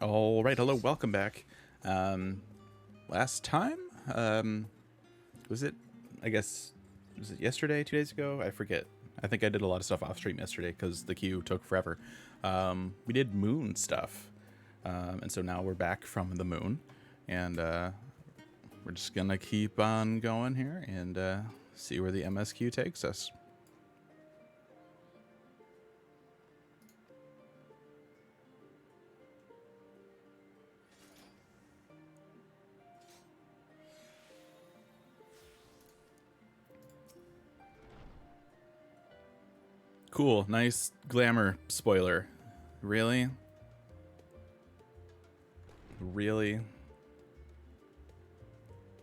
All right, hello, welcome back. Last time, was it? I guess was it yesterday, 2 days ago? I forget. I think I did a lot of stuff off stream yesterday because the queue took forever. We did moon stuff, and so now we're back from the moon, and we're just gonna keep on going here and see where the MSQ takes us. Cool, nice glamour spoiler. Really? Really?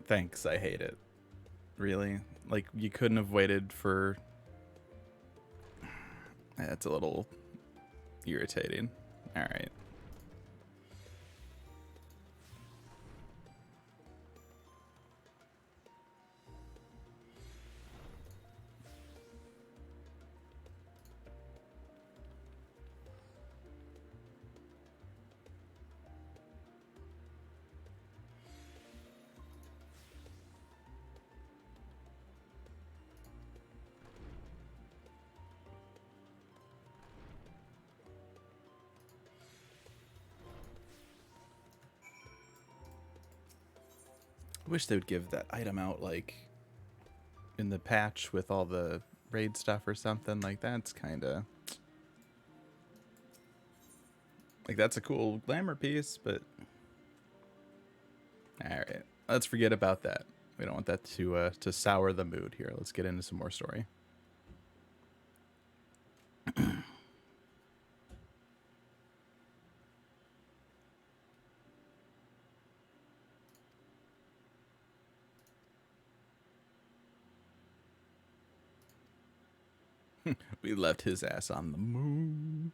Thanks, I hate it. Really? Like, you couldn't have waited for... That's a little irritating. Alright. I wish they would give that item out, like, in the patch with all the raid stuff or something. Like, that's kind of... Like, that's a cool glamour piece, but... Alright, let's forget about that. We don't want that to sour the mood here. Let's get into some more story. We left his ass on the moon.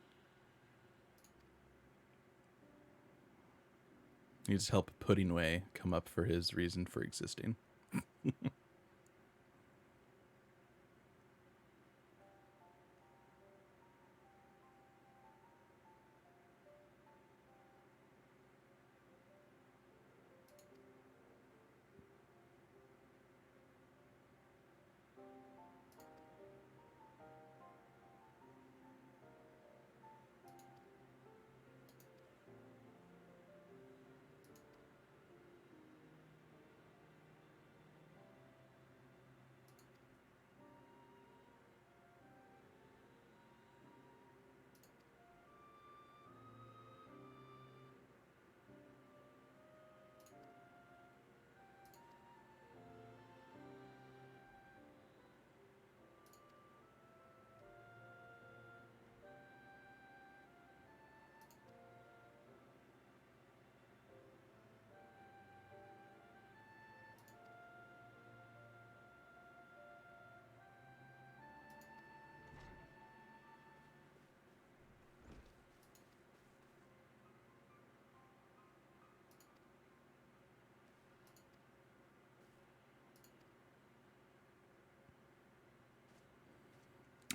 Needs help putting way come up for his reason for existing.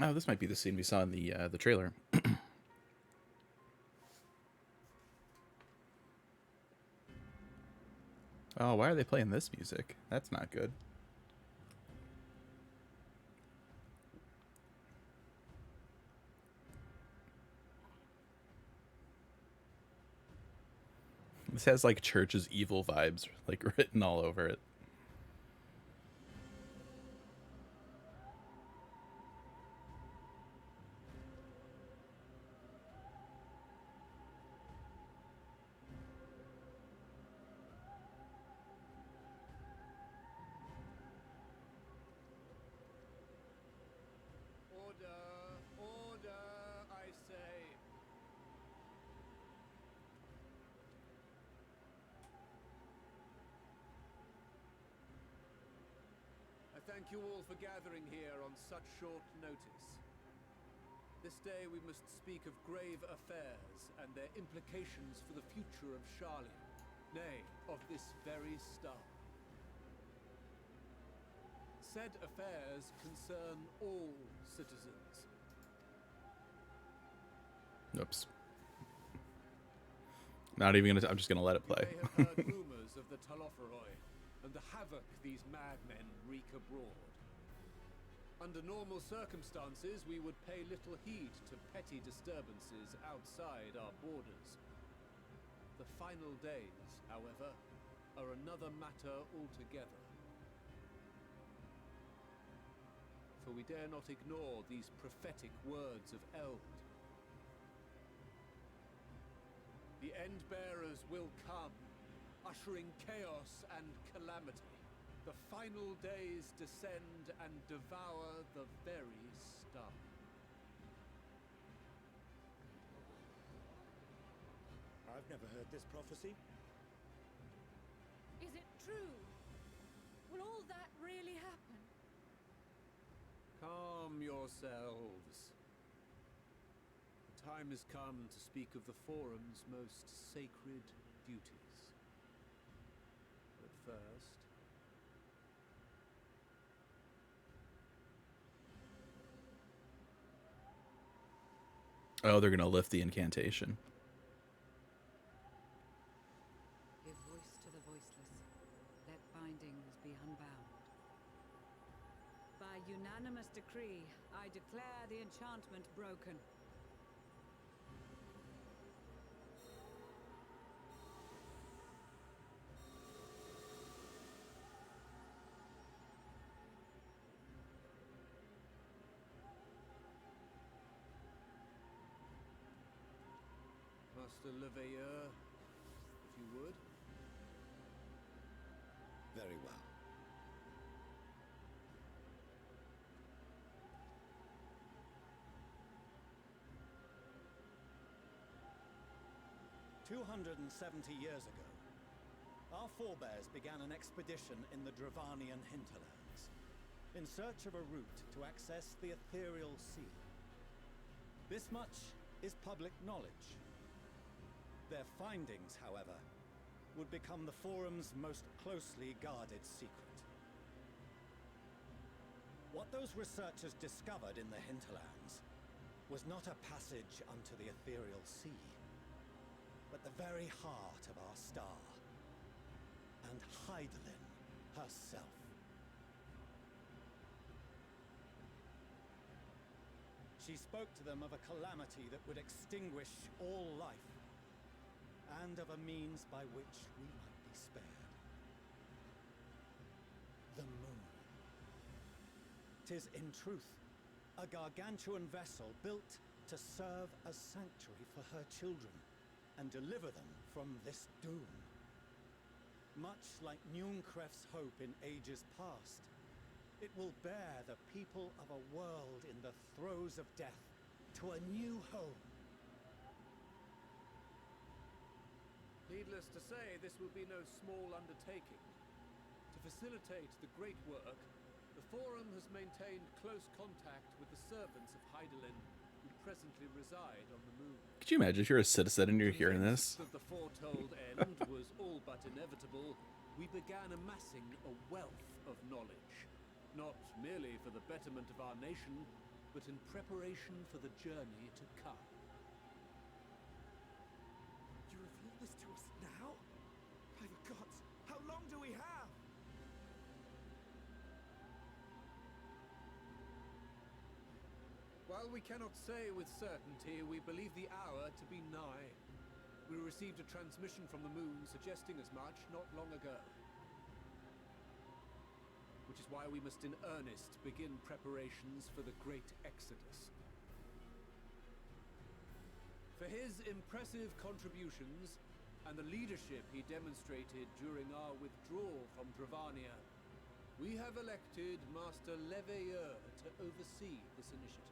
Oh, this might be the scene we saw in the trailer. Oh, why are they playing this music? That's not good. This has like Church's evil vibes like written all over it. Order, I say. I thank you all for gathering here on such short notice. This day we must speak of grave affairs and their implications for the future of Charlia, nay, of this very star. Said affairs concern all citizens. Oops. Not even gonna. I'm just gonna let it You play. may have heard rumors of the Talofferoi and the havoc these madmen wreak abroad. Under normal circumstances, we would pay little heed to petty disturbances outside our borders. The final days, however, are another matter altogether. For we dare not ignore these prophetic words of Eld. The Endbearers will come, ushering chaos and calamity. The final days descend and devour the very star. I've never heard this prophecy. Is it true? Will all that really happen? Calm yourselves. The time has come to speak of the Forum's most sacred duties. But first... Oh, they're gonna lift the incantation. Give voice to the voiceless. Let bindings be unbound. By unanimous decree, I declare the enchantment broken. Master Leveilleur, if you would. Very well. "270 years ago, our forebears began an expedition in the Dravanian hinterlands, in search of a route to access the ethereal sea. This much is public knowledge. Their findings, however, would become the Forum's most closely guarded secret. What those researchers discovered in the hinterlands was not a passage unto the ethereal sea, but the very heart of our star, and Hydaelyn herself. She spoke to them of a calamity that would extinguish all life, and of a means by which we might be spared. The moon. 'Tis in truth a gargantuan vessel built to serve as sanctuary for her children and deliver them from this doom. Much like Nunkref's hope in ages past, it will bear the people of a world in the throes of death to a new home. Needless to say, this will be no small undertaking. To facilitate the great work, the Forum has maintained close contact with the servants of Hydaelyn, who presently reside on the moon. Could you imagine if you're a citizen and you're hearing this? That the foretold end was all but inevitable, we began amassing a wealth of knowledge, not merely for the betterment of our nation, but in preparation for the journey to come. You reveal this to us now? By the gods, how long do we have? While we cannot say with certainty, we believe the hour to be nigh. We received a transmission from the moon suggesting as much not long ago. Which is why we must in earnest begin preparations for the great exodus. For his impressive contributions and the leadership he demonstrated during our withdrawal from Dravania, we have elected Master Leveilleur to oversee this initiative.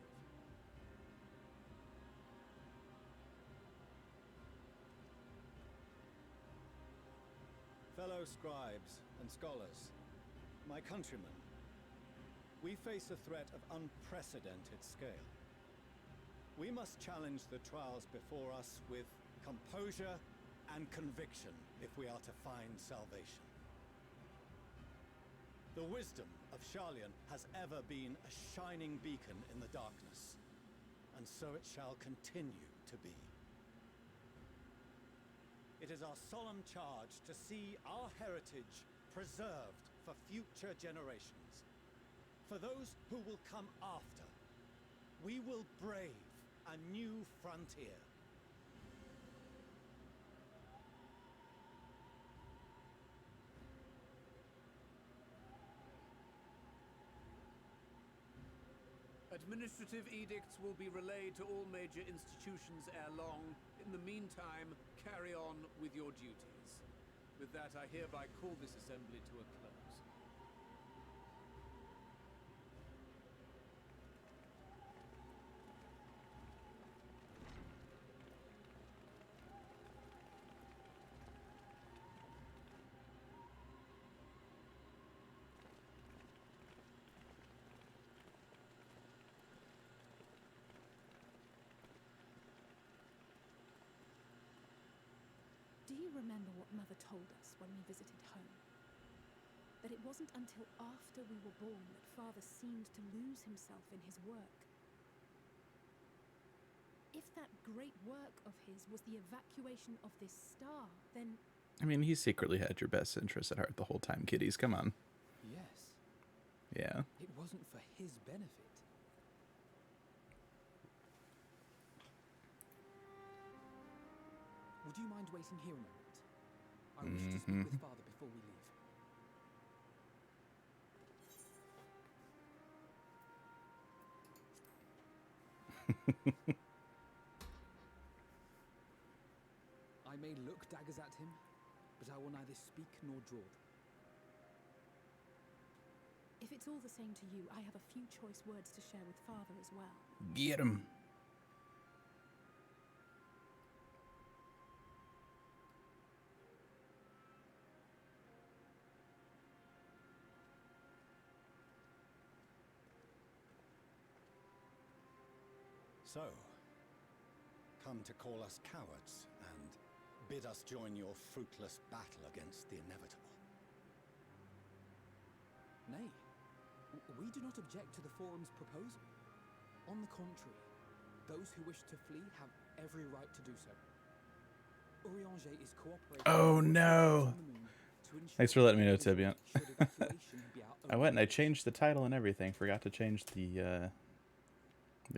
Fellow scribes and scholars, my countrymen, we face a threat of unprecedented scale. We must challenge the trials before us with composure and conviction if we are to find salvation. The wisdom of Sharlayan has ever been a shining beacon in the darkness, and so it shall continue to be. It It is our solemn charge to see our heritage preserved for future generations. For those who will come after, we will brave a new frontier. Administrative edicts will be relayed to all major institutions ere long. In the meantime, carry on with your duties. With that, I hereby call this assembly to a close. Do you remember what Mother told us when we visited home? That it wasn't until after we were born that Father seemed to lose himself in his work. If that great work of his was the evacuation of this star, then... I mean, he secretly had your best interests at heart the whole time, kiddies. Come on. Yes. Yeah. It wasn't for his benefit. Would you mind waiting here a moment? I wish to speak with Father before we leave. I may look daggers at him, but I will neither speak nor draw them. If it's all the same to you, I have a few choice words to share with Father as well. Get him. So, come to call us cowards and bid us join your fruitless battle against the inevitable. Nay, we do not object to the Forum's proposal. On the contrary, those who wish to flee have every right to do so. Urianger is cooperating. Oh, with no. on the moon to ensure Thanks for letting me know, that Tibian. should evacuation be our I went and I changed the title and everything. Forgot to change the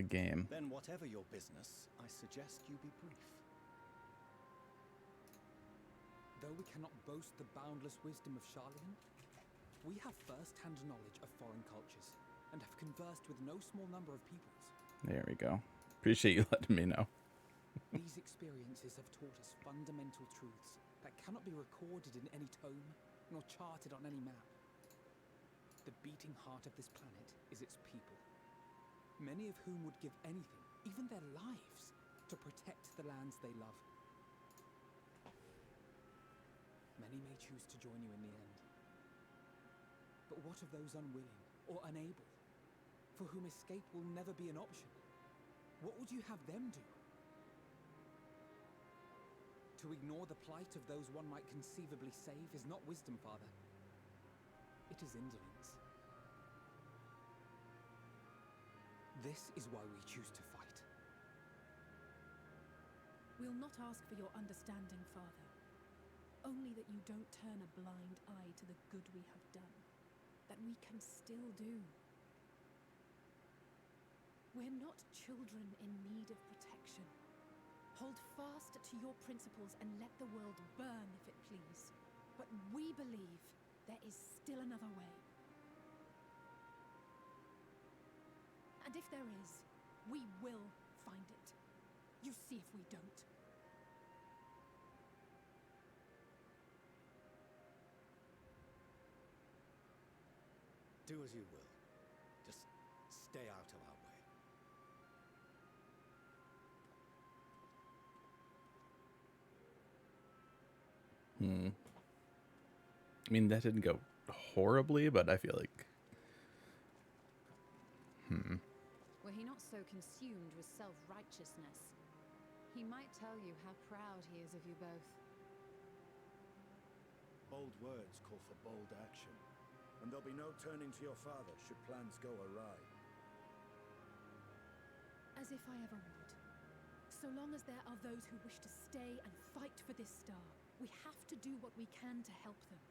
game. Then whatever your business, I suggest you be brief. Though we cannot boast the boundless wisdom of Sharlayan, we have first-hand knowledge of foreign cultures and have conversed with no small number of peoples. There we go. Appreciate you letting me know. These experiences have taught us fundamental truths that cannot be recorded in any tome, nor charted on any map. The beating heart of this planet is its people, many of whom would give anything, even their lives, to protect the lands they love. Many may choose to join you in the end. But what of those unwilling or unable, for whom escape will never be an option? What would you have them do? To ignore the plight of those one might conceivably save is not wisdom, Father. It is indolence. This is why we choose to fight. We'll not ask for your understanding, Father. Only that you don't turn a blind eye to the good we have done. That we can still do. We're not children in need of protection. Hold fast to your principles and let the world burn if it please. But we believe there is still another way. And if there is, we will find it. You see if we don't. Do as you will. Just stay out of our way. I mean, that didn't go horribly, but I feel like... Were he not so consumed with self-righteousness, he might tell you how proud he is of you both. Bold words call for bold action, and there'll be no turning to your father should plans go awry. As if I ever would. So long as there are those who wish to stay and fight for this star, we have to do what we can to help them.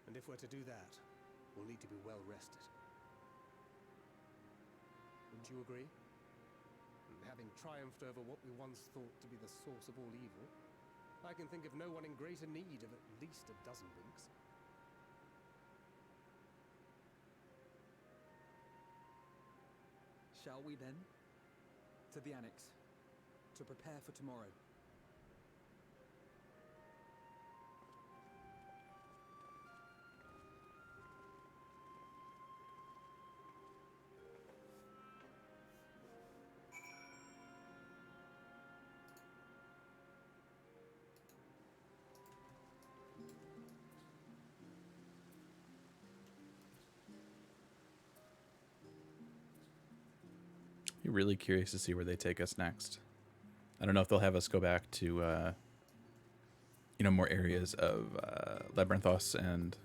And if we're to do that, we'll need to be well rested. Wouldn't you agree? And having triumphed over what we once thought to be the source of all evil, I can think of no one in greater need of at least a dozen winks. Shall we then? To the Annex. To prepare for tomorrow. You're really curious to see where they take us next. I don't know if they'll have us go back to, more areas of Labyrinthos and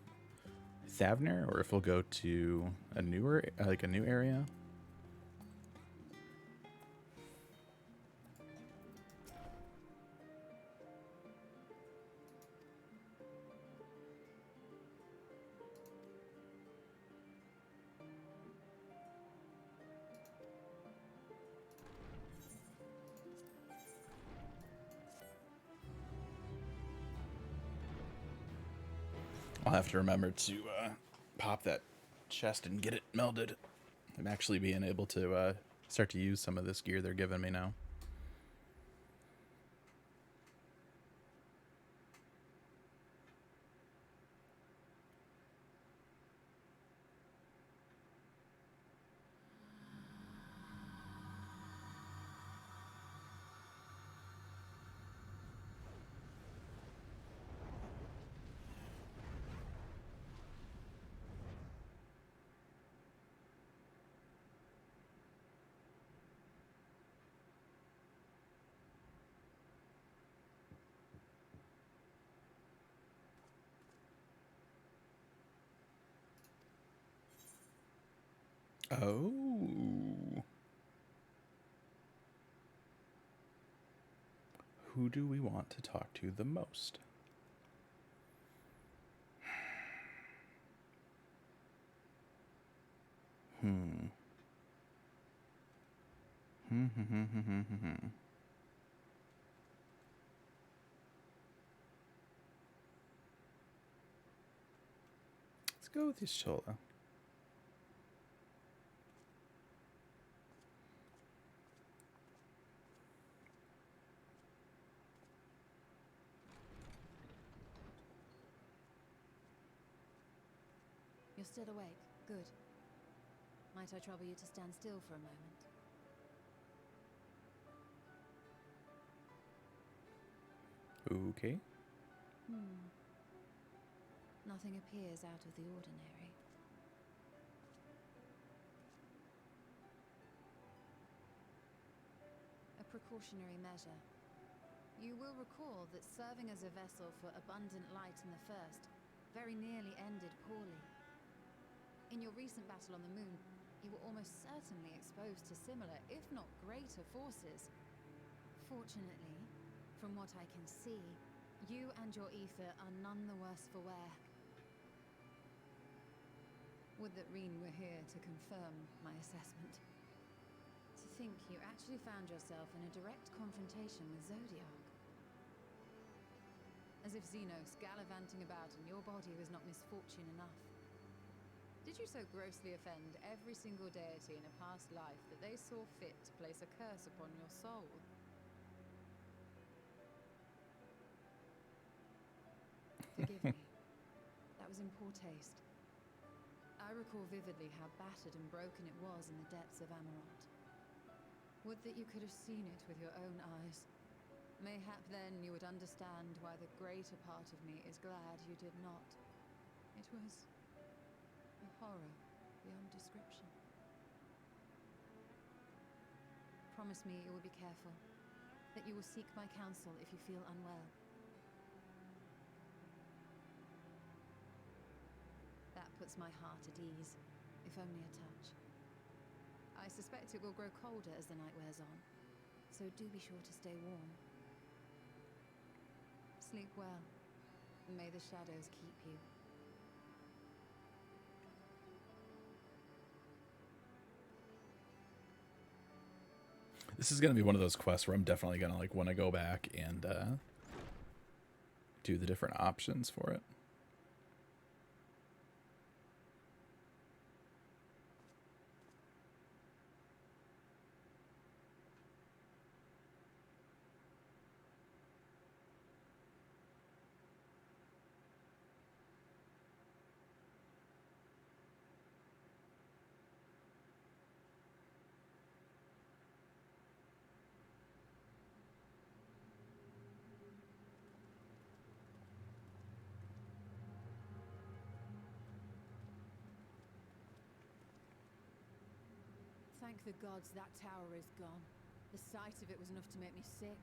Thavner, or if we'll go to a new area. I'll have to remember to pop that chest and get it melded. I'm actually being able to start to use some of this gear they're giving me now. Oh. Who do we want to talk to the most? Let's go with Ishola. You're still awake. Good. Might I trouble you to stand still for a moment? Okay. Nothing appears out of the ordinary. A precautionary measure. You will recall that serving as a vessel for abundant light in the First very nearly ended poorly. In your recent battle on the moon, you were almost certainly exposed to similar, if not greater, forces. Fortunately, from what I can see, you and your ether are none the worse for wear. Would that Reen were here to confirm my assessment. To think you actually found yourself in a direct confrontation with Zodiac. As if Xenos gallivanting about in your body was not misfortune enough. Did you so grossly offend every single deity in a past life that they saw fit to place a curse upon your soul? Forgive me. That was in poor taste. I recall vividly how battered and broken it was in the depths of Amarant. Would that you could have seen it with your own eyes. Mayhap then you would understand why the greater part of me is glad you did not. It was a horror beyond description. Promise me you will be careful, that you will seek my counsel if you feel unwell. That puts my heart at ease, if if only a touch. I suspect it will grow colder as the night wears on, so do be sure to stay warm. Sleep well, and may the shadows keep you. This is gonna be one of those quests where I'm definitely gonna like want to go back and do the different options for it. Thank the gods that tower is gone. The sight of it was enough to make me sick.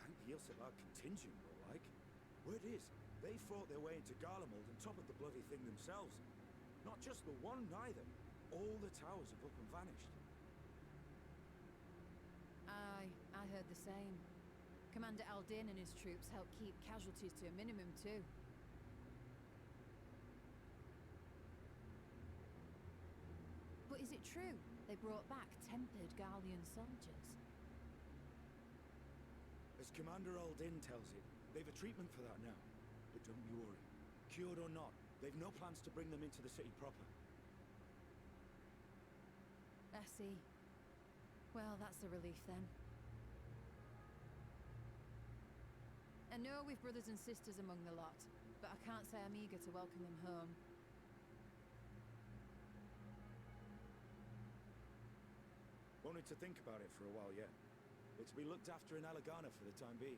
Thank the Ilsabar contingent, more like. Word is, they fought their way into Garlemald on top of the bloody thing themselves. Not just the one, neither. All the towers have up and vanished. Aye, I heard the same. Commander Aldin and his troops helped keep casualties to a minimum, too. But is it true they brought back tempered Garlean soldiers? As Commander Aldin tells it, they've a treatment for that now. But don't you worry. Cured or not, they've no plans to bring them into the city proper. I see. Well, that's a relief then. I know we've brothers and sisters among the lot, but I can't say I'm eager to welcome them home. Wanted to think about it for a while yet. It's to be looked after in Alagana for the time being.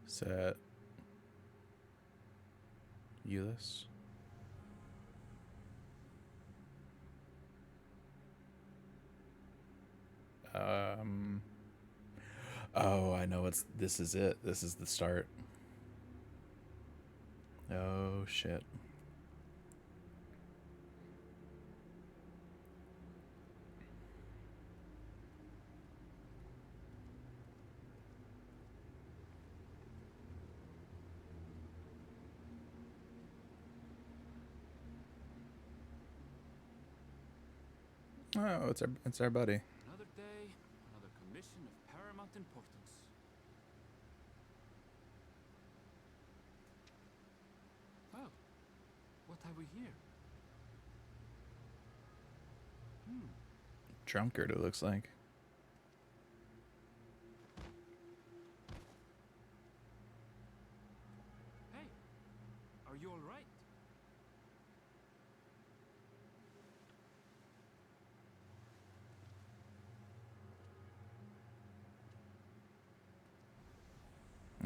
Set. Euless. Oh, I know this is it. This is the start. Oh shit. Oh, it's our buddy. Another day, another commission of paramount importance. Oh, what have we here? Drunkard, it looks like. Hey, are you all right?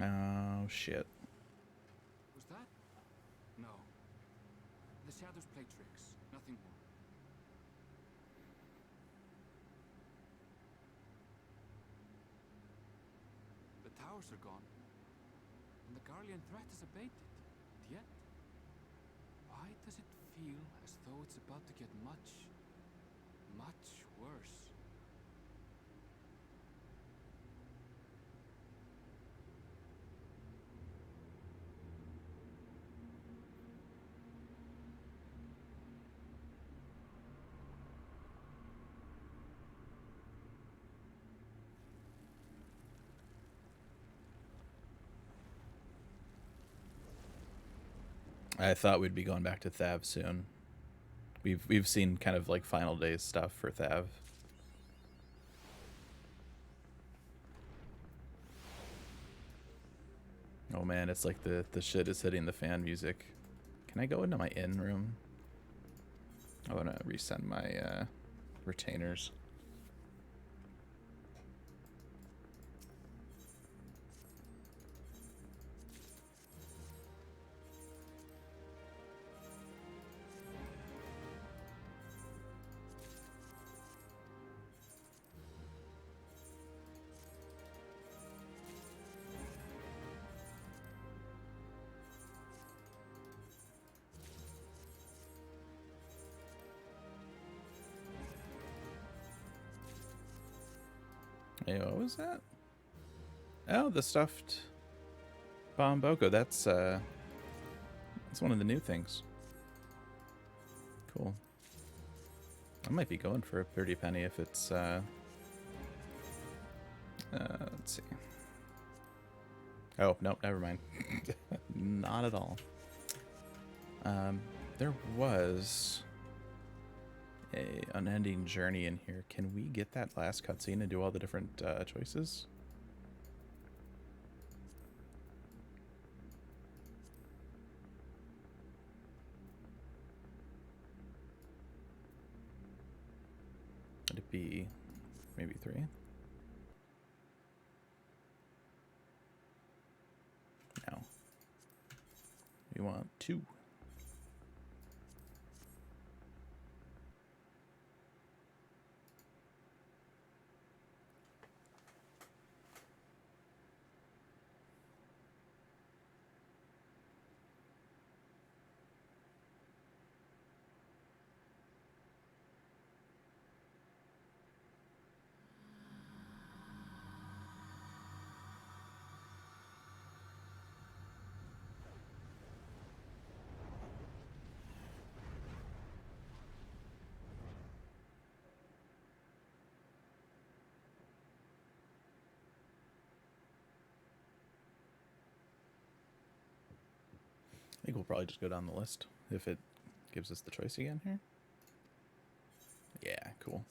Oh shit. Was that? No. The shadows play tricks, nothing more. The towers are gone, and the Garlean threat is abated. Yet, why does it feel as though it's about to get much, much worse? I thought we'd be going back to Thav soon. We've seen kind of like final days stuff for Thav. Oh man, it's like the shit is hitting the fan music. Can I go into my inn room? I want to resend my retainers. Hey, what was that? Oh, the stuffed Bomboko. That's one of the new things. Cool. I might be going for a 30 penny if it's let's see. Oh, nope, never mind. Not at all. There was a unending journey in here. Can we get that last cutscene and do all the different choices? Would it be maybe 3? No. We want 2. I think we'll probably just go down the list if it gives us the choice again here. Yeah, cool.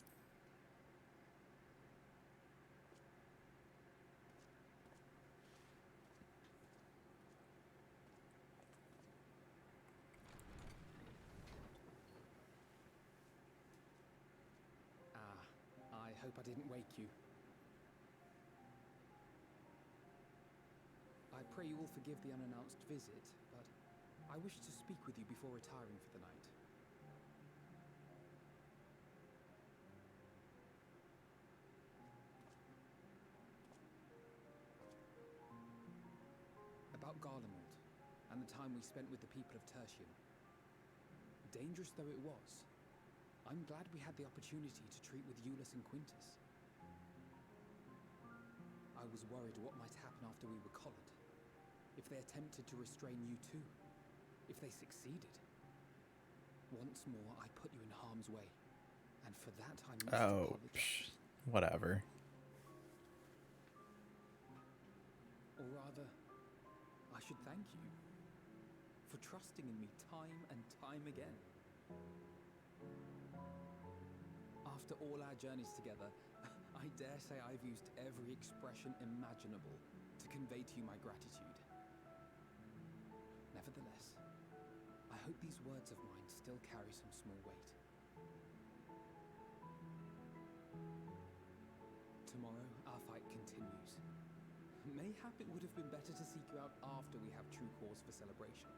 I hope I didn't wake you. I pray you will forgive the unannounced visit, but I wish to speak with you before retiring for the night. About Garlemald, and the time we spent with the people of Tertium. Dangerous though it was, I'm glad we had the opportunity to treat with Eulus and Quintus. I was worried what might happen after we were collared. If they attempted to restrain you too. If they succeeded. Once more, I put you in harm's way. And for that I must apologize. Whatever. Or rather, I should thank you for trusting in me time and time again. After all our journeys together, I dare say I've used every expression imaginable to convey to you my gratitude. Nevertheless, I hope these words of mine still carry some small weight. Tomorrow, our fight continues. Mayhap it would have been better to seek you out after we have true cause for celebration.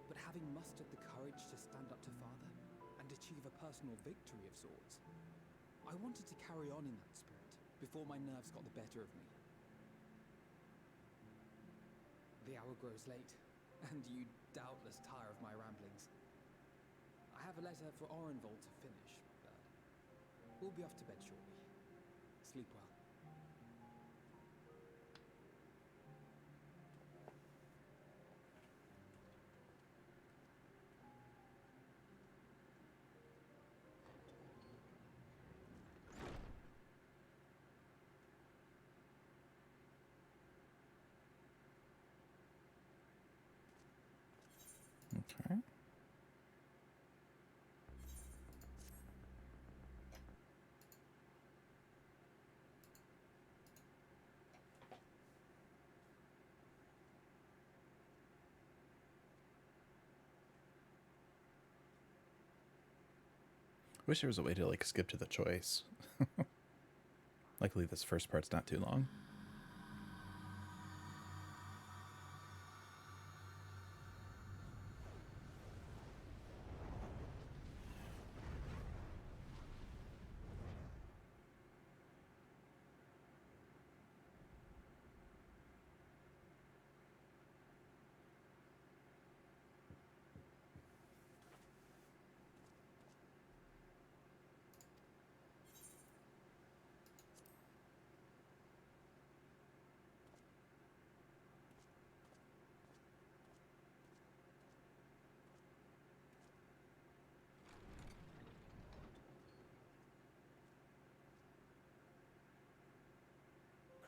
But having mustered the courage to stand up to Father and achieve a personal victory of sorts, I wanted to carry on in that spirit before my nerves got the better of me. The hour grows late, and you doubtless tire of my ramblings. I have a letter for Orenvold to finish, but we'll be off to bed shortly. Sleep well. Okay. Wish there was a way to like skip to the choice. Luckily this first part's not too long.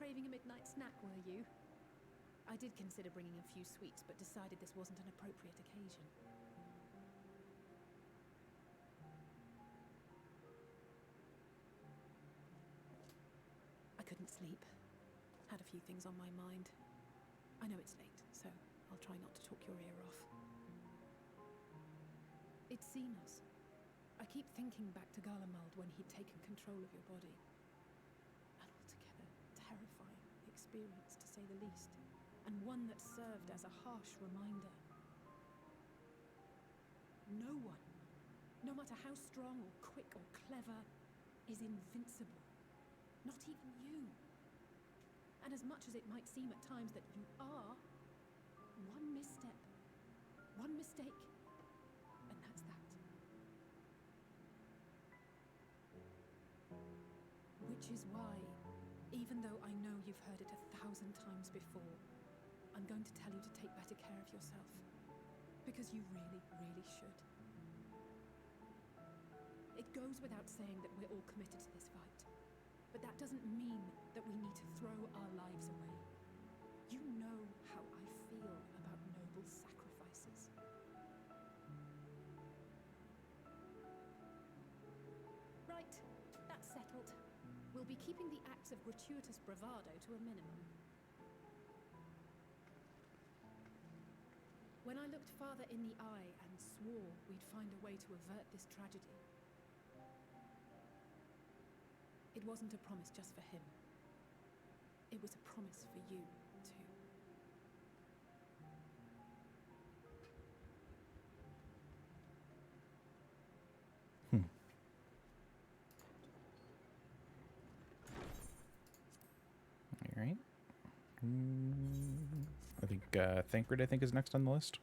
craving a midnight snack, were you? I did consider bringing a few sweets, but decided this wasn't an appropriate occasion. I couldn't sleep. Had a few things on my mind. I know it's late, so I'll try not to talk your ear off. It's Xenos. I keep thinking back to Garlemald when he'd taken control of your body. An altogether terrifying experience, to say the least, and one that served as a harsh reminder. No one, no matter how strong or quick or clever, is invincible. Not even you. And as much as it might seem at times that you are, one misstep, one mistake, and that's that. Which is why, even though I know you've heard it 1,000 times before, I'm going to tell you to take better care of yourself. Because you really, really should. It goes without saying that we're all committed to this fight. But that doesn't mean that we need to throw our lives away. You know how I feel about noble sacrifices. Right, that's settled. We'll be keeping the acts of gratuitous bravado to a minimum. When I looked father in the eye and swore we'd find a way to avert this tragedy, it wasn't a promise just for him. It was a promise for you, too. All right. I think Thancred, I think, is next on the list.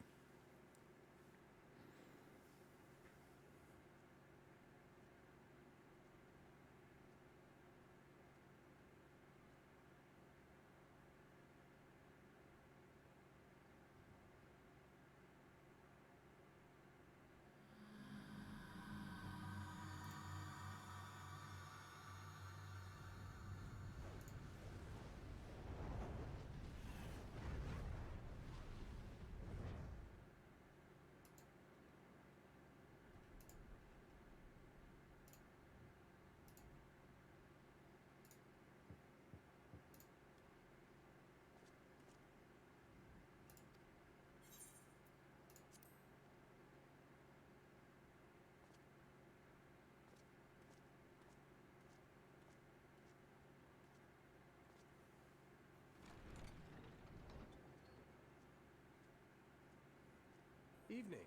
Evening.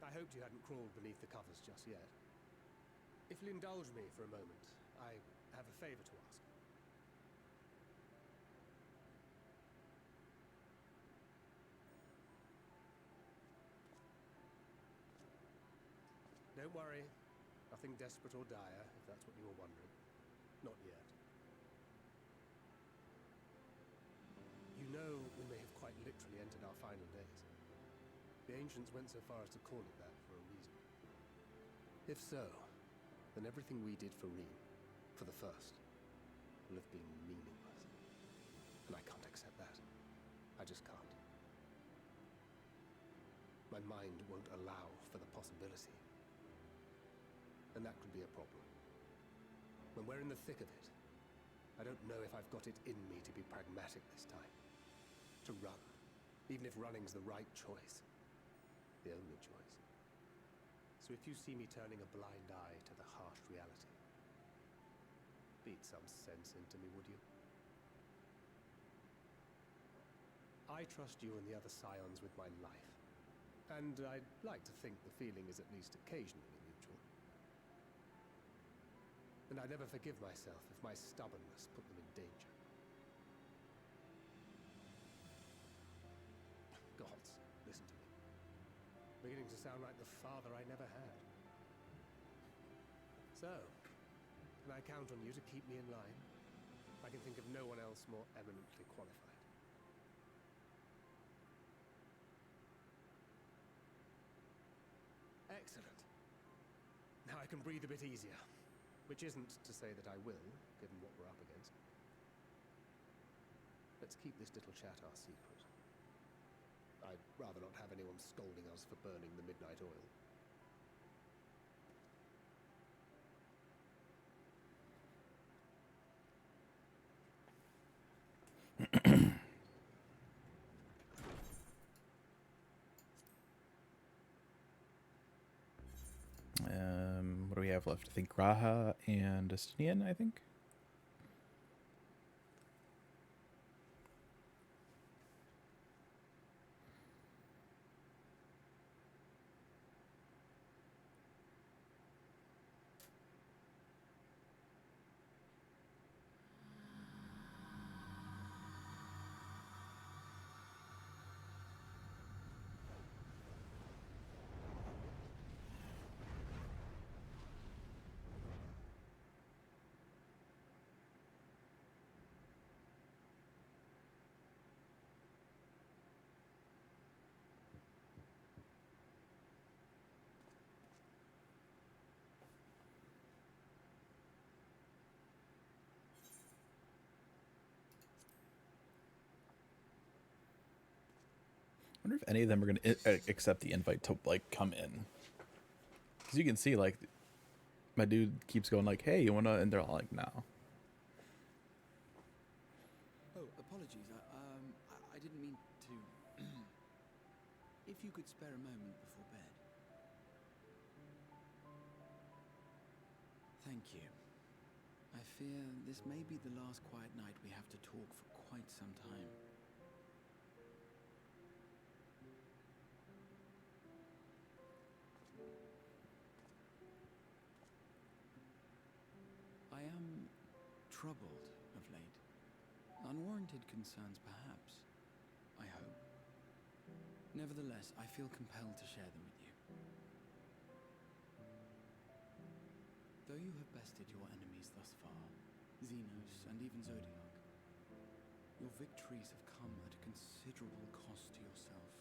I hoped you hadn't crawled beneath the covers just yet. If you'll indulge me for a moment, I have a favor to ask. Don't worry. Nothing desperate or dire, if that's what you were wondering. Not yet. You know we may have quite literally entered our final days. The ancients went so far as to call it that for a reason. If so, then everything we did for Rean, for the first, will have been meaningless. And I can't accept that. I just can't. My mind won't allow for the possibility. And that could be a problem. When we're in the thick of it, I don't know if I've got it in me to be pragmatic this time. To run, even if running's the right choice. The only choice. So if you see me turning a blind eye to the harsh reality, beat some sense into me, would you? I trust you and the other scions with my life. And I'd like to think the feeling is at least occasionally mutual. And I never forgive myself if my stubbornness put them in danger. Gods, listen to me. Beginning to sound like the father I never had. So, can I count on you to keep me in line? I can think of no one else more eminently qualified. Excellent. Now I can breathe a bit easier. Which isn't to say that I will, given what we're up against. Let's keep this little chat our secret. I'd rather not have anyone scolding us for burning the midnight oil. What do we have left? I think Raha and Justinian, I think. I wonder if any of them are going to accept the invite to like come in, because you can see like my dude keeps going like, "Hey, you wanna?" and they're all like, "No." Oh, apologies. I didn't mean to. If you could spare a moment before bed. Thank you. I fear this may be the last quiet night we have to talk for quite some time. I am troubled of late. Unwarranted concerns, perhaps. I hope. Nevertheless, I feel compelled to share them with you. Though you have bested your enemies thus far, Xenos and even Zodiac, your victories have come at a considerable cost to yourself.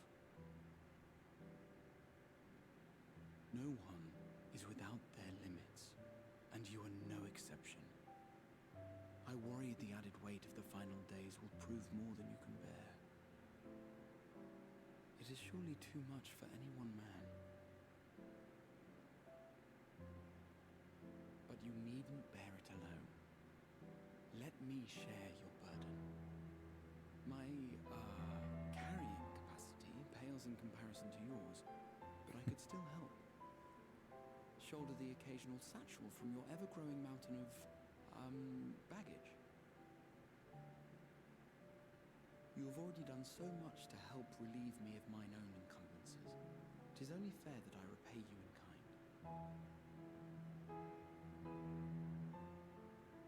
No one is without their limits, and you are no exception. I worry the added weight of the final days will prove more than you can bear. It is surely too much for any one man. But you needn't bear it alone. Let me share your burden. My, carrying capacity pales in comparison to yours, but I could still help. Shoulder the occasional satchel from your ever-growing mountain of, baggage. You have already done so much to help relieve me of mine own encumbrances. 'Tis only fair that I repay you in kind.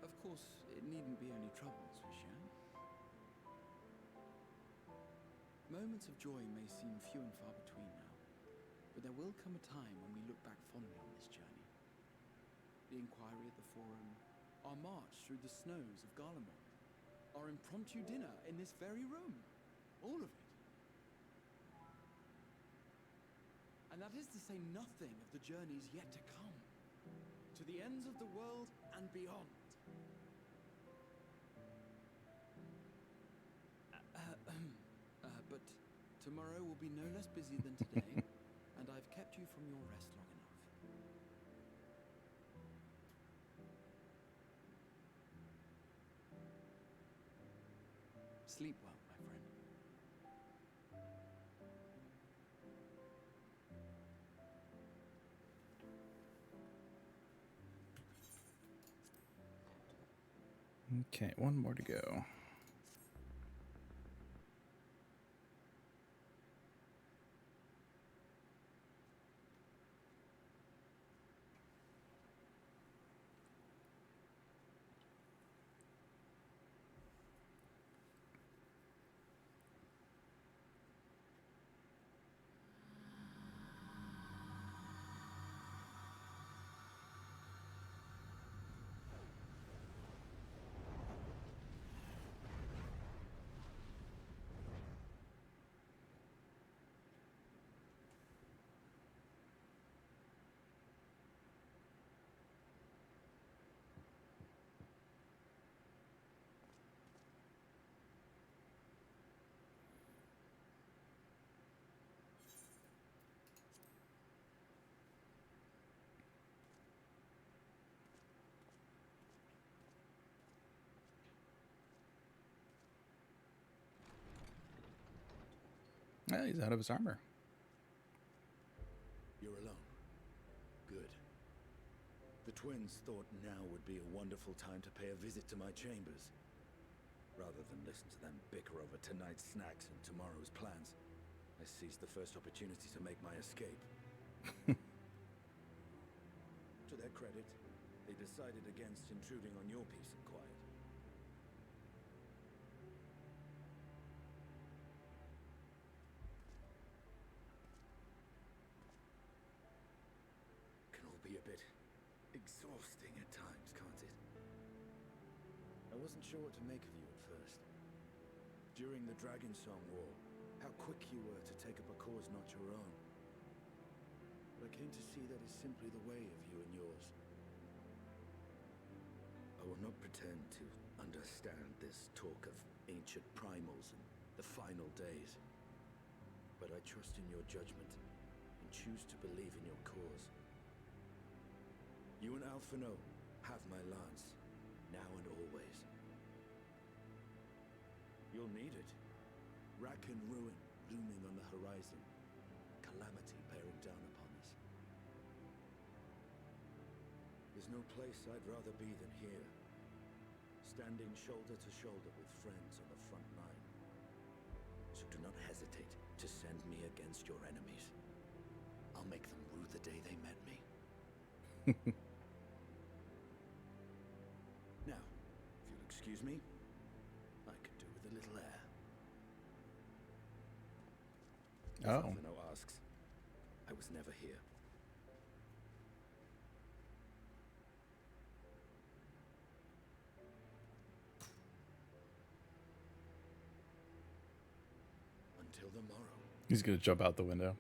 Of course, it needn't be only troubles we share. Moments of joy may seem few and far between now, but there will come a time when we look back fondly on this journey. The inquiry at the Forum, our march through the snows of Garlemald, our impromptu dinner in this very room. All of it. And that is to say nothing of the journeys yet to come. To the ends of the world and beyond. But tomorrow will be no less busy than today, and I've kept you from your rest long enough. Sleep well, my friend. Okay, one more to go. Well, he's out of his armor. You're alone. Good. The twins thought now would be a wonderful time to pay a visit to my chambers. Rather than listen to them bicker over tonight's snacks and tomorrow's plans, I seized the first opportunity to make my escape. To their credit, they decided against intruding on your peace and quiet. Can all be a bit exhausting at times, can't it? I wasn't sure what to make of you at first. During the Dragon Song War, how quick you were to take up a cause not your own. But I came to see that is simply the way of you and yours. I will not pretend to understand this talk of ancient primals and the final days. But I trust in your judgment and choose to believe in your cause. You and Alphino have my lance, now and always. You'll need it. Rack and ruin looming on the horizon. Calamity bearing down upon us. There's no place I'd rather be than here. Standing shoulder to shoulder with friends on the front line. So do not hesitate to send me against your enemies. I'll make them rue the day they met me. Now, if you'll excuse me, I could do with a little air. Oh. Alphino asks, I was never here. Until the morrow. He's gonna jump out the window.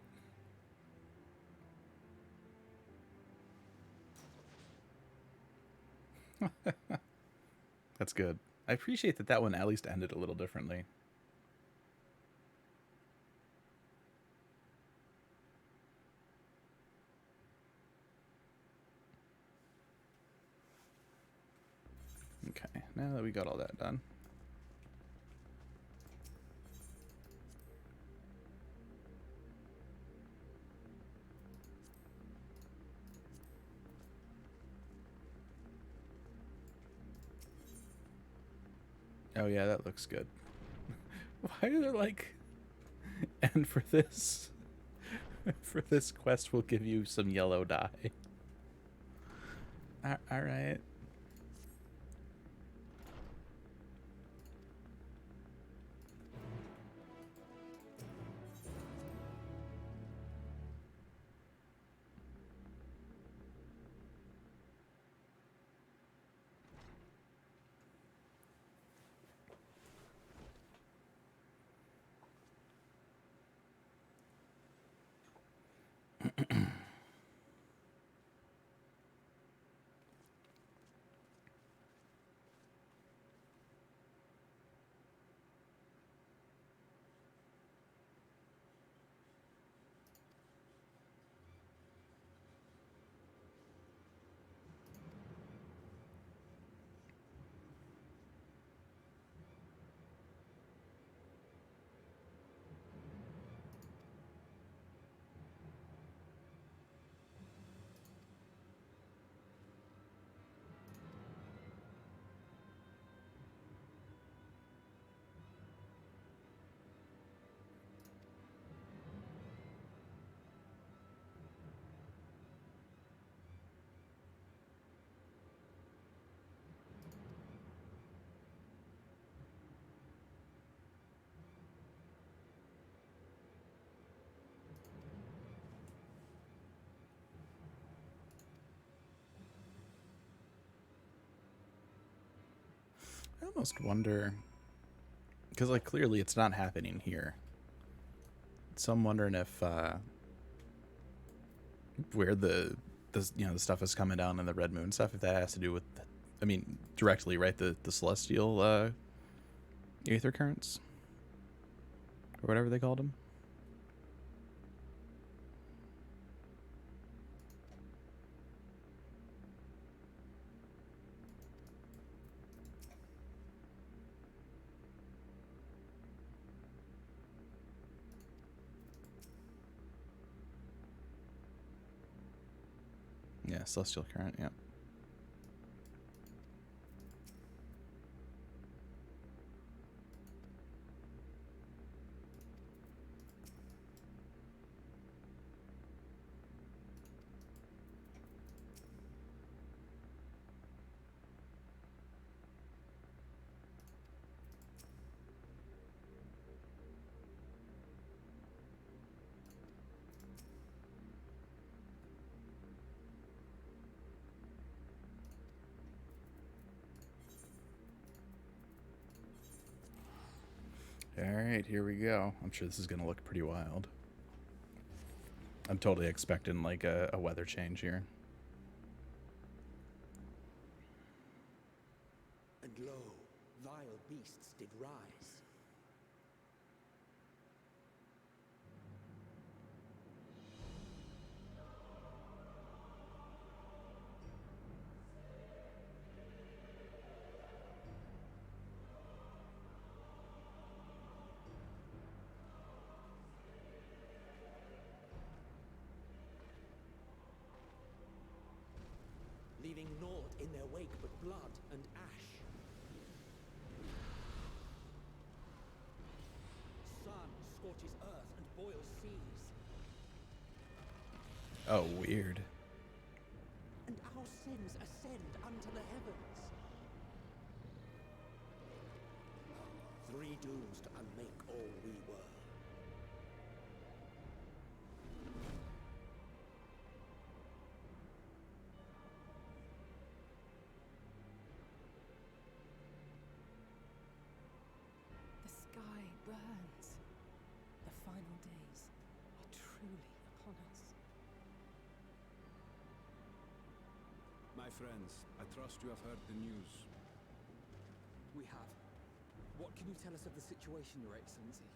That's good. I appreciate that one at least ended a little differently. Okay, now that we got all that done. Oh yeah, that looks good. Why are there like... And for this quest we'll give you some yellow dye. Alright. I almost wonder, because like clearly it's not happening here. So I'm wondering if where the stuff is coming down in the Red Moon stuff, if that has to do with, I mean, directly, right? The celestial aether currents or whatever they called them. Yeah, celestial current. Yeah. All right, here we go. I'm sure this is gonna look pretty wild. I'm totally expecting like a weather change here. And lo, vile beasts did rise. Leaving naught in their wake but blood and ash. Sun scorches earth and boils seas. Oh, weird. And our sins ascend unto the heavens. Three dooms to unmake all we were. The sky burns. The final days are truly upon us. My friends, I trust you have heard the news. We have. What can you tell us of the situation, Your Excellency?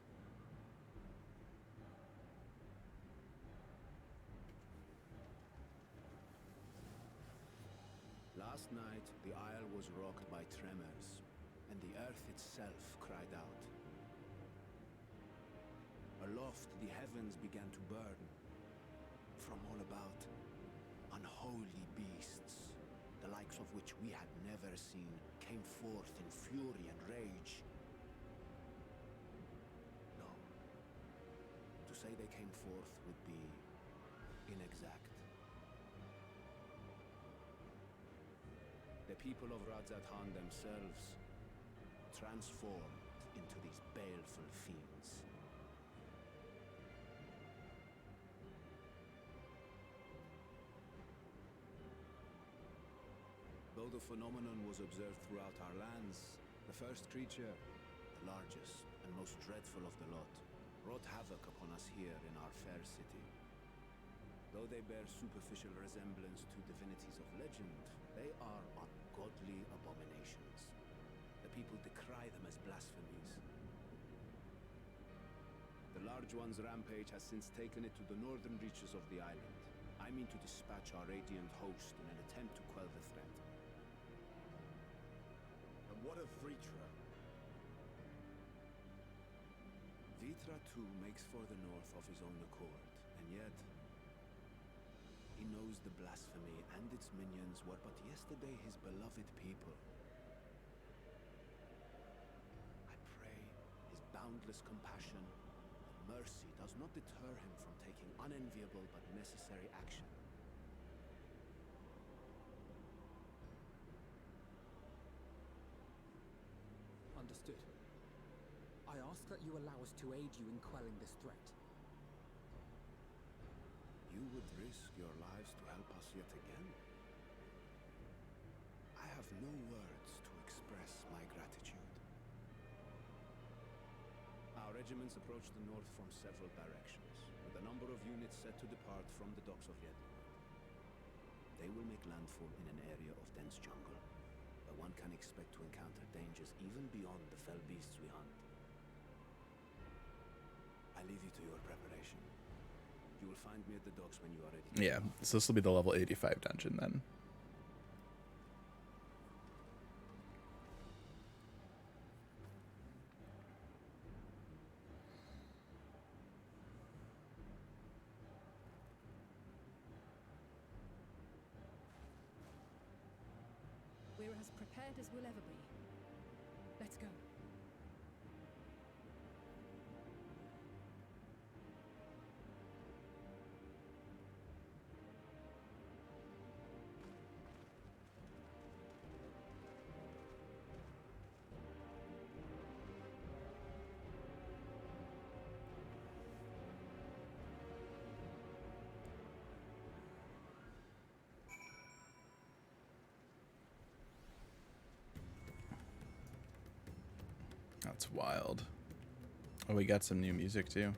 Last night, the isle was rocked by tremors, and the earth itself cried out. Aloft, the heavens began to burn. From all about, unholy beasts, the likes of which we had never seen, came forth in fury and rage. No. To say they came forth would be inexact. The people of Radzat-Han themselves transformed into these baleful fiends. Though the phenomenon was observed throughout our lands, the first creature, the largest and most dreadful of the lot, wrought havoc upon us here in our fair city. Though they bear superficial resemblance to divinities of legend, they are ungodly abominations. The people decry them as blasphemies. The large one's rampage has since taken it to the northern reaches of the island. I mean to dispatch our radiant host in an attempt to quell the threat. And what of Vritra? Vritra too makes for the north of his own accord, and yet he knows the blasphemy and its minions were but yesterday his beloved people. I pray his boundless compassion and mercy does not deter him from taking unenviable but necessary action. Understood. I ask that you allow us to aid you in quelling this threat. You would risk your lives to help us yet again? I have no words to express my gratitude. Our regiments approach the north from several directions, with a number of units set to depart from the docks of Yedlin. They will make landfall in an area of dense jungle, where one can expect to encounter dangers even beyond the fell beasts we hunt. I leave you to your preparation. You will find me at the docks when you are ready. Yeah, so this will be the level 85 dungeon then. prepared as we'll ever be. Let's go. That's wild. Oh, we got some new music too.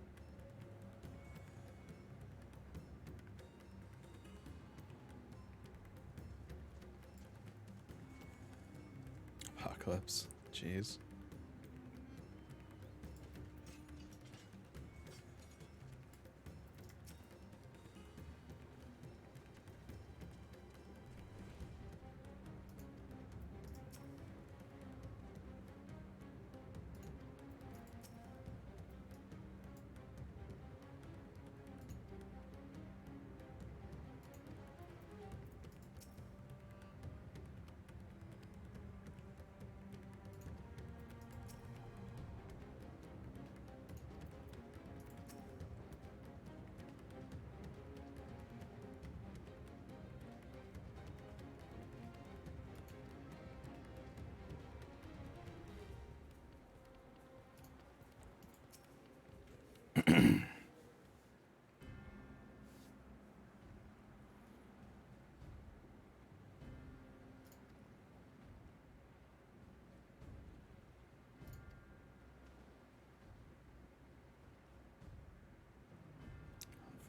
Apocalypse. Jeez.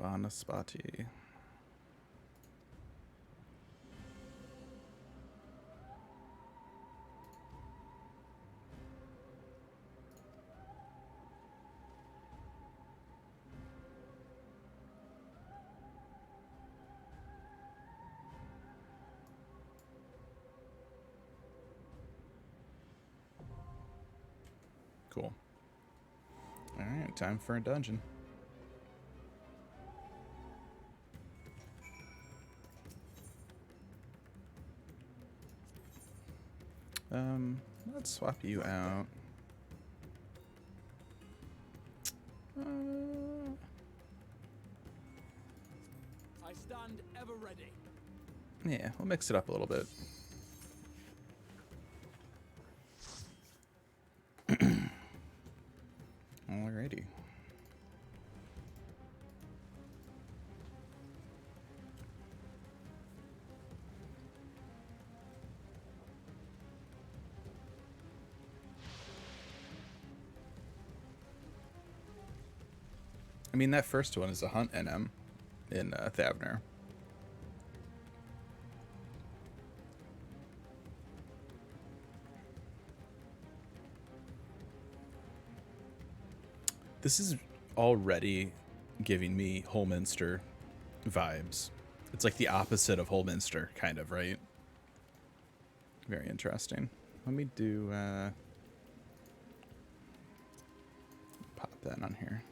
Vanaspati. Cool. All right, time for a dungeon. Let's swap you out. I stand ever ready. Yeah, we'll mix it up a little bit. Alrighty. I mean, that first one is a hunt NM in Thavner. This is already giving me Holminster vibes. It's like the opposite of Holminster, kind of, right? Very interesting. Let me do pop that on here.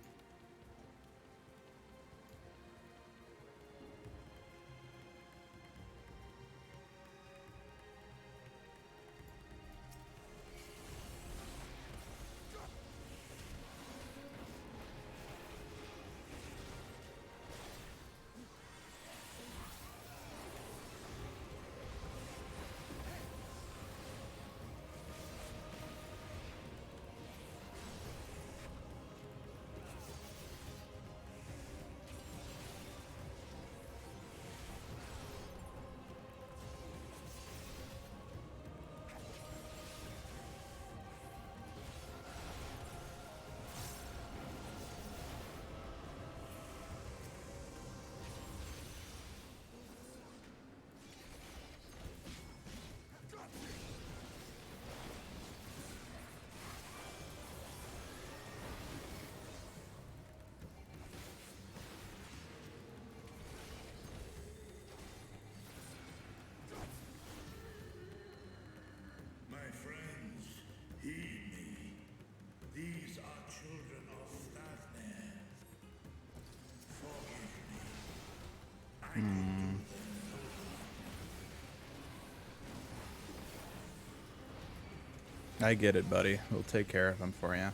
I get it, buddy. We'll take care of him for you.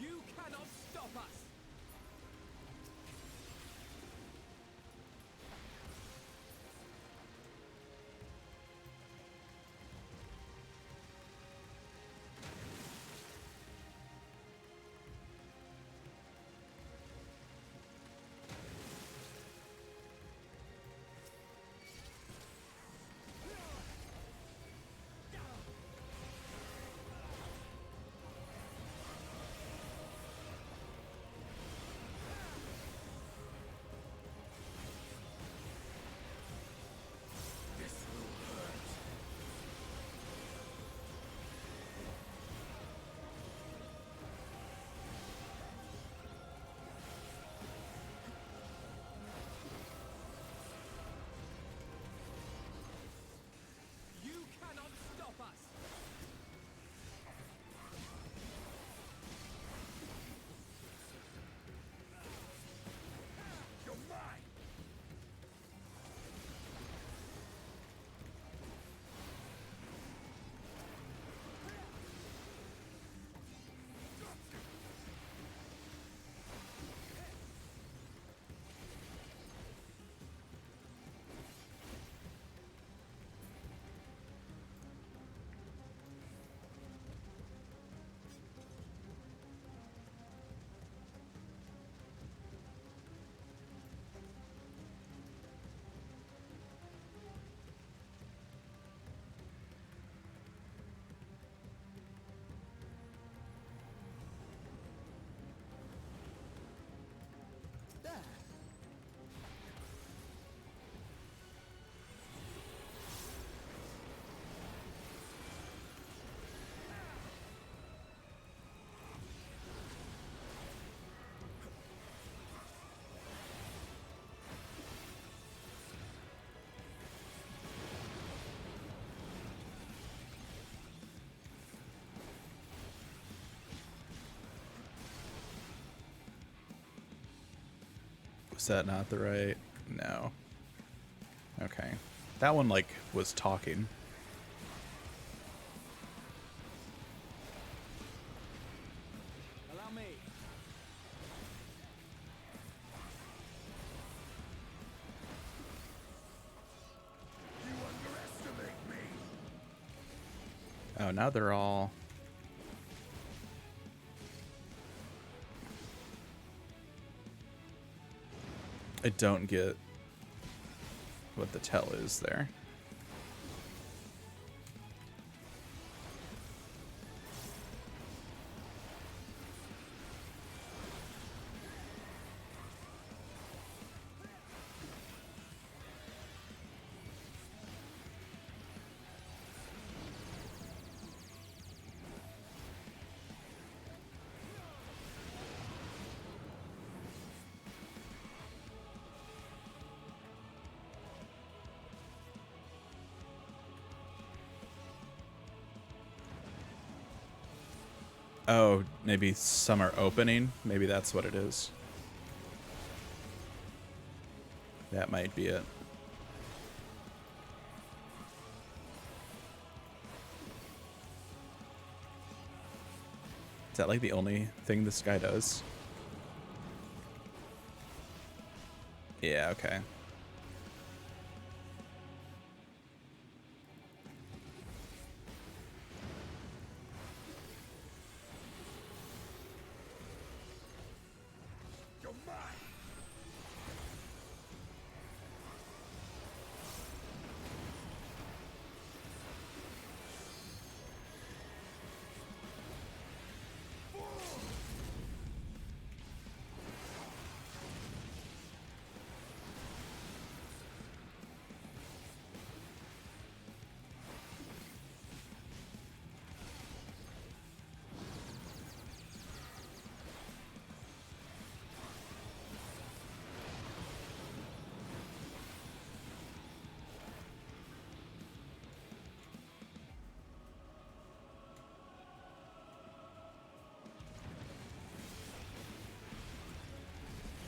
You cannot stop us! You cannot stop us! You're mine! Was that not the right? No. Okay. That one, like, was talking. Allow me. You underestimate me. Oh, now they're all... I don't get what the tell is there. Oh, maybe summer opening? Maybe that's what it is. That might be it. Is that like the only thing this guy does? Yeah, okay. You're mine.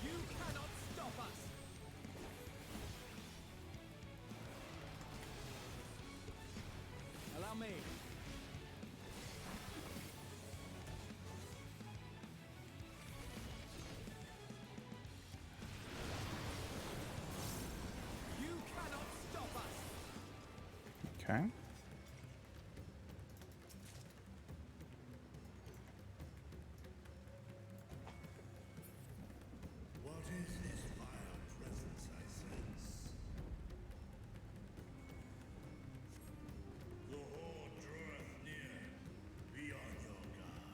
You cannot stop us. Allow me. You cannot stop us. Okay. What is this vile presence I sense? The horde draweth near. Be on your guard.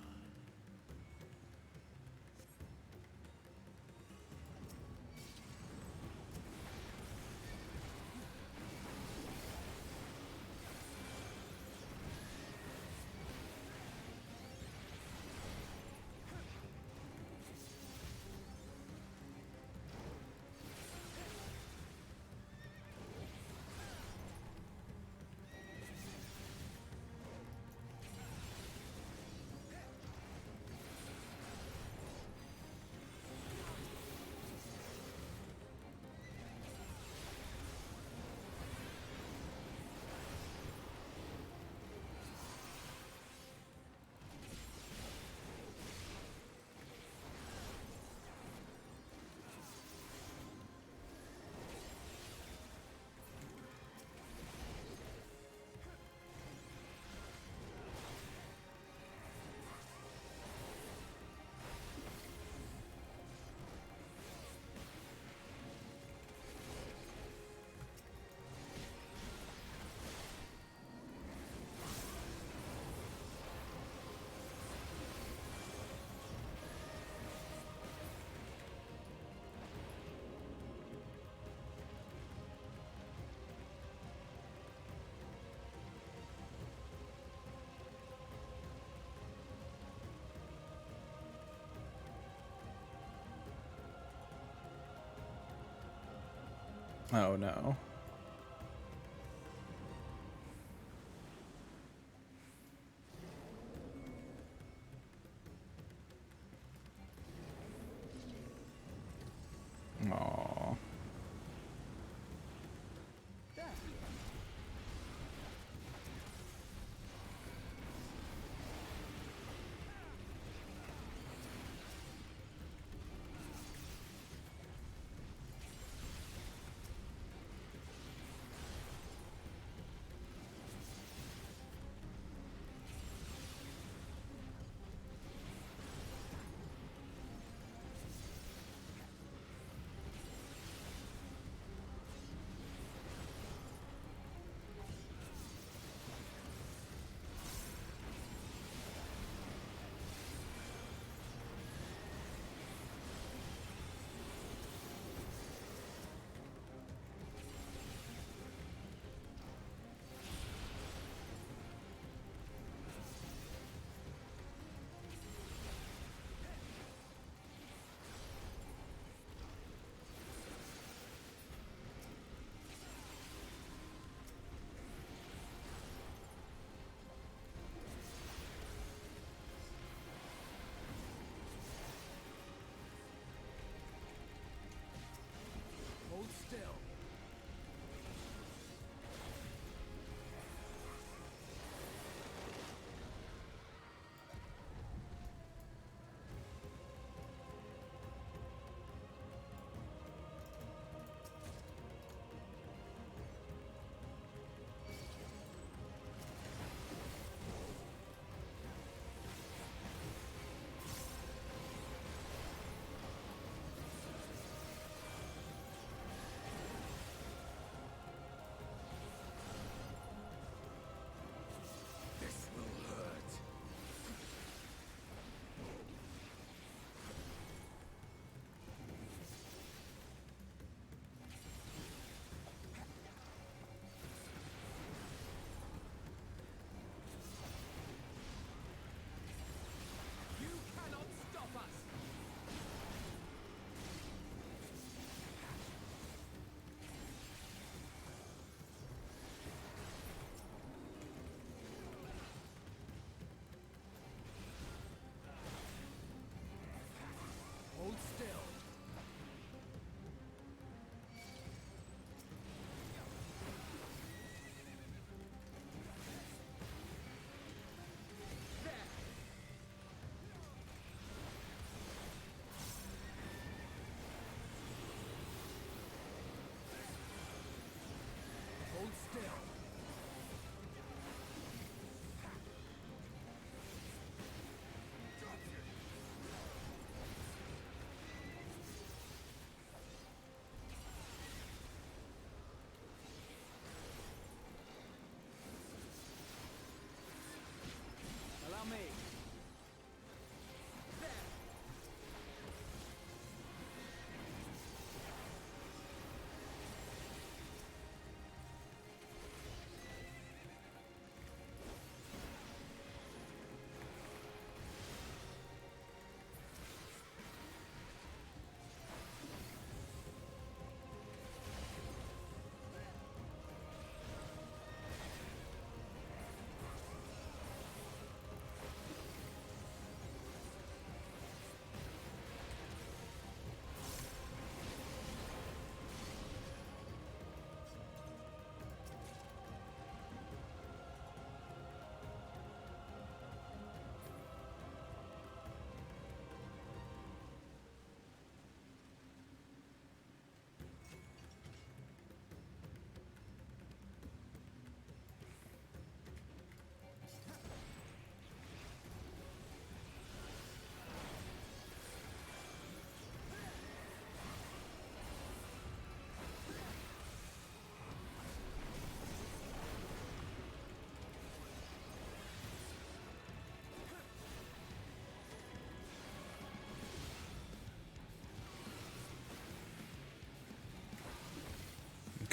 Oh no. Aww. There.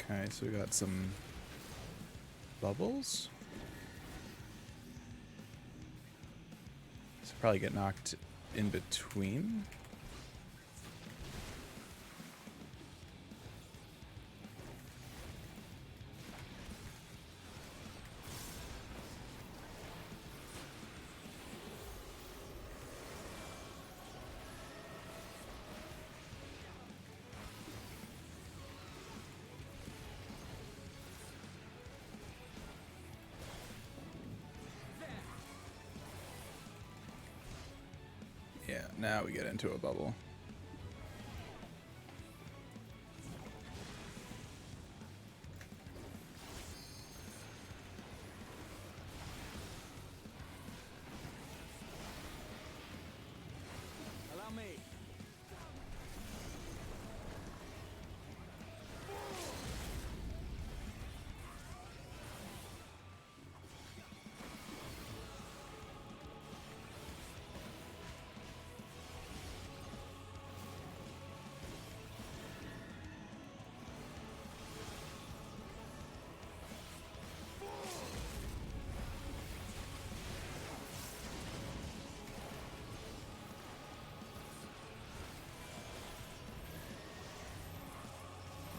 Okay, so we got some bubbles. So probably get knocked in between. Yeah, now we get into a bubble. Allow me.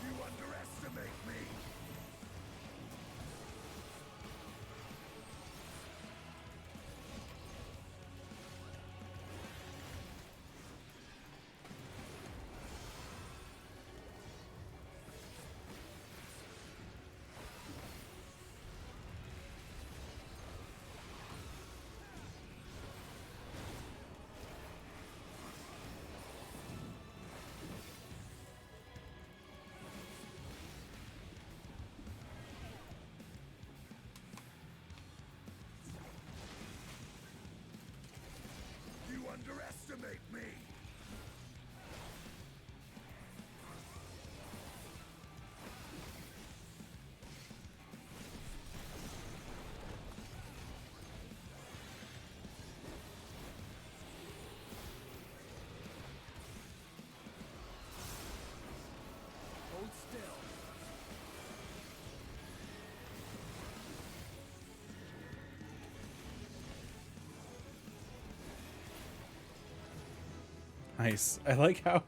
You underestimate me! You underestimate me! Hold still. Nice. I like how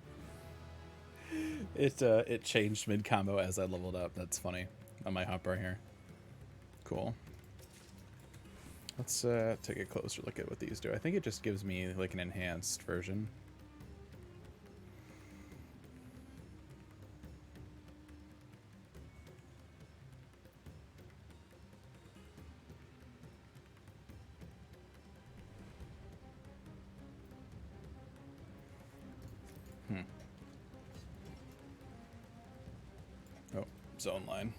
it changed mid combo as I leveled up. That's funny on my hotbar here. Cool. Let's take a closer look at what these do. I think it just gives me like an enhanced version. Oh, zone line.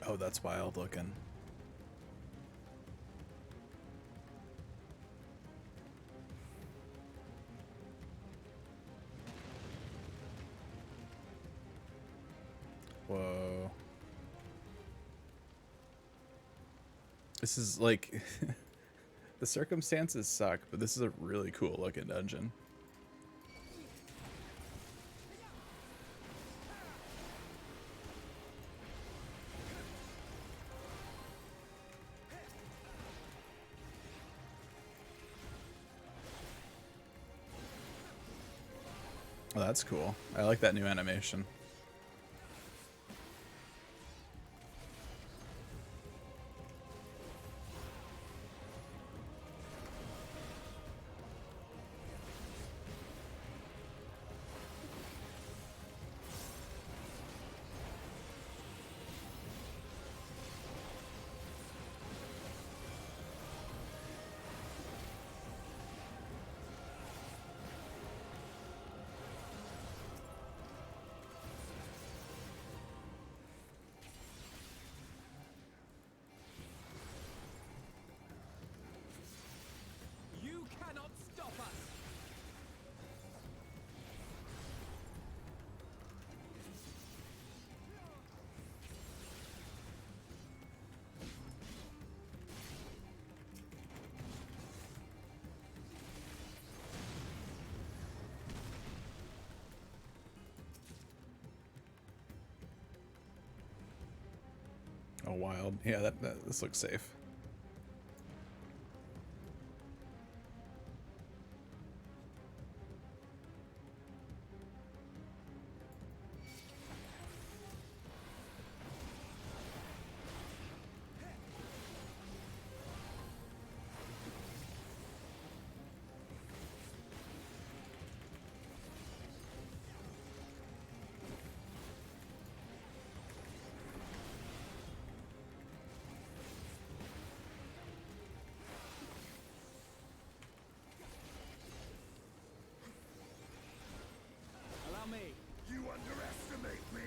Oh, that's wild looking. Whoa. This is like the circumstances suck, but this is a really cool looking dungeon. Oh, that's cool. I like that new animation. Oh, wild. Yeah, this looks safe. Allow me. You underestimate me!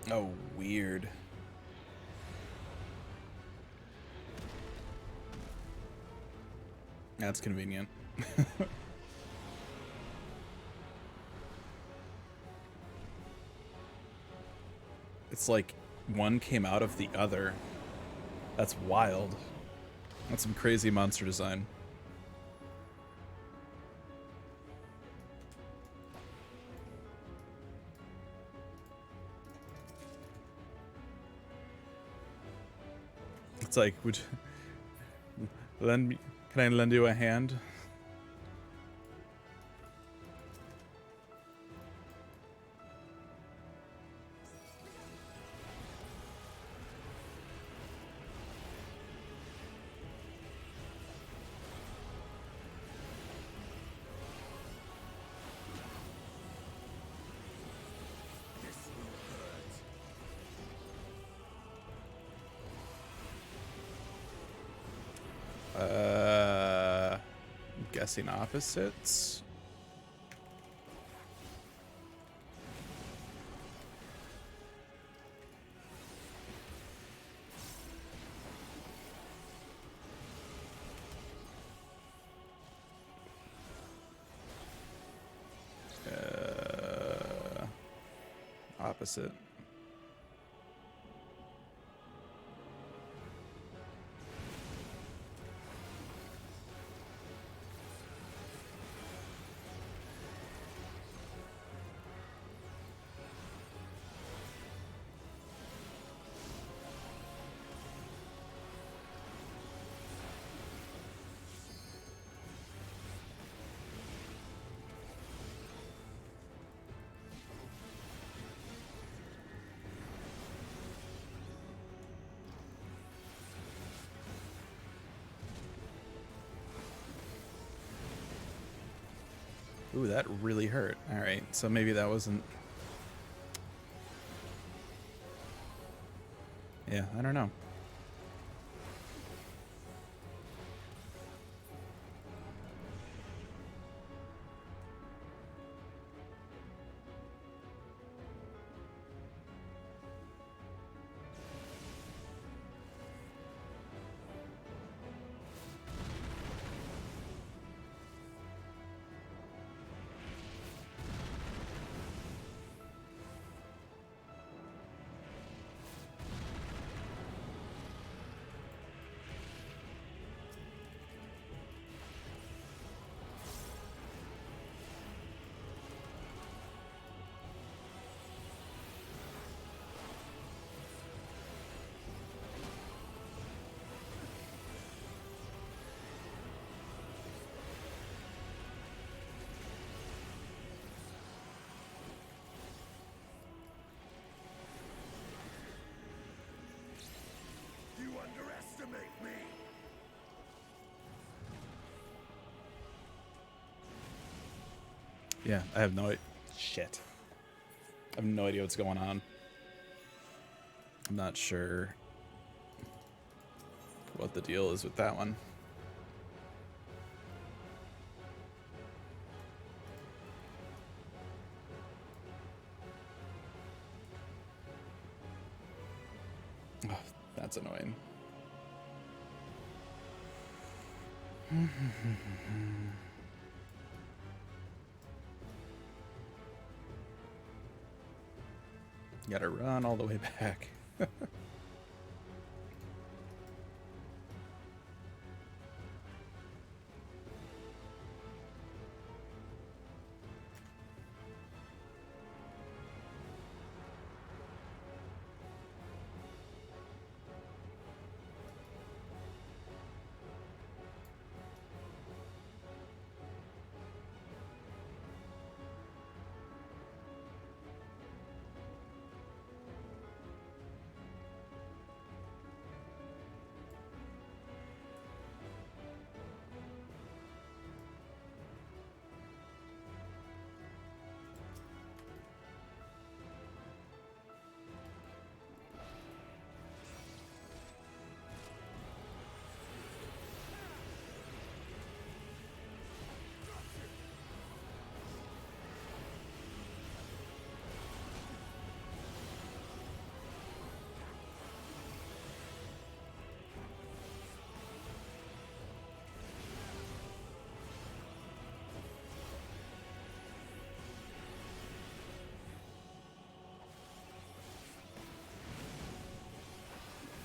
Oh, weird. That's convenient. It's like one came out of the other. That's wild. That's some crazy monster design. It's like, would you lend me, can I lend you a hand? Guessing opposites. Opposite. Ooh, that really hurt. All right, so maybe that wasn't... Yeah, I don't know. Yeah, I have no shit. I have no idea what's going on. I'm not sure what the deal is with that one. Oh, that's annoying. Gotta run all the way back.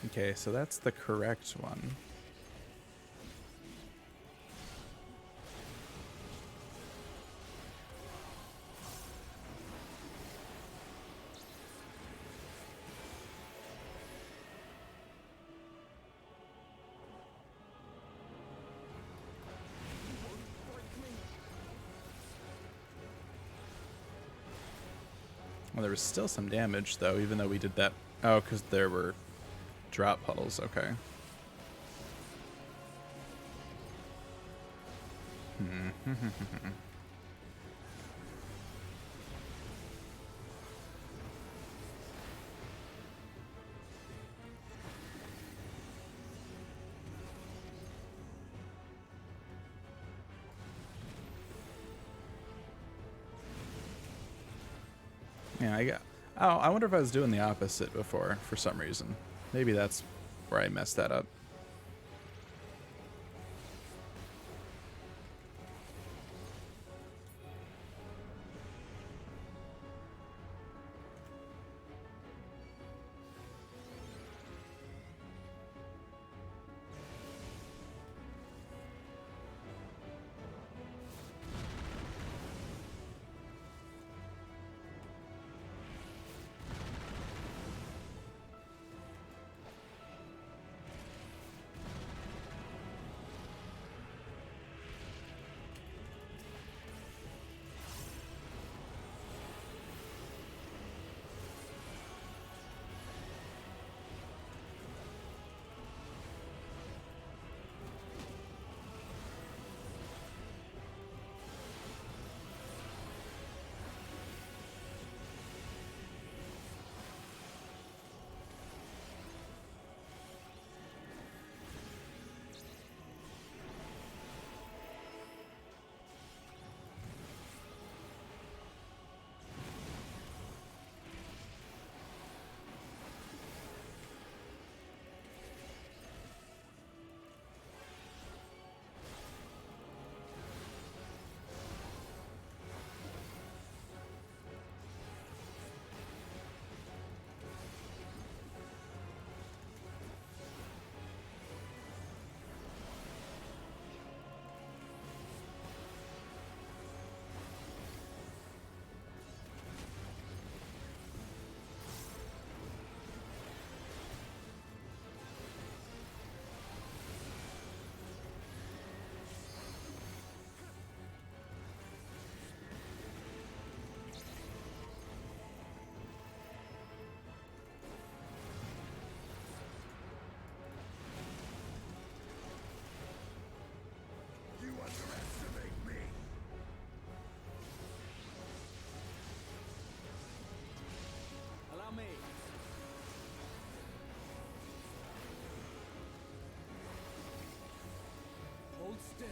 Okay, so that's the correct one. Well, there was still some damage, though, even though we did that. Oh, because there were drop puddles. Okay. Yeah, I got. Oh, I wonder if I was doing the opposite before for some reason. Maybe that's where I messed that up. still.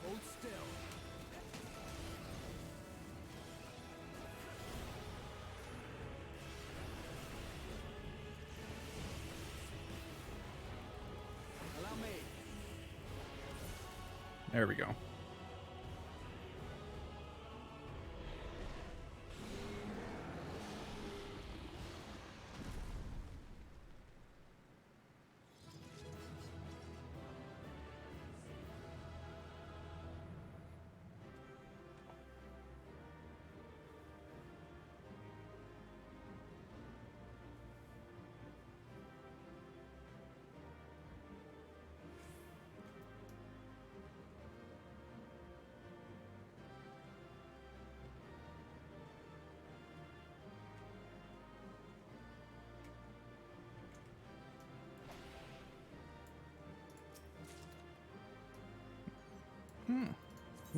Hold still. Allow me. There we go.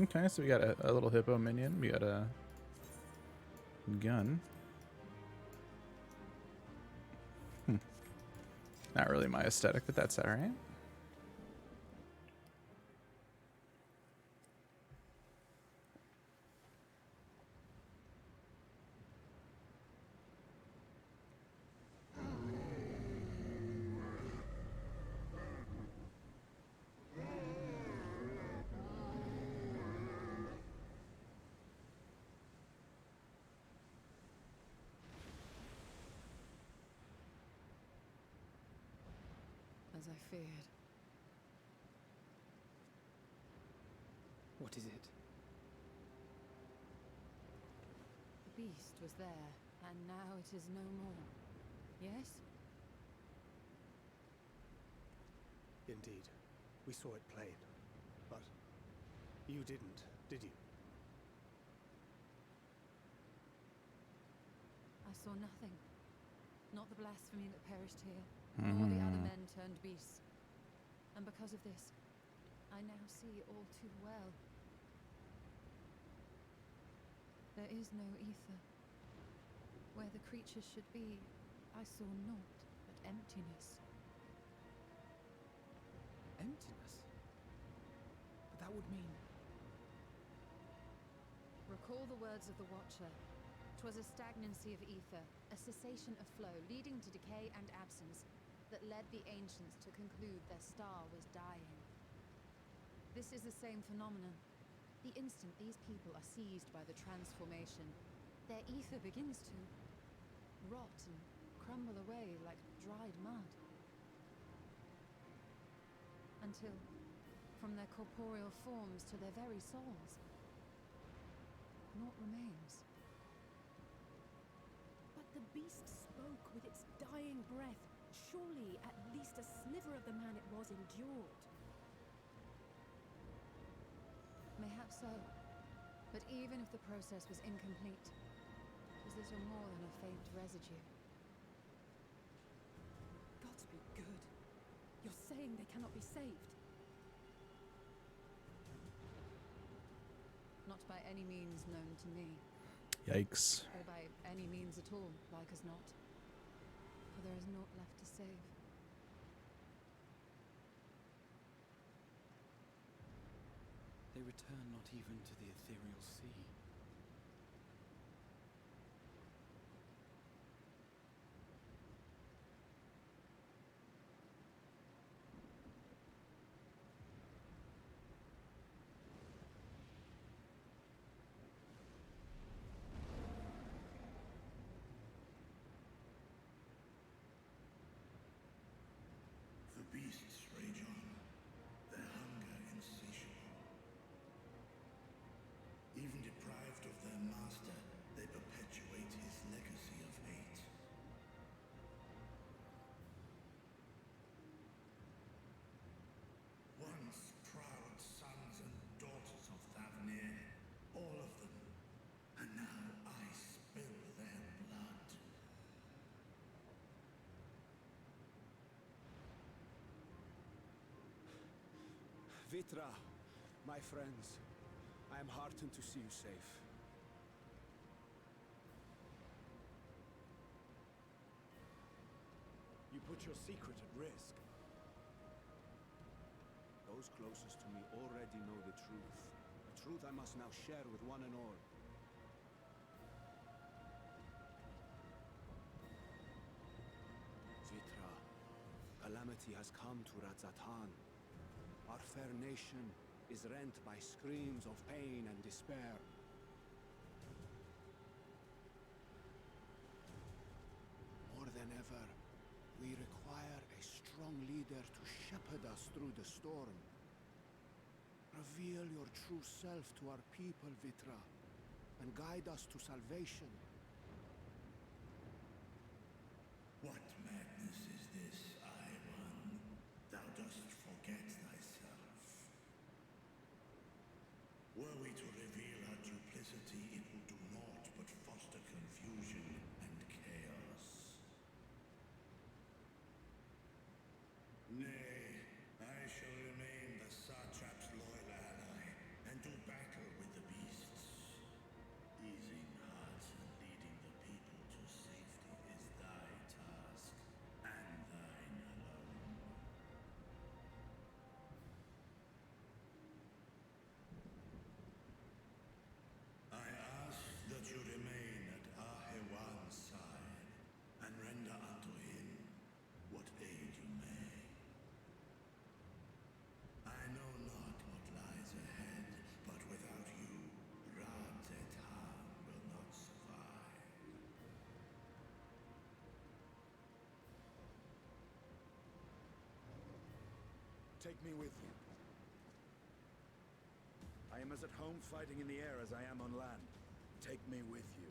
Okay, so we got a little hippo minion. We got a gun. Not really my aesthetic, but that's alright. As I feared. What is it? The beast was there, and now it is no more. Yes? Indeed. We saw it plain. But you didn't, did you? I saw nothing. Not the blasphemy that perished here, nor the other men turned beasts. And because of this, I now see all too well. There is no ether. Where the creatures should be, I saw naught but emptiness. Emptiness? But that would mean... Recall the words of the Watcher. 'Twas a stagnancy of ether, a cessation of flow, leading to decay and absence, that led the ancients to conclude their star was dying. This is the same phenomenon. The instant these people are seized by the transformation, their ether begins to rot and crumble away like dried mud. Until, from their corporeal forms to their very souls, naught remains. But the beast spoke with its dying breath. Surely at least a sliver of the man it was endured. Mayhap so. But even if the process was incomplete, it was little more than a faint residue. Gods be good. You're saying they cannot be saved? Not by any means known to me, Yikes. or by any means at all, like as not. For there is naught left to save. They return not even to the ethereal sea. The beasts rage on, their hunger insatiable. Even deprived of their master, they perpetuate his legacy of hate. Once proud sons and daughters of Thavnir, all of them, and now I spill their blood. Vitra, my friends, I am heartened to see you safe. put your secret at risk. Those closest to me already know the truth. A truth I must now share with one and all. Vitra, calamity has come to Radzatan. Our fair nation is rent by screams of pain and despair. More than ever, we require a strong leader to shepherd us through the storm. Reveal your true self to our people, Vitra, and guide us to salvation. What madness is this, I-One? Thou dost forget thyself. Were we to reveal our duplicity, it will do naught but foster confusion and chaos. Nay, I shall remain the Satrap's loyal ally, and do battle with the beasts. Easing hearts and leading the people to safety is thy task, and thine alone. I ask that you remain at Ahewan's side, and render unto him what aid you may. I know not what lies ahead, but without you, Radzatan will not survive. Take me with you. I am as at home fighting in the air as I am on land. Take me with you.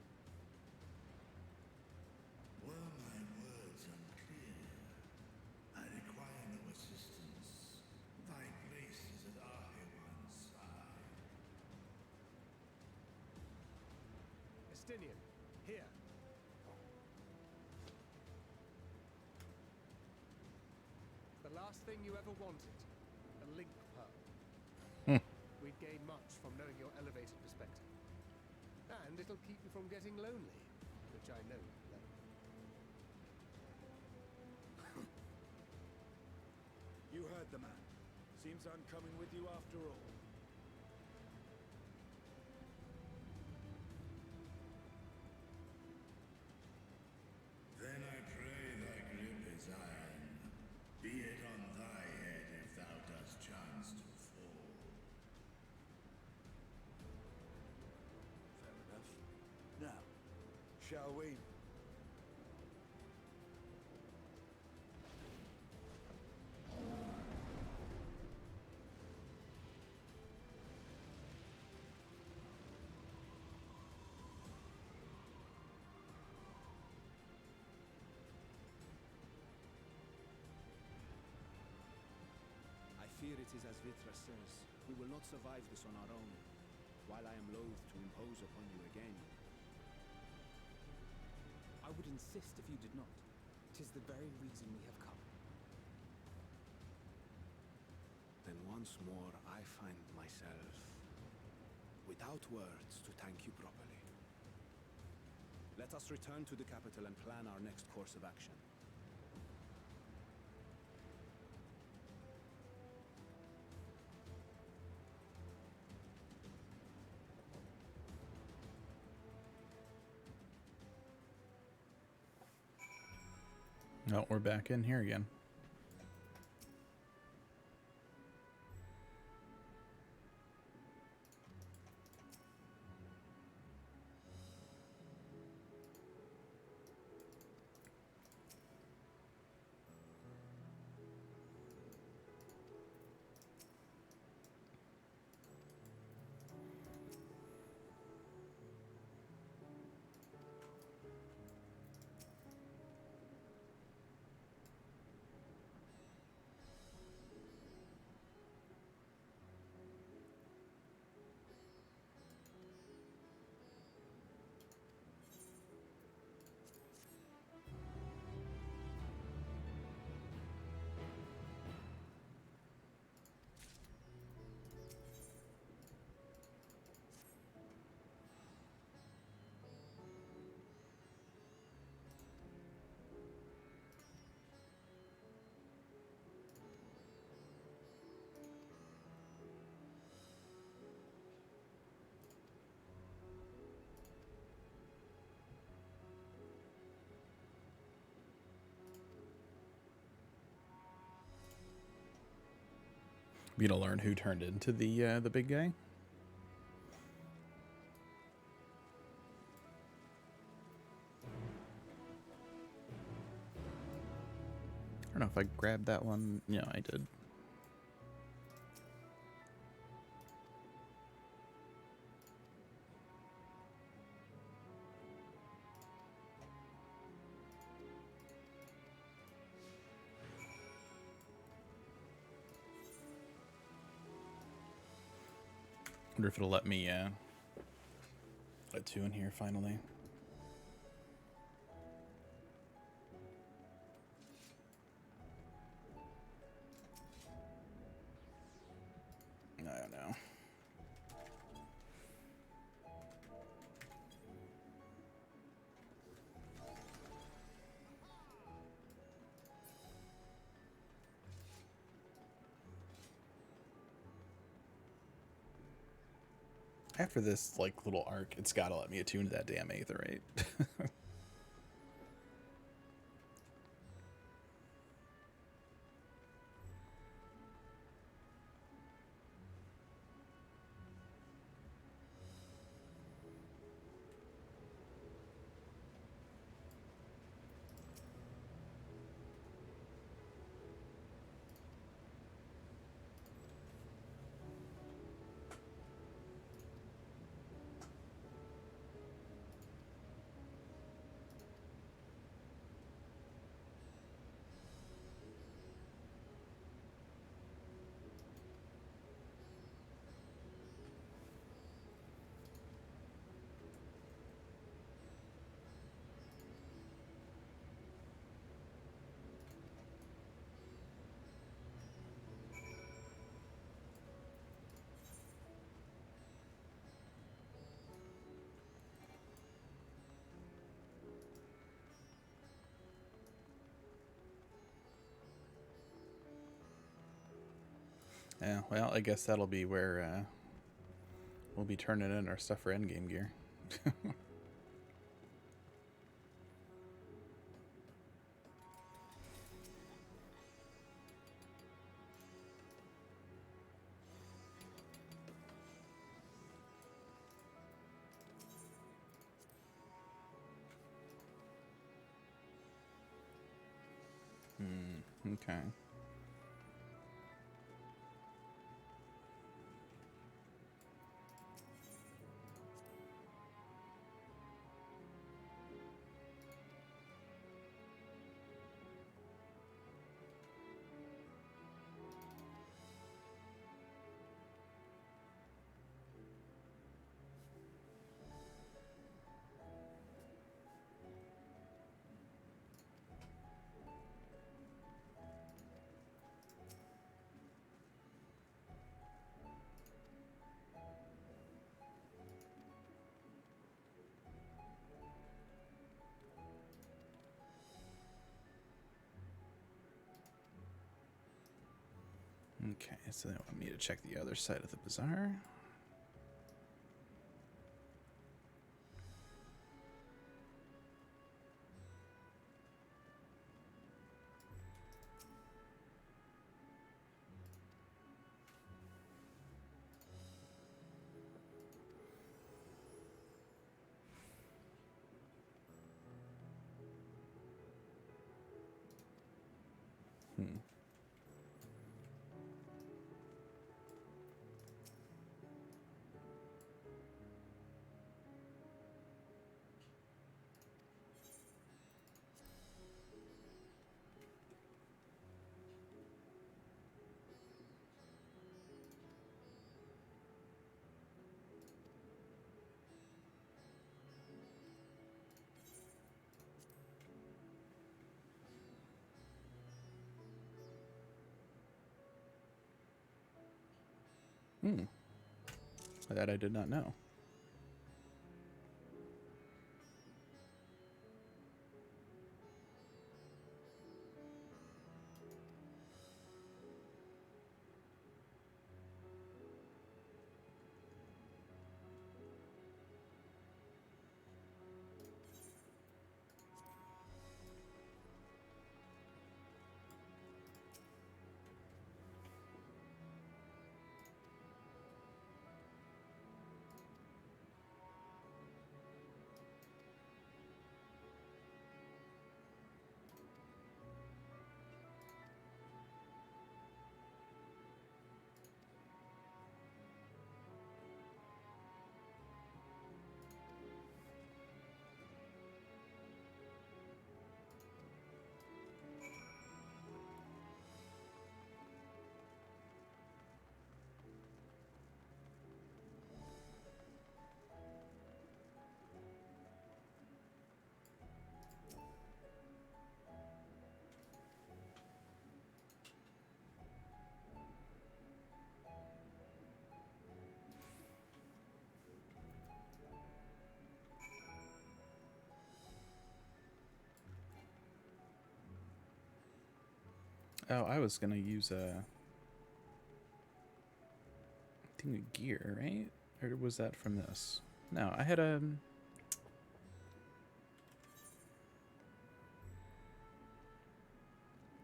Were my words unclear? I require no assistance. Thy place is at Ahewan's side. Estinian, here. The last thing you ever wanted. A link pearl. We'd gain much from knowing your elevated perspective. And it'll keep you from getting lonely, which I know you love. You heard the man. Seems I'm coming with you after all. Then I pray thy grip is iron. Be it on thy head if thou dost chance to fall. Fair enough. Now, shall we? I fear it is as Vitra says. We will not survive this on our own, while I am loath to impose upon you again. I would insist if you did not. 'Tis the very reason we have come. Then once more I find myself without words to thank you properly. Let us return to the capital and plan our next course of action. No, we're back in here again. You gonna learn who turned into the big guy? I don't know if I grabbed that one. Yeah, I did. Wonder if it'll let me let 2 in here finally. I don't know. After this like little arc, it's gotta let me attune to that damn aetherite. Yeah, well, I guess that'll be where we'll be turning in our stuff for endgame gear. Okay. Okay, so they want me to check the other side of the bazaar. That I did not know. Oh, I was gonna use a thing of gear, right? Or was that from this? No, I had a.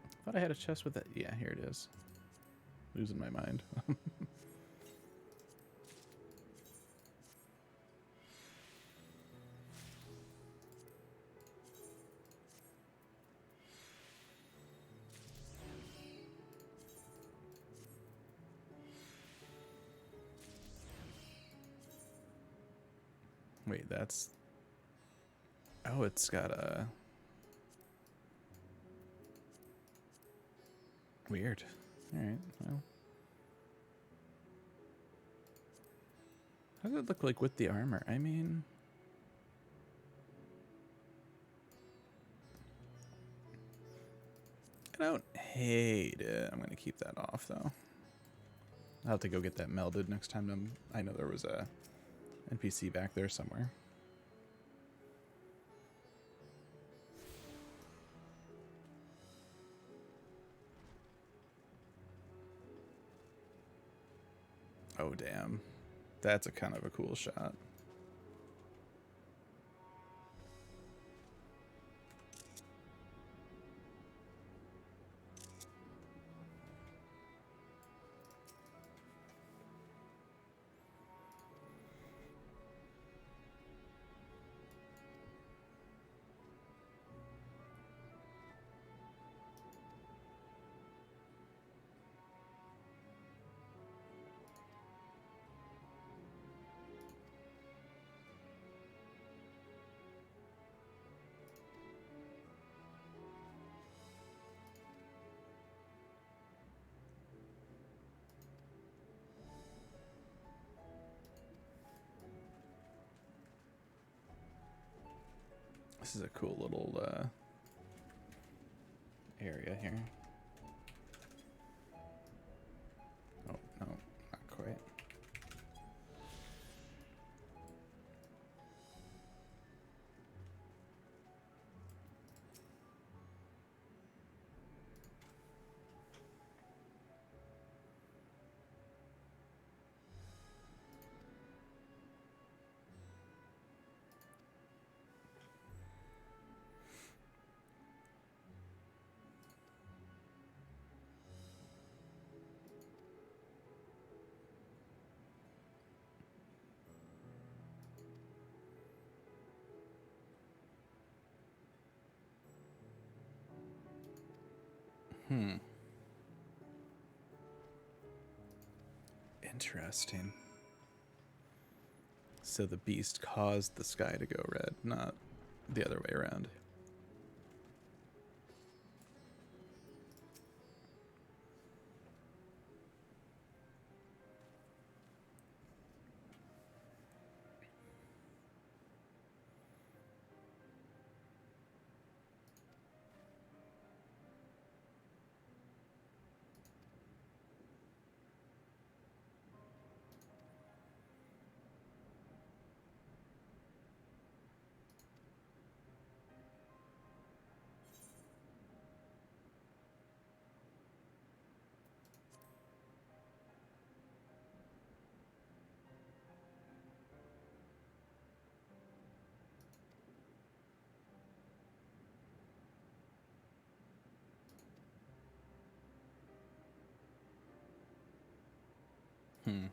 I thought I had a chest with that. Yeah, here it is. Losing my mind. Wait, that's. Oh, it's got a. Weird. Alright, well. How does it look like with the armor? I mean. I don't hate it. I'm gonna keep that off though. I'll have to go get that melded next time. I know there was a NPC back there somewhere. Oh damn, that's a kind of a cool shot. This is a cool little area here. Oh, no, not quite. Interesting. So the beast caused the sky to go red, not the other way around. Hmm.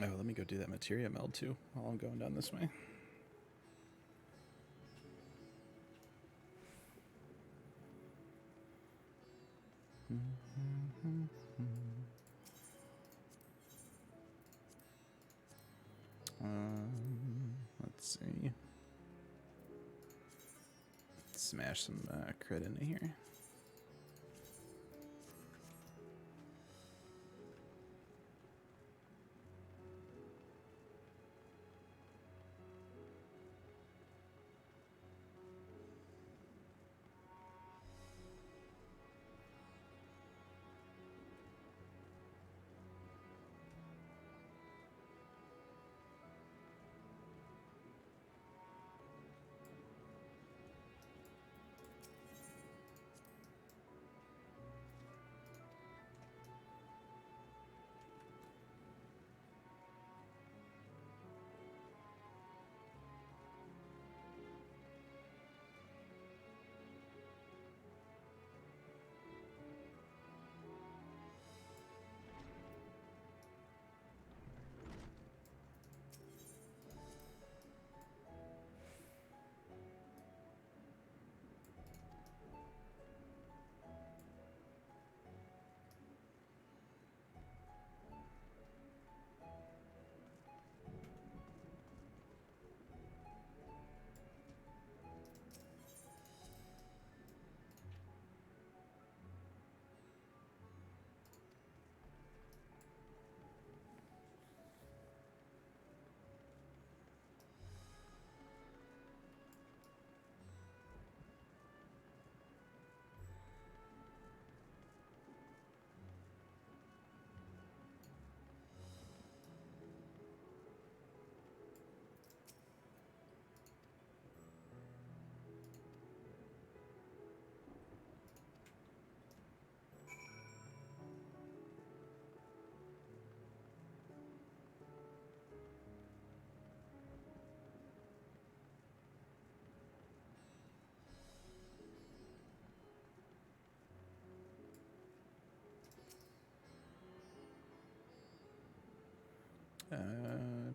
Oh, let me go do that materia meld too while I'm going down this way. Let's see. Smash some crit into here.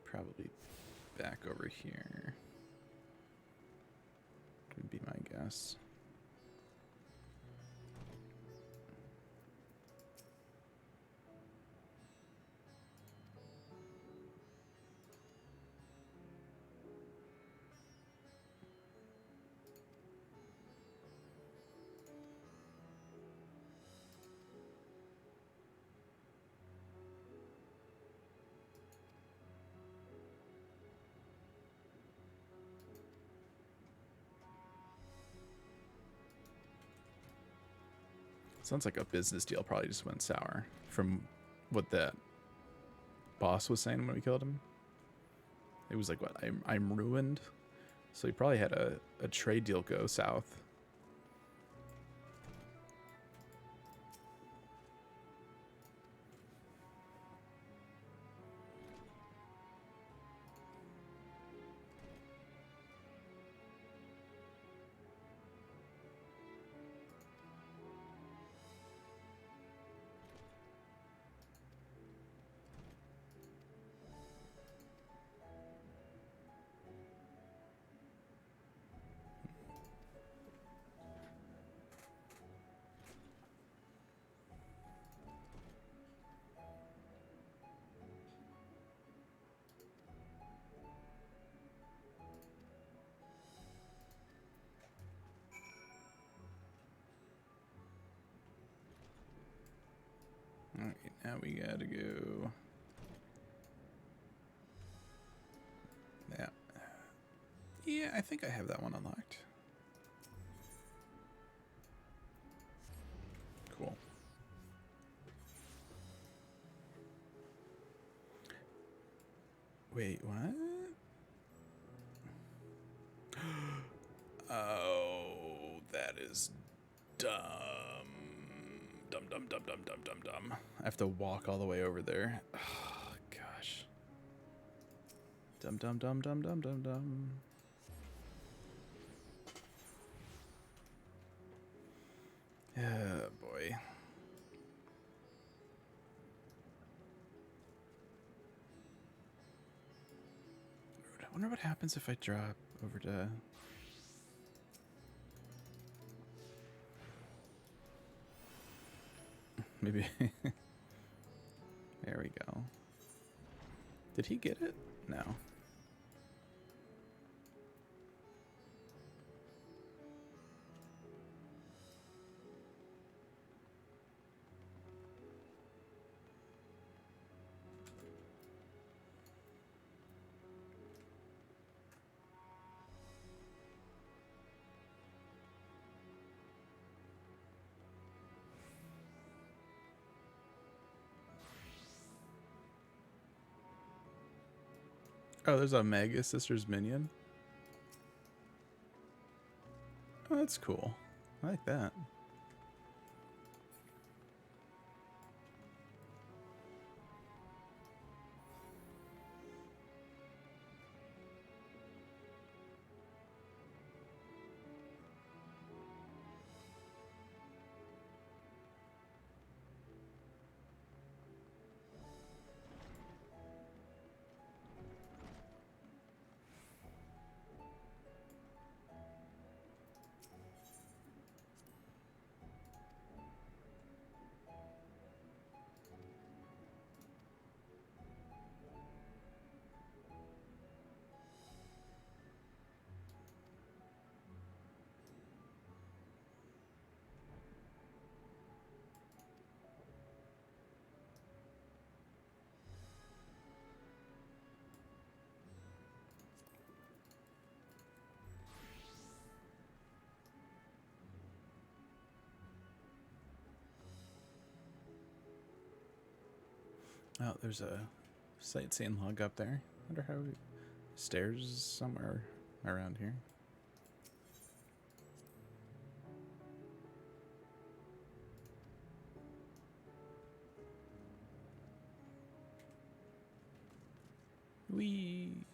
Probably back over here would be my guess. Sounds like a business deal probably just went sour from what that boss was saying when we killed him. It was like, what, I'm ruined? So he probably had a trade deal go south. Alright, now we gotta go. Yeah. Yeah, I think I have that one unlocked. Cool. Wait, what? Oh, that is dumb. Dumb. I have to walk all the way over there. Oh, gosh. Dumb. Oh, boy. wonder what happens if I drop over to... Maybe... There we go. Did he get it? No. Oh, there's a Mega Sisters minion. Oh, that's cool. I like that. Oh, there's a sightseeing log up there. Wonder how stairs somewhere around here. Wee.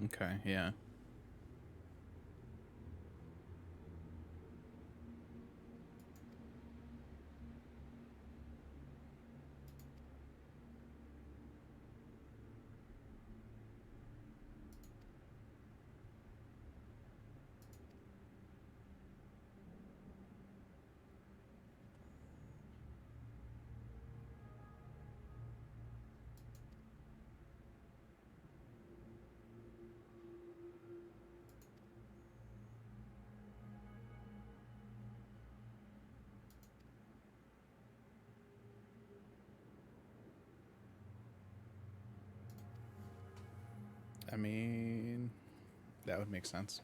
Okay, yeah. I mean, that would make sense.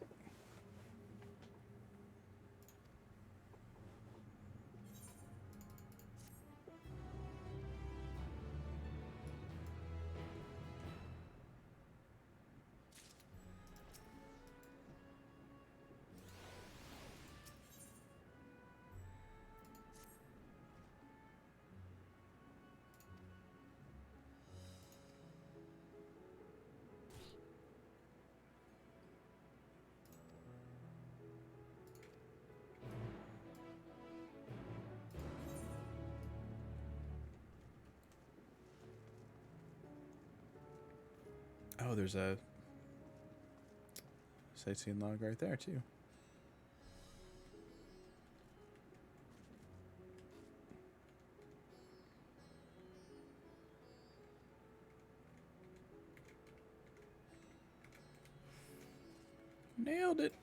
Oh, there's a sightseeing log right there, too. Nailed it.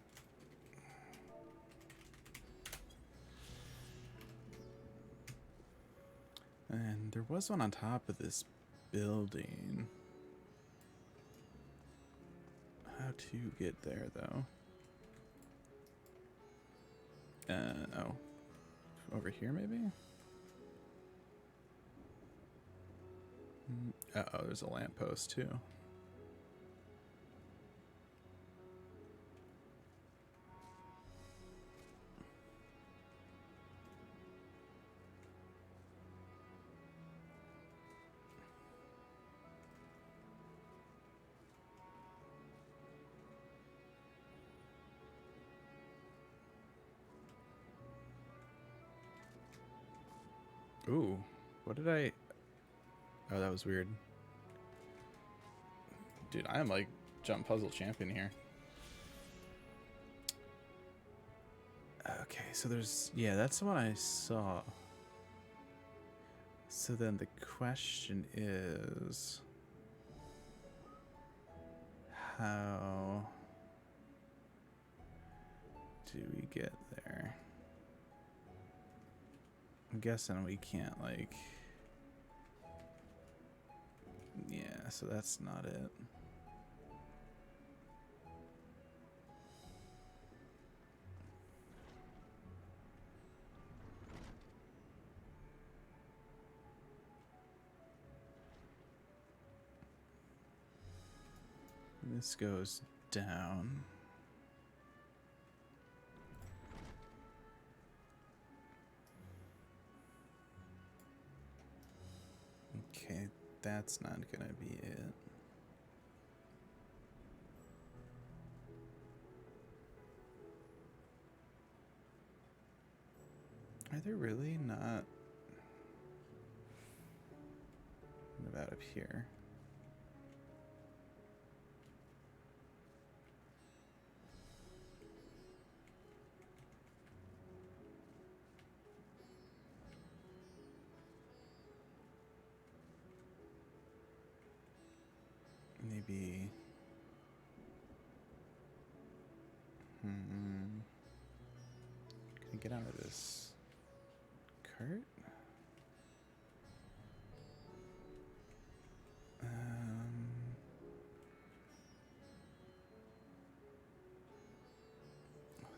And there was one on top of this building. How to get there, though? Oh. Over here, maybe? Uh-oh, there's a lamppost, too. Ooh, what did I... Oh, that was weird. Dude, I am like jump puzzle champion here. Okay, so there's... Yeah, that's the one I saw. So then the question is... How do we get there? I'm guessing we can't, like... Yeah, so that's not it. This goes down. Okay, that's not gonna be it. Are there really not? What about up here? Maybe. Can I get out of this cart?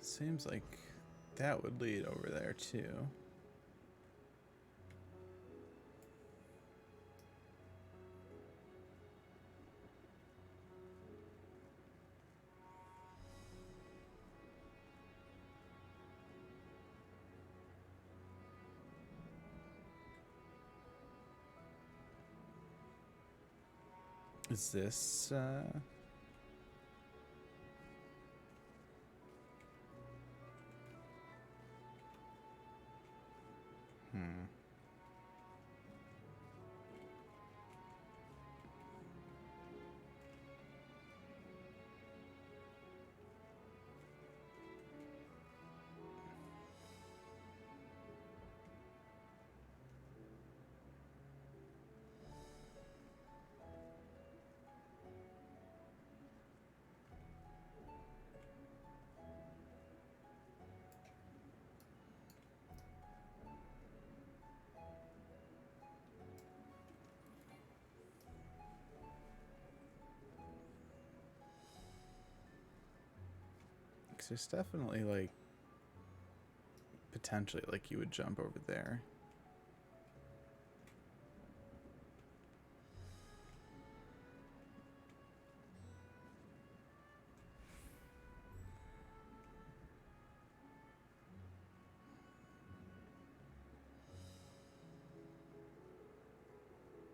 Seems like that would lead over there too. Is this 'Cause there's definitely, like, potentially, like, you would jump over there.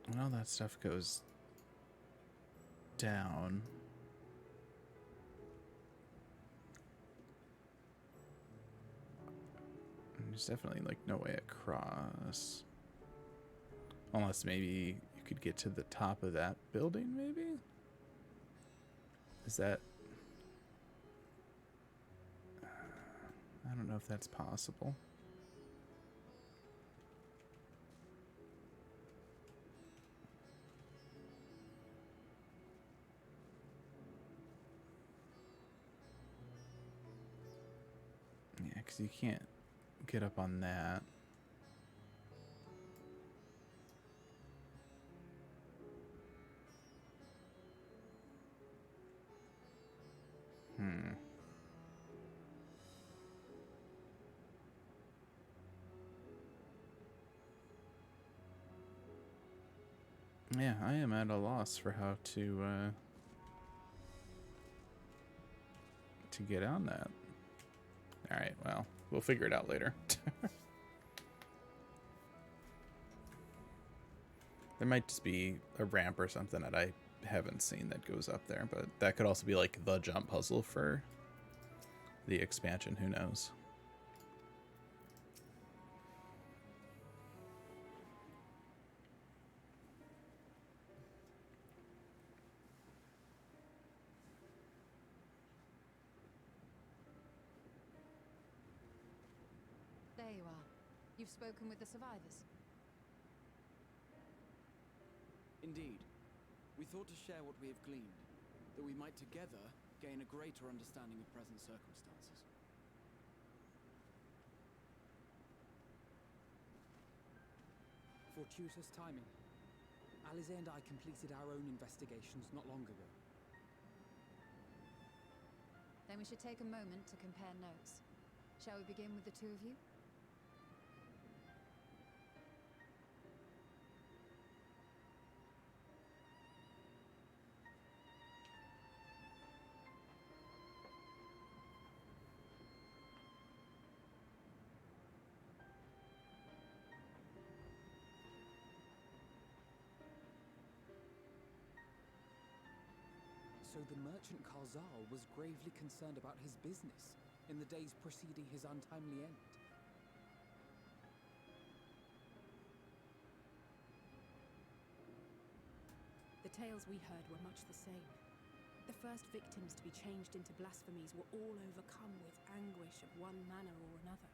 And all that stuff goes down. And there's definitely, like, no way across. Unless maybe you could get to the top of that building, maybe? Is that... I don't know if that's possible. Yeah, because you can't get up on that. Yeah, I am at a loss for how to get on that. Alright, well, we'll figure it out later. There might just be a ramp or something that I haven't seen that goes up there, but that could also be like the jump puzzle for the expansion, who knows. There you are. You've spoken with the survivors. Indeed. We thought to share what we have gleaned, that we might together gain a greater understanding of present circumstances. Fortuitous timing. Alize and I completed our own investigations not long ago. Then we should take a moment to compare notes. Shall we begin with the two of you? So the merchant Karzal was gravely concerned about his business in the days preceding his untimely end. The tales we heard were much the same. The first victims to be changed into blasphemies were all overcome with anguish of one manner or another.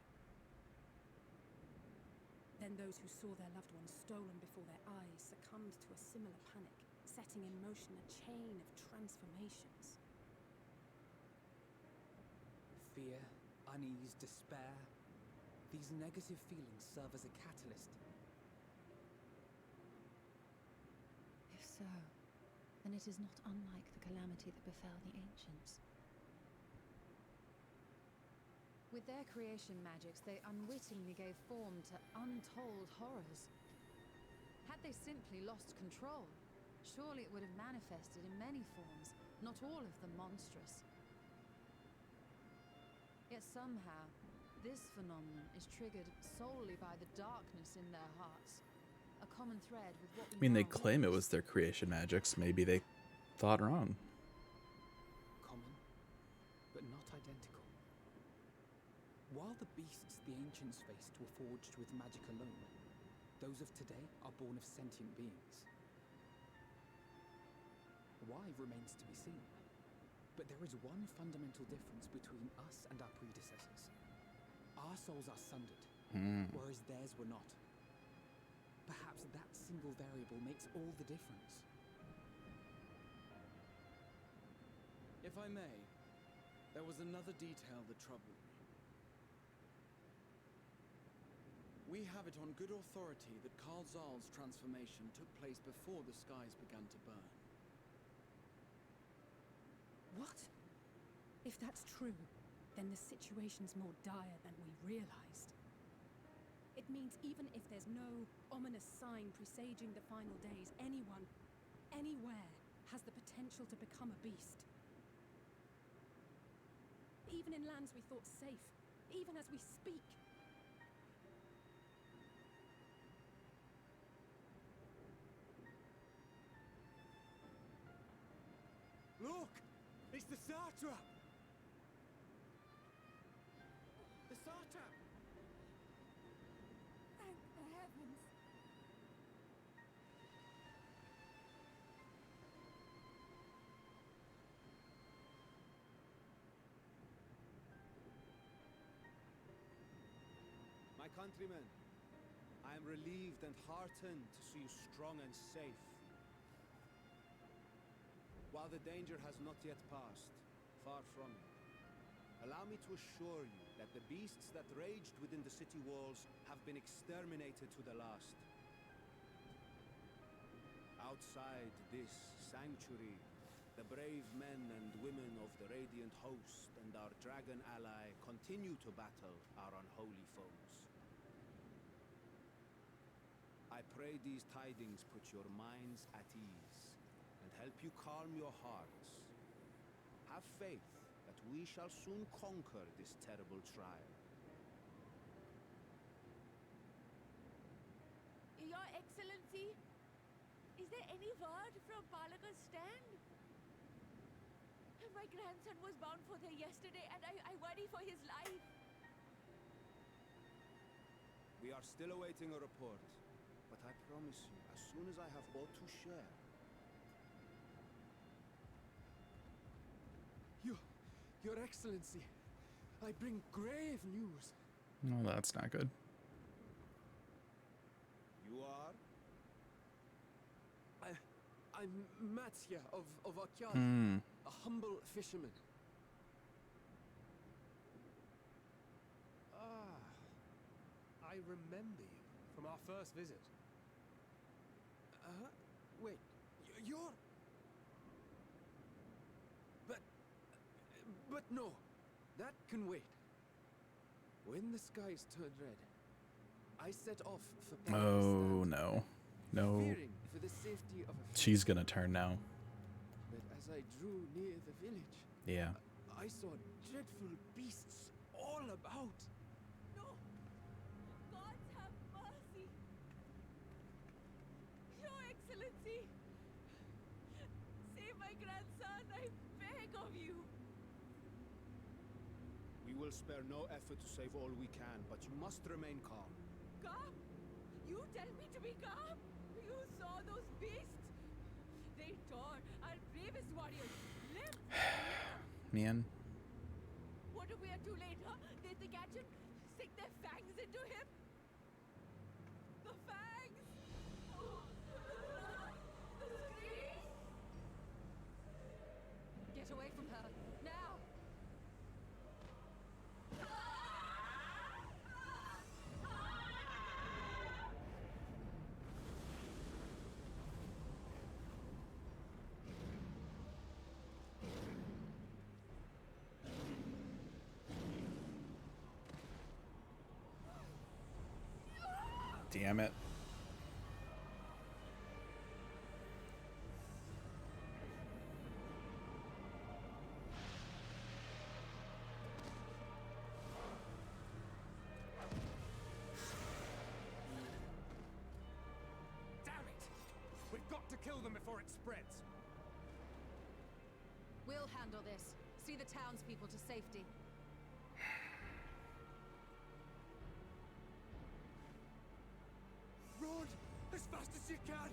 Then those who saw their loved ones stolen before their eyes succumbed to a similar panic, setting in motion a chain of transformations. Fear, unease, despair. These negative feelings serve as a catalyst. If so, then it is not unlike the calamity that befell the ancients. With their creation magics, they unwittingly gave form to untold horrors. Had they simply lost control, surely it would have manifested in many forms, not all of them monstrous. Yet somehow, this phenomenon is triggered solely by the darkness in their hearts. A common thread with what we I mean, they now claim it was witness. their creation magics. Maybe they thought wrong. Common, but not identical. While the beasts the ancients faced were forged with magic alone, those of today are born of sentient beings. Why remains to be seen. But there is one fundamental difference between us and our predecessors. Our souls are sundered, whereas theirs were not. Perhaps that single variable makes all the difference. If I may, there was another detail that troubled me. We have it on good authority that Karl Zahl's transformation took place before the skies began to burn. What? If that's true, then the situation's more dire than we realized. It means even if there's no ominous sign presaging the final days, anyone, anywhere, has the potential to become a beast. Even in lands we thought safe, even as we speak. Look! It's the Satrap! The Satrap! Thank the heavens. My countrymen, I am relieved and heartened to see you strong and safe. While the danger has not yet passed, far from it, allow me to assure you that the beasts that raged within the city walls have been exterminated to the last. Outside this sanctuary, the brave men and women of the Radiant Host and our dragon ally continue to battle our unholy foes. I pray these tidings put your minds at ease and help you calm your hearts. Have faith that we shall soon conquer this terrible trial. Your Excellency, is there any word from Balaga's stand? My grandson was bound for there yesterday, and I worry for his life. We are still awaiting a report, but I promise you, as soon as I have aught to share. Your Excellency, I bring grave news. No, that's not good. You are? I'm Matya of Akyad, a humble fisherman. I remember you from our first visit. Wait, you're... But no, that can wait. When the skies turned red, I set off for Paris. Oh, no. No. Fearing for the safety of a She's gonna turn now. But as I drew near the village, Yeah. I saw dreadful beasts all about. No! God have mercy! Your Excellency! Save my grandson, I beg of you! We will spare no effort to save all we can, but you must remain calm. Calm? You tell me to be calm? You saw those beasts? They tore our bravest warriors limb from limb. Man. What if we are too late, huh? They catch him, stick their fangs into him? The fangs! The screams! Get away from her, now! Damn it. Damn it! We've got to kill them before it spreads. We'll handle this. See the townspeople to safety. Run as fast as you can!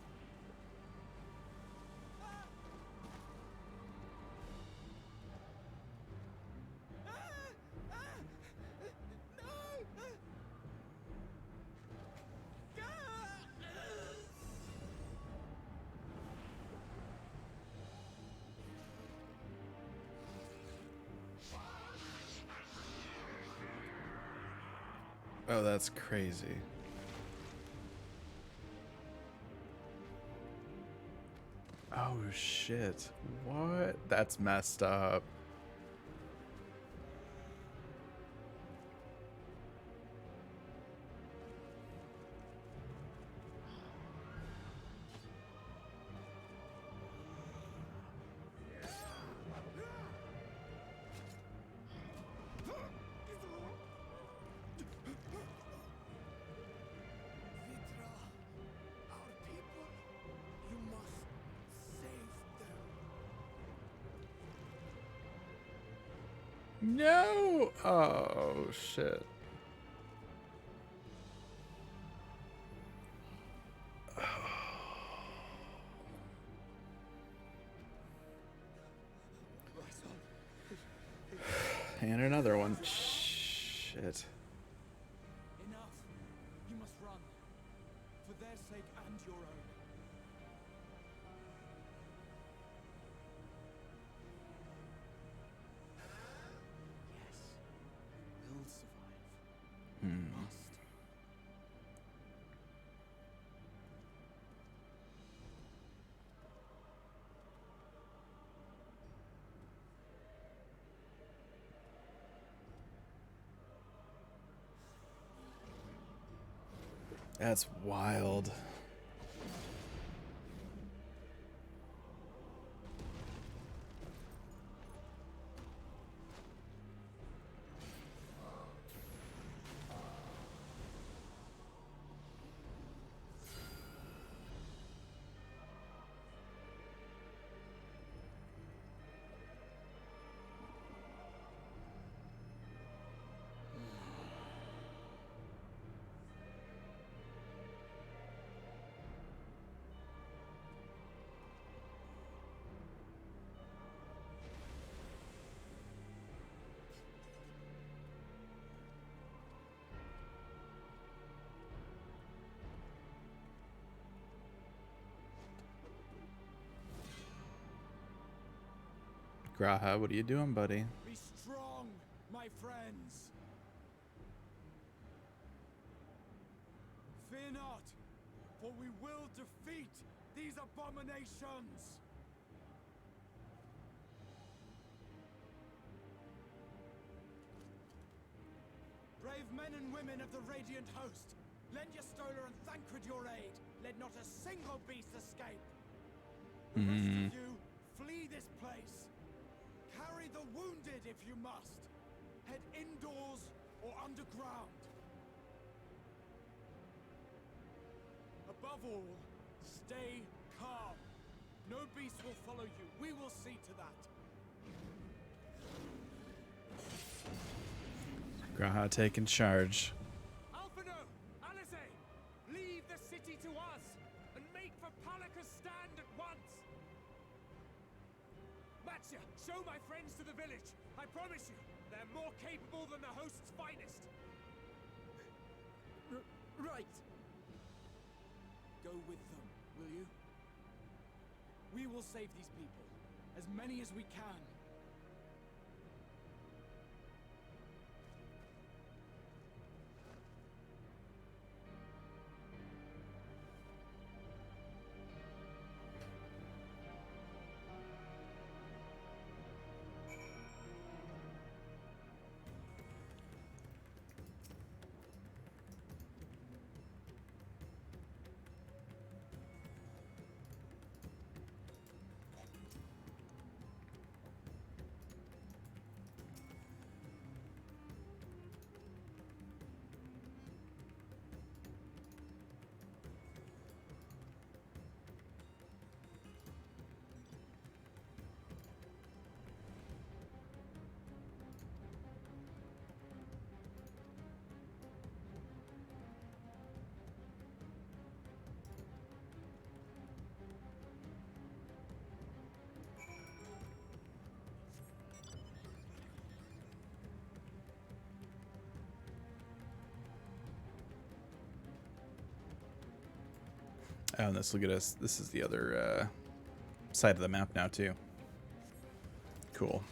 Oh, that's crazy. Oh shit. What? That's messed up. No! Oh, shit. And another one. Shit. Enough. You must run. For their sake and your own. Yes. We'll survive. Must. That's wild. Graha, what are you doing, buddy? Be strong, my friends. Fear not, for we will defeat these abominations. Brave men and women of the Radiant Host, lend your Stola and Thancred your aid. Let not a single beast escape. The rest of you, flee this place. Carry the wounded if you must. Head indoors or underground. Above all, stay calm. No beast will follow you. We will see to that. Graha taking charge. Alphino! Alice! Leave the city to us and make for Palaka's stand at once! Matcha, show my friends to the village. I promise you, they're more capable than the host's finest. Right. Go with them, will you? We will save these people, as many as we can. Oh, and let's look at us. This is the other side of the map now, too. Cool.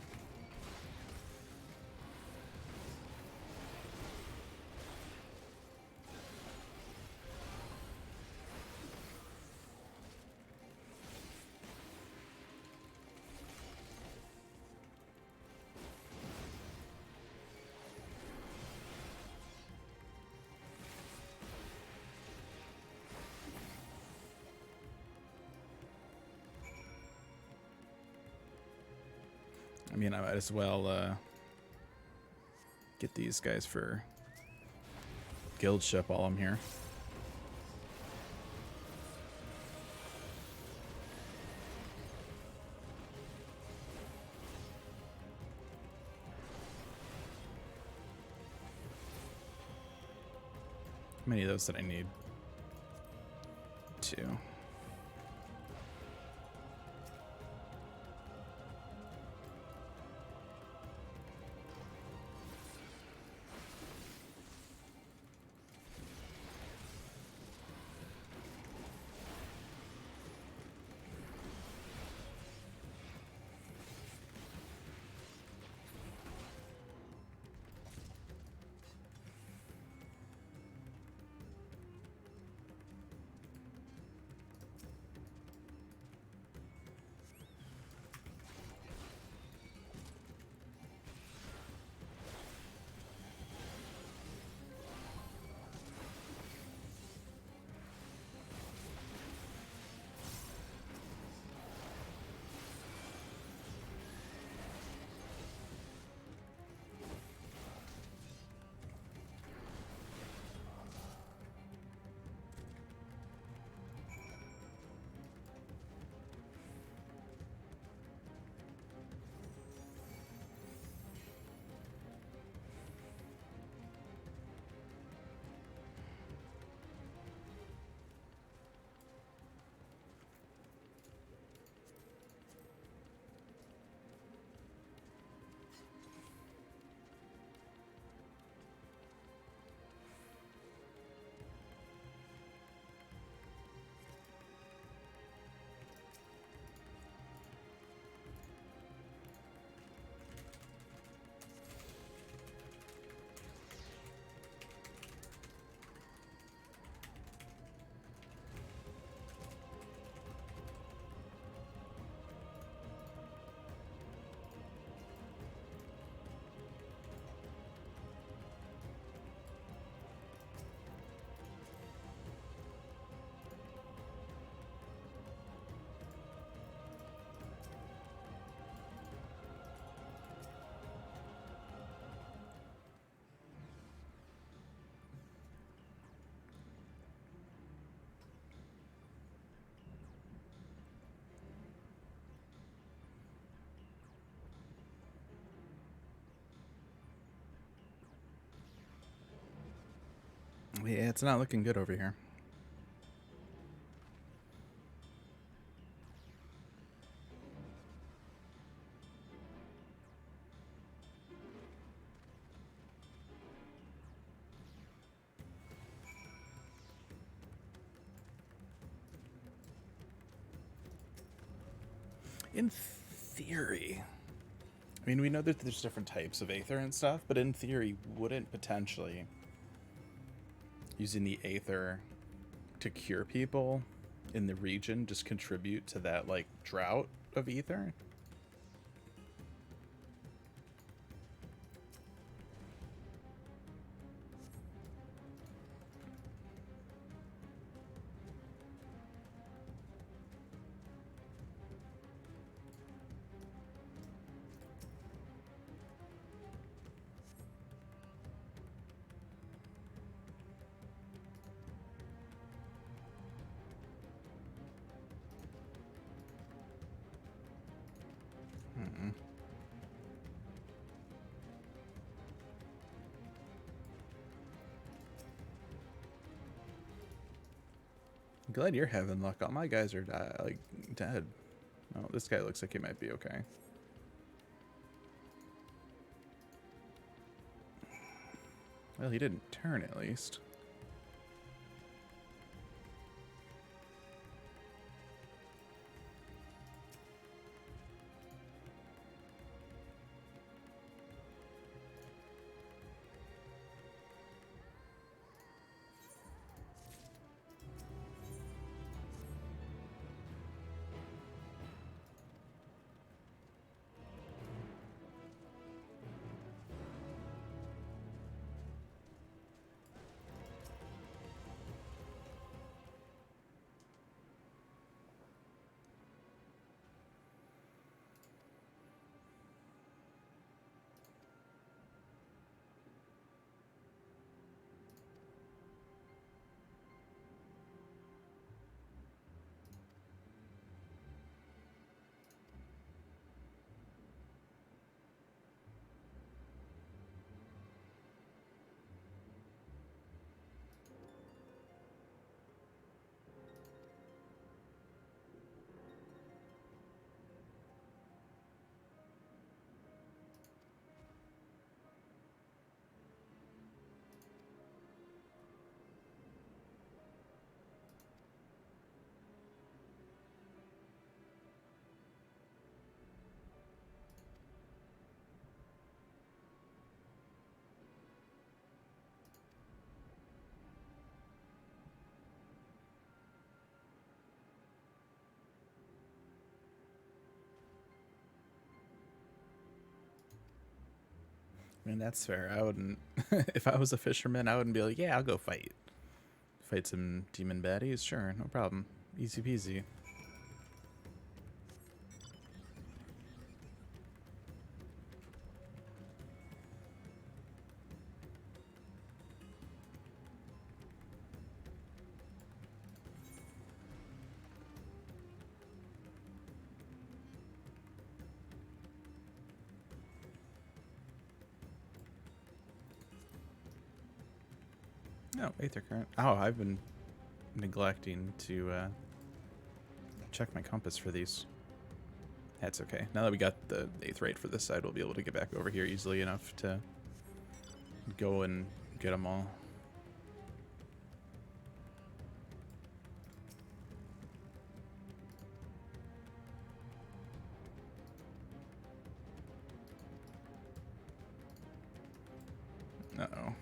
I mean, I might as well get these guys for guild ship while I'm here. Many of those that I need. Two. Yeah, it's not looking good over here. In theory, I mean, we know that there's different types of aether and stuff, but in theory, wouldn't potentially using the aether to cure people in the region just contribute to that, like, drought of ether? I'm glad you're having luck. All my guys are dead. Oh, this guy looks like he might be okay. Well, he didn't turn at least. I mean, that's fair. I wouldn't, if I was a fisherman, I wouldn't be like, yeah, I'll go fight some demon baddies. Sure, no problem. Easy peasy. No, Aether Current. Oh, I've been neglecting to check my compass for these. That's okay. Now that we got the 8th rate for this side, we'll be able to get back over here easily enough to go and get them all. Uh-oh.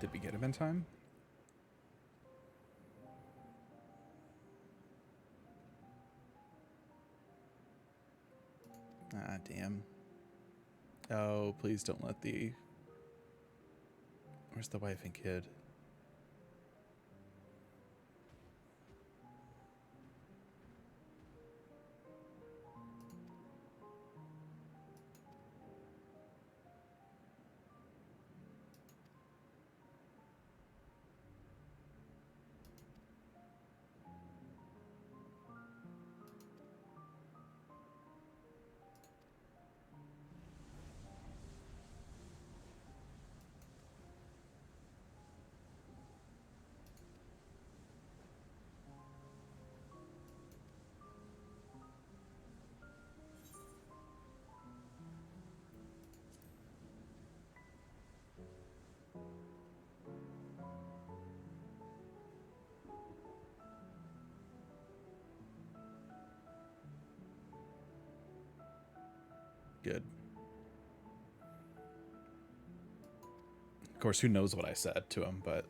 Did we get him in time? Ah, damn. Oh, please don't let the... Where's the wife and kid? Good. Of course, who knows what I said to him, but...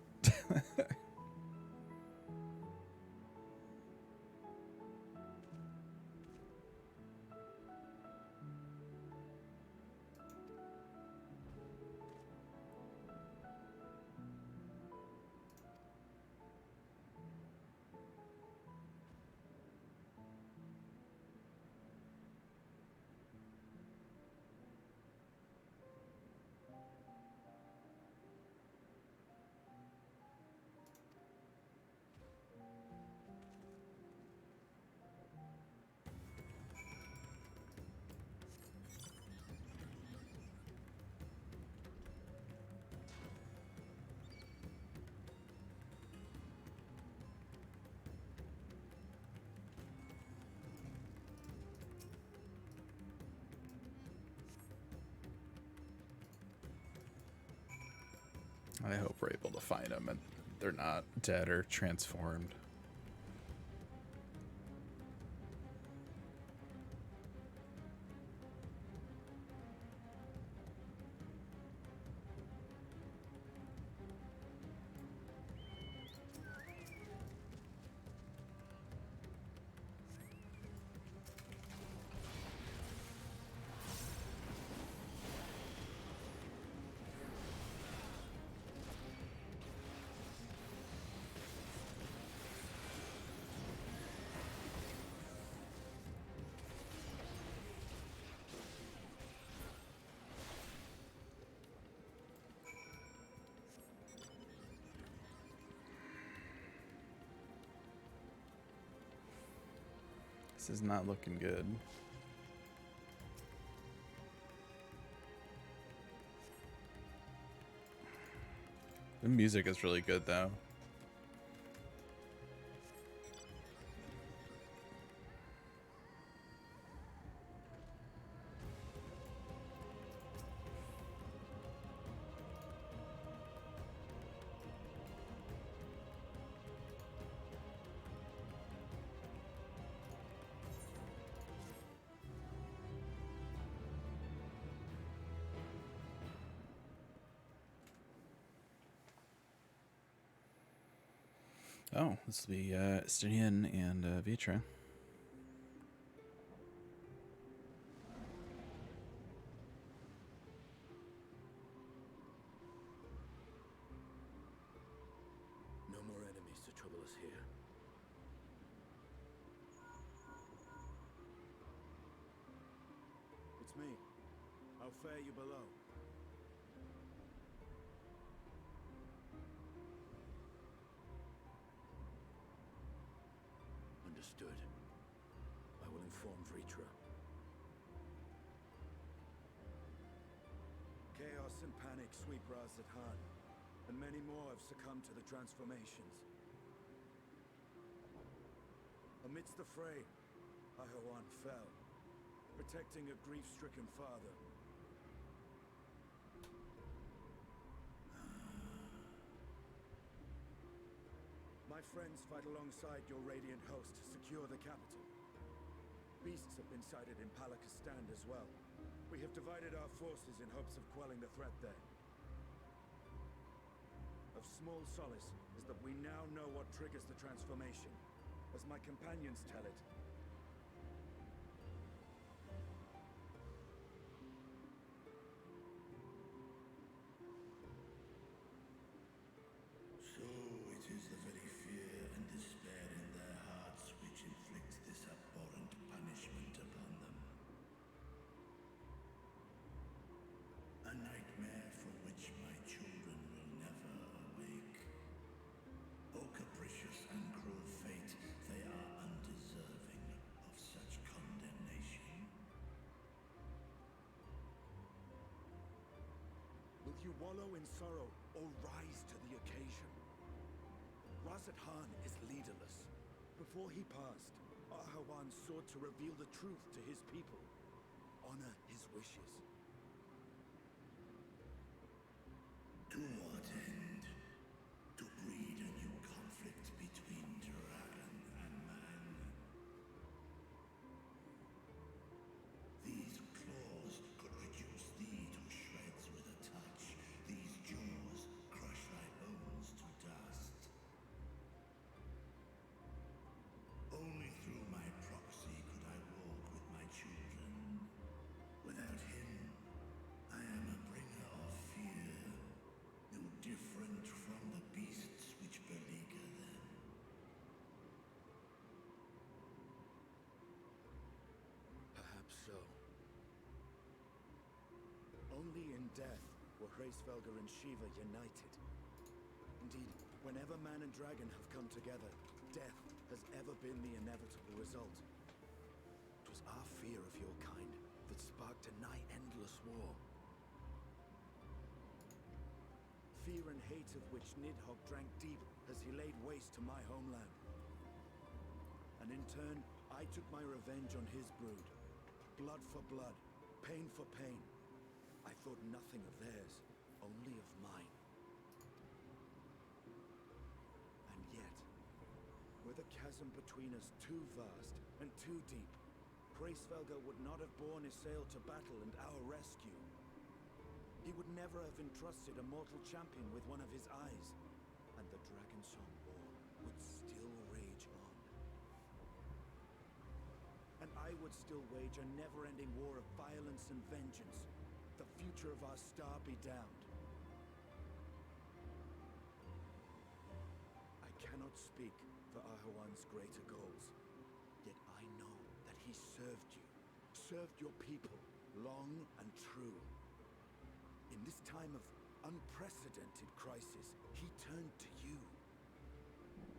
I hope we're able to find them and they're not dead or transformed. This is not looking good. The music is really good, though. Oh, this will be Styrian and Vitra. No more enemies to trouble us here. It's me. How fare you below? Understood. I will inform Vritra. Chaos and panic sweep Raz-at-Han, and many more have succumbed to the transformations. Amidst the fray, Ahawan fell, protecting a grief-stricken father. My friends fight alongside your Radiant host to secure the capital. Beasts have been sighted in Palakistan as well. We have divided our forces in hopes of quelling the threat there. Of small solace is that we now know what triggers the transformation. As my companions tell it, So it is the very fear and despair in their hearts which inflicts this abhorrent punishment upon them. A nightmare from which my children will never awake. Oh, capricious and cruel fate, they are undeserving of such condemnation. will you wallow in sorrow or rise to the occasion? Raz-at-Han is leaderless. Before he passed, Ahawan sought to reveal the truth to his people. Honor his wishes. To what end? To breed a new conflict between dragon and man. These claws could reduce thee to shreds with a touch. These jaws crush thy bones to dust. Only through my proxy could I walk with my children. Without him, I am a bringer of fear, no different from the beasts which beleaguer them. Perhaps so. Only in death were Hraesvelgr and Shiva united. Indeed, whenever man and dragon have come together, death has ever been the inevitable result. It was our fear of your kind that sparked a nigh-endless war. Fear and hate of which Nidhogg drank deep as he laid waste to my homeland. And in turn, I took my revenge on his brood. Blood for blood, pain for pain. I thought nothing of theirs, only of mine. And yet, were the chasm between us too vast and too deep, Hraesvelgr would not have borne Isael to battle and our rescue. He would never have entrusted a mortal champion with one of his eyes, and the Dragonsong War would still rage on. And I would still wage a never-ending war of violence and vengeance. The future of our star be damned. I cannot speak for Ahawan's greater goals, yet I know that he served you, served your people, long and true. In this time of unprecedented crisis, he turned to you.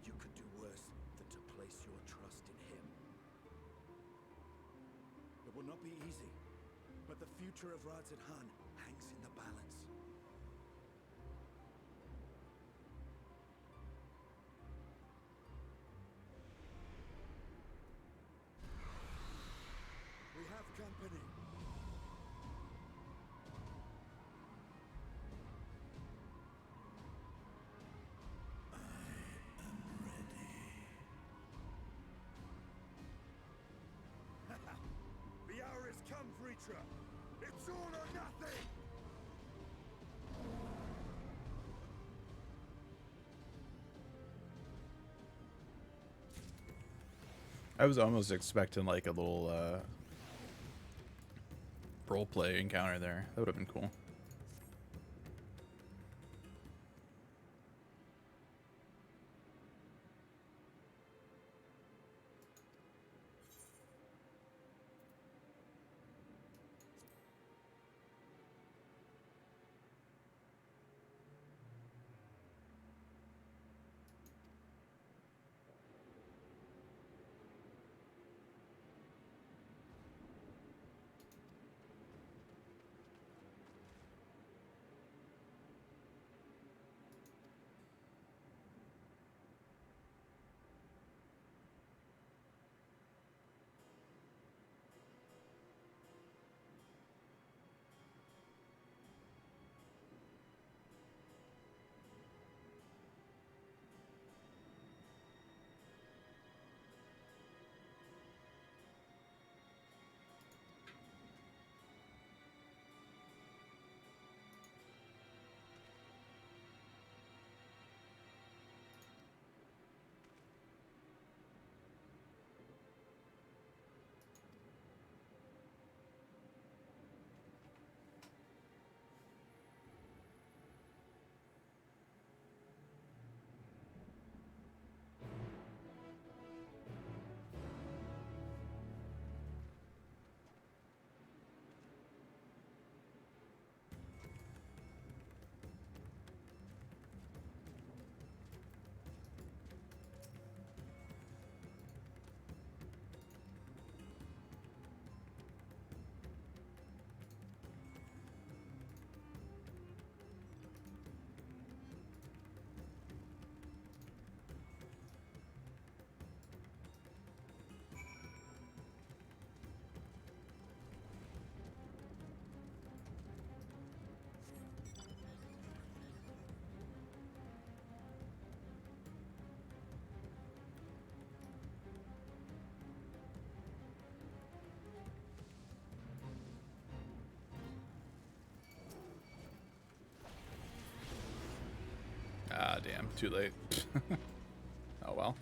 You could do worse than to place your trust in him. will not be easy, but the future of Radz-at-Han hangs in the balance. We have company. The hour has come, Vreetra. It's all or nothing! I was almost expecting like a little roleplay encounter there. That would have been cool. Ah, damn. Too late. Oh, well.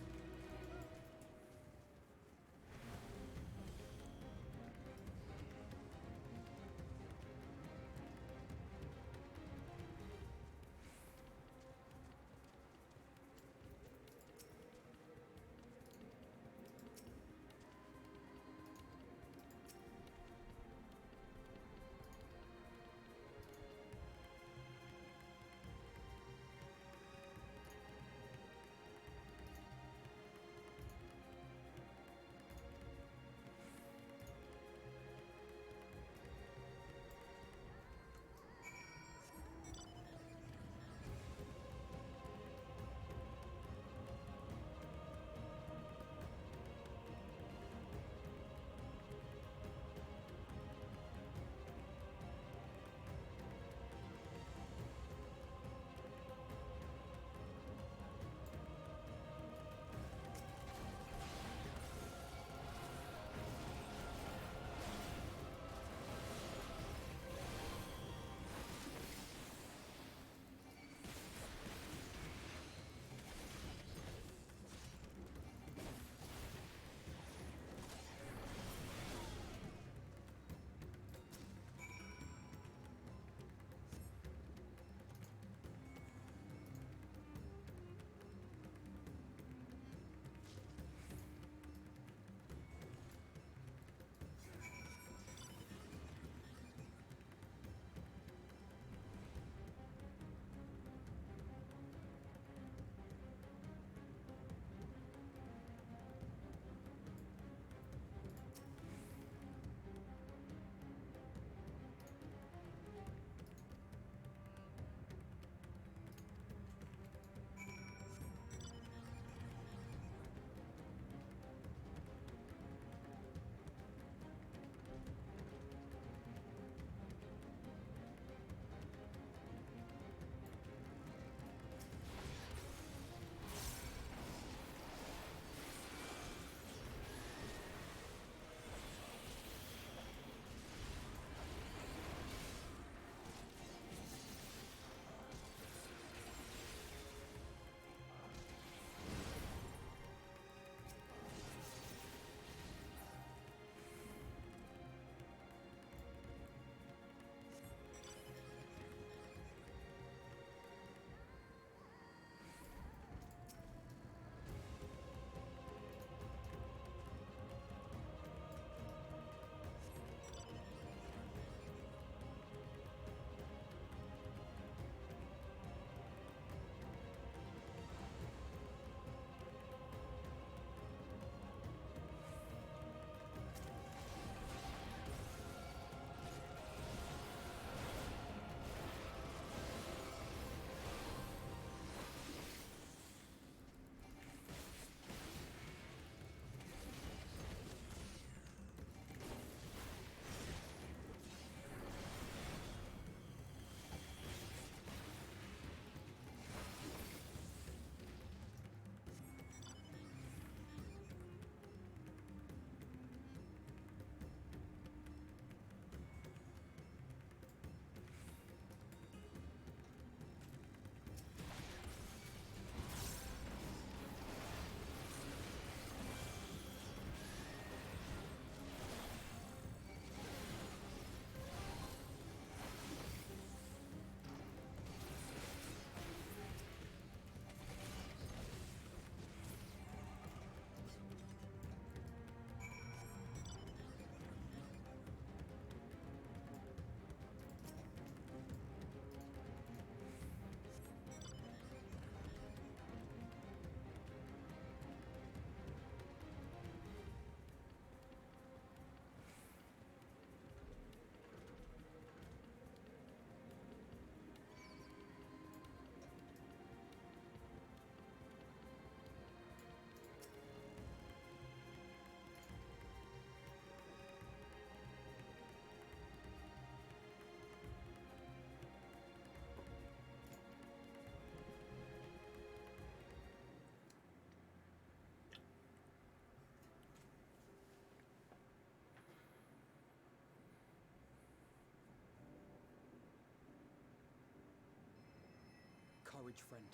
courage, friend.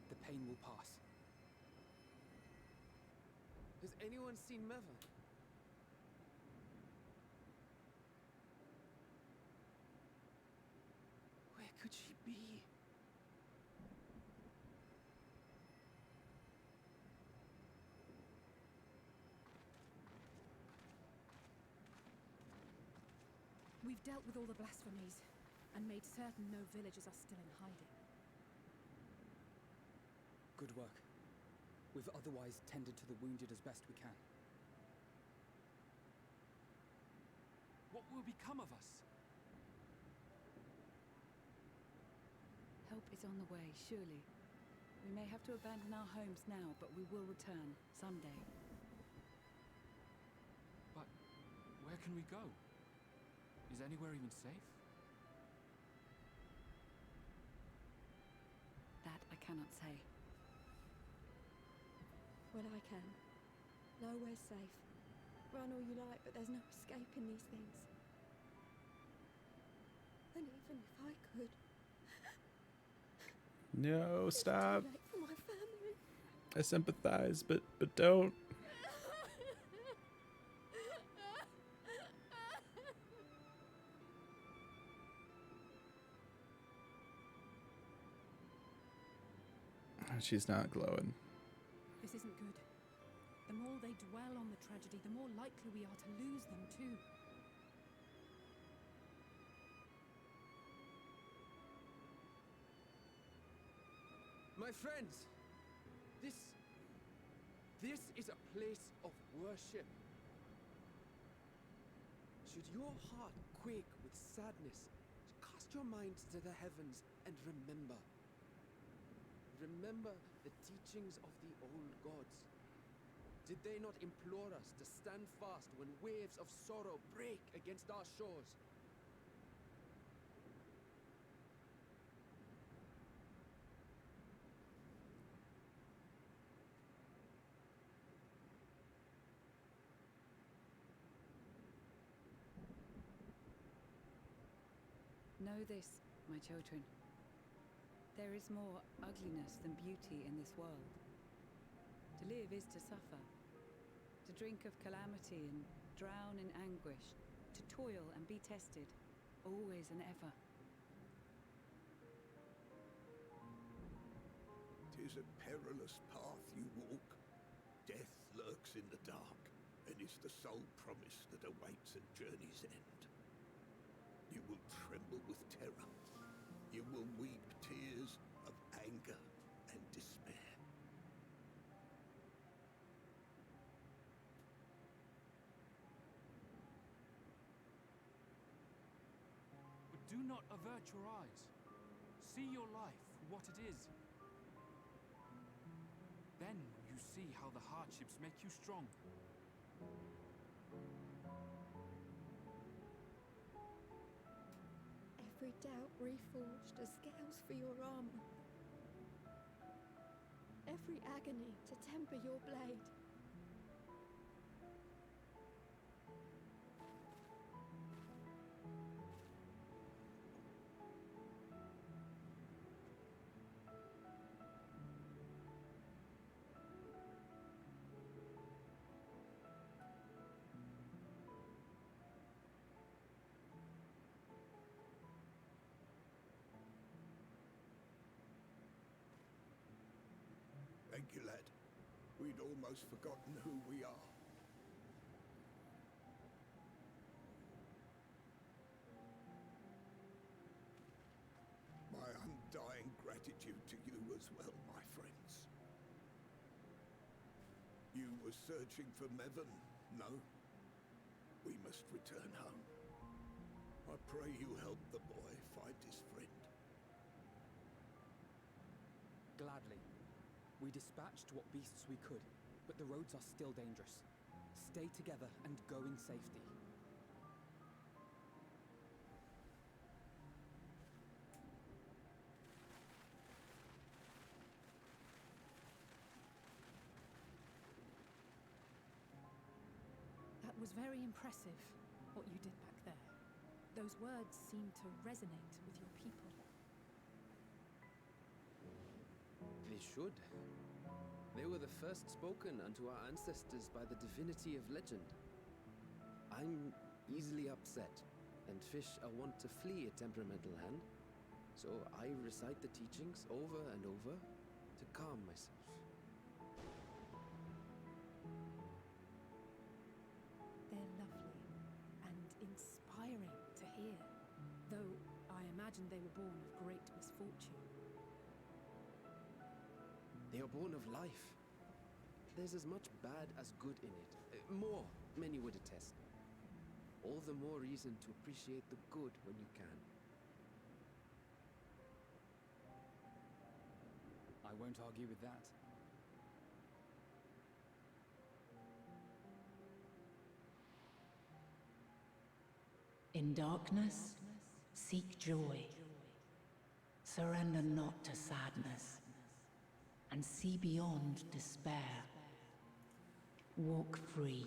The pain will pass. Has anyone seen Meva? Where could she be? We've dealt with all the blasphemies, and made certain no villagers are still in hiding. Good work. We've otherwise tended to the wounded as best we can. What will become of us? Help is on the way, surely. We may have to abandon our homes now, but we will return someday. But where can we go? Is anywhere even safe? That I cannot say. Well, I can. Nowhere's safe. Run all you like, but there's no escaping these things. And even if I could... No, it's stop. too late for my family. I sympathize, but don't. She's not glowing. This isn't good. The more they dwell on the tragedy, the more likely we are to lose them too. My friends, this is a place of worship. Should your heart quake with sadness, cast your mind to the heavens and remember. Remember the teachings of the old gods. Did they not implore us to stand fast when waves of sorrow break against our shores? Know this, my children. There is more ugliness than beauty in this world. To live is to suffer. To drink of calamity and drown in anguish. To toil and be tested, always and ever. 'Tis a perilous path you walk. Death lurks in the dark, and is the sole promise that awaits at journey's end. You will tremble with terror. You will weep tears of anger and despair. But do not avert your eyes. See your life for what it is. Then you see how the hardships make you strong. Every doubt reforged as scales for your armor. Every agony to temper your blade. Thank you, lad. We'd almost forgotten who we are. My undying gratitude to you as well, my friends. You were searching for Mevon, no? We must return home. I pray you help the boy find his friend. Gladly. We dispatched what beasts we could, but the roads are still dangerous. Stay together and go in safety. That was very impressive, what you did back there. Those words seem to resonate with your people. should. They were the first spoken unto our ancestors by the divinity of legend. I'm easily upset, and fish are wont to flee a temperamental hand, so I recite the teachings over and over to calm myself. They're lovely and inspiring to hear, though I imagine they were born of great misfortune. They are born of life. There's as much bad as good in it. More, many would attest. All the more reason to appreciate the good when you can. I won't argue with that. In darkness, seek joy. Surrender not to sadness, and see beyond despair. Walk free,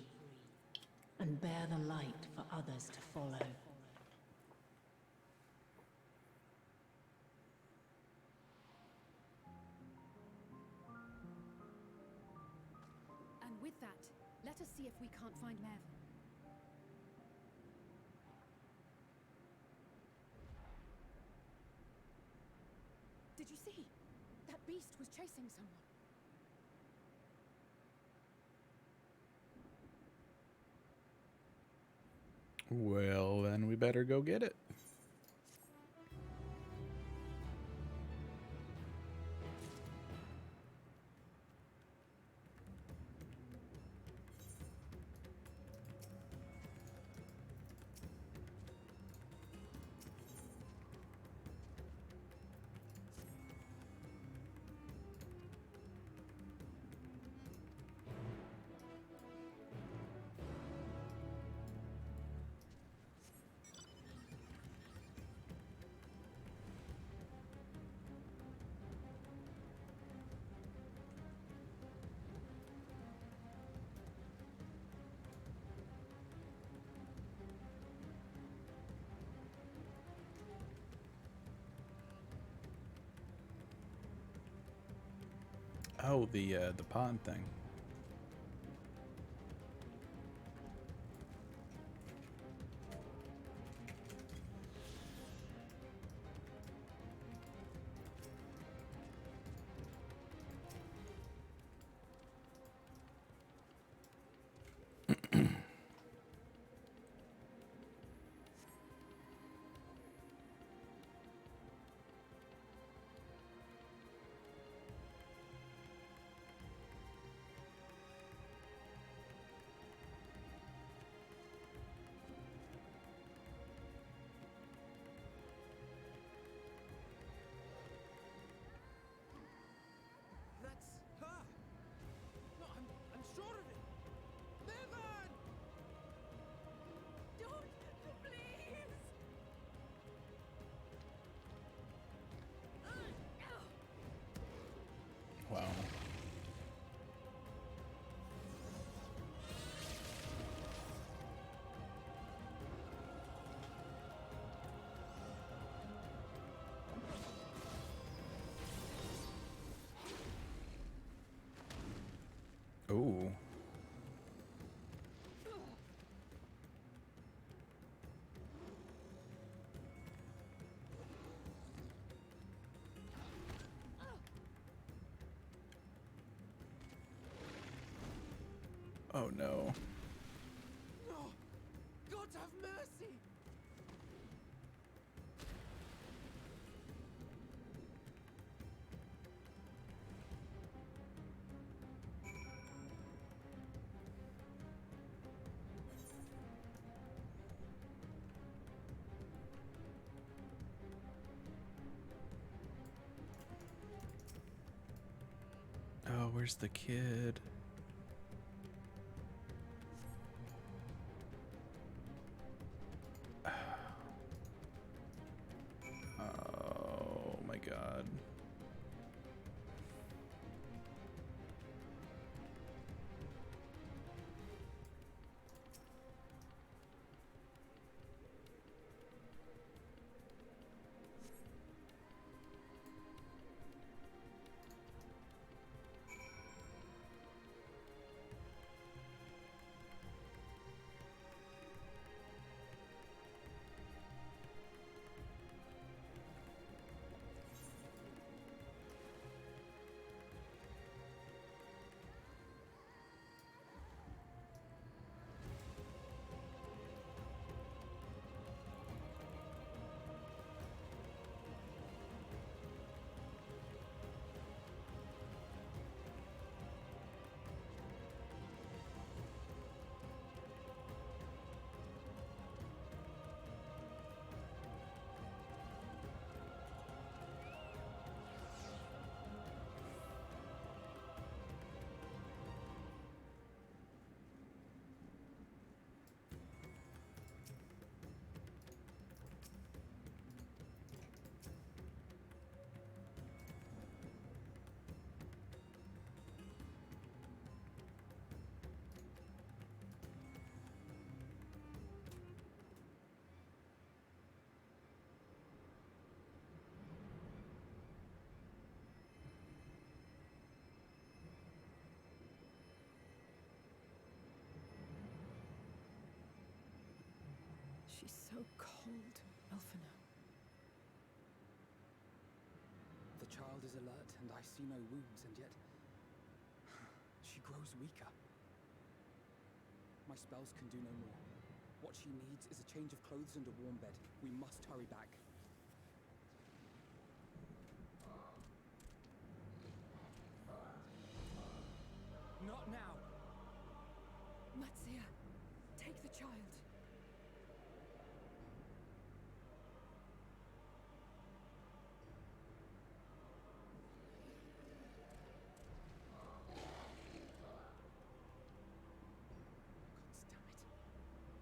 and bear the light for others to follow. And with that, let us see if we can't find Mervyn. Did you see? That beast was chasing someone. Well, then we better go get it. Oh, the pond thing. That's her! No, I'm sure of it! Mervyn! Don't, please! Wow. Ooh. Oh no. No! God have mercy! Oh, where's the kid? Oh my god. She's so cold, Elfina. The child is alert, and I see no wounds, and yet she grows weaker. My spells can do no more. What she needs is a change of clothes and a warm bed. We must hurry back. Not now! Matsia, take the child.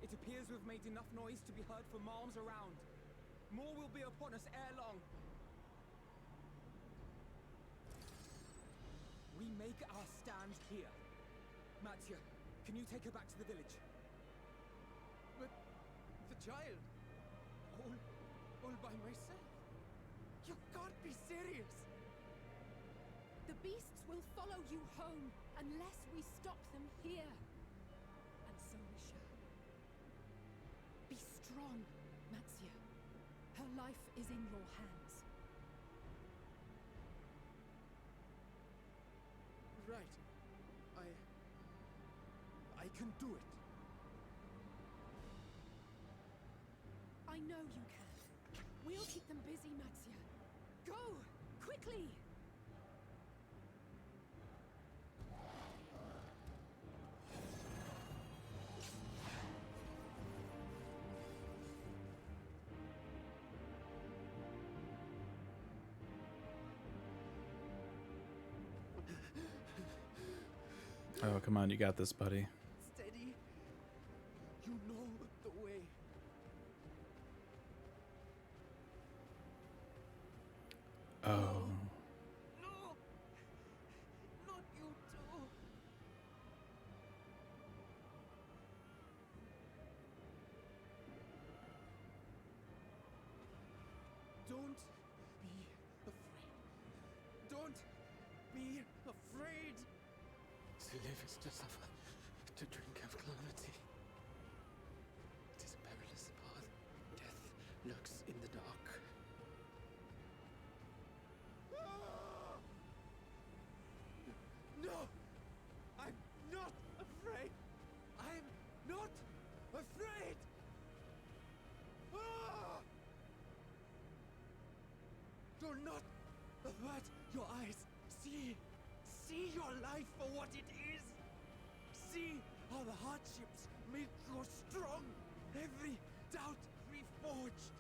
It appears we've made enough noise to be heard for miles around. More will be upon us ere long. We make our stand here. Mattia, can you take her back to the village? But the child, all by myself. You can't be serious. The beasts will follow you home unless we stop them here. And so we shall. Be strong, Matsia. Her life is in your hands. Right. I can do it. I know you can. We'll keep them busy, Matsia. Go! Quickly! Oh, come on, you got this, buddy. Steady. You know the way. Oh. No! Not you too! Don't be afraid. Don't be afraid! To live is to suffer, to drink of calamity. It is a perilous path. Death lurks in the dark. No! I'm not afraid! I'm not afraid! Do not avert your eyes. See your life for what it is. See how the hardships make you strong. Every doubt reforged.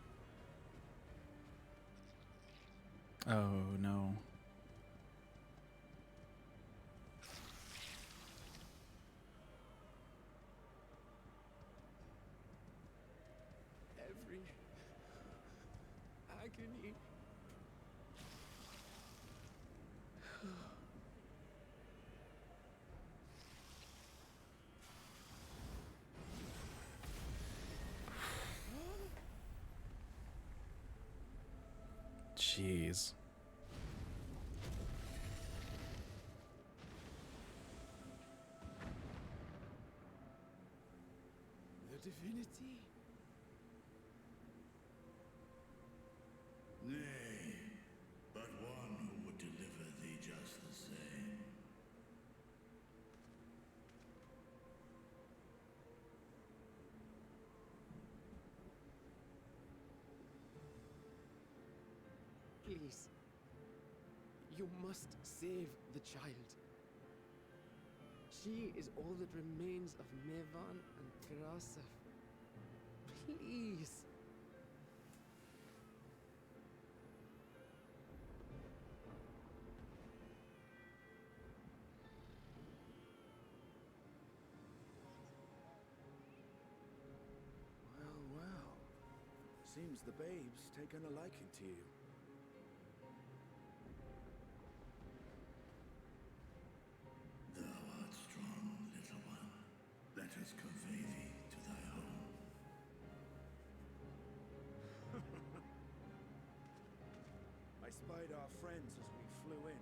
Oh, no. Every agony. Jeez. The divinity. Nay, but one who would deliver thee just the same. Please. You must save the child. She is all that remains of Mevan and Grasaf. Please. Well. Seems the babe's taken a liking to you. Thou art strong, little one. Let us convey thee to thy home. I spied our friends as we flew in.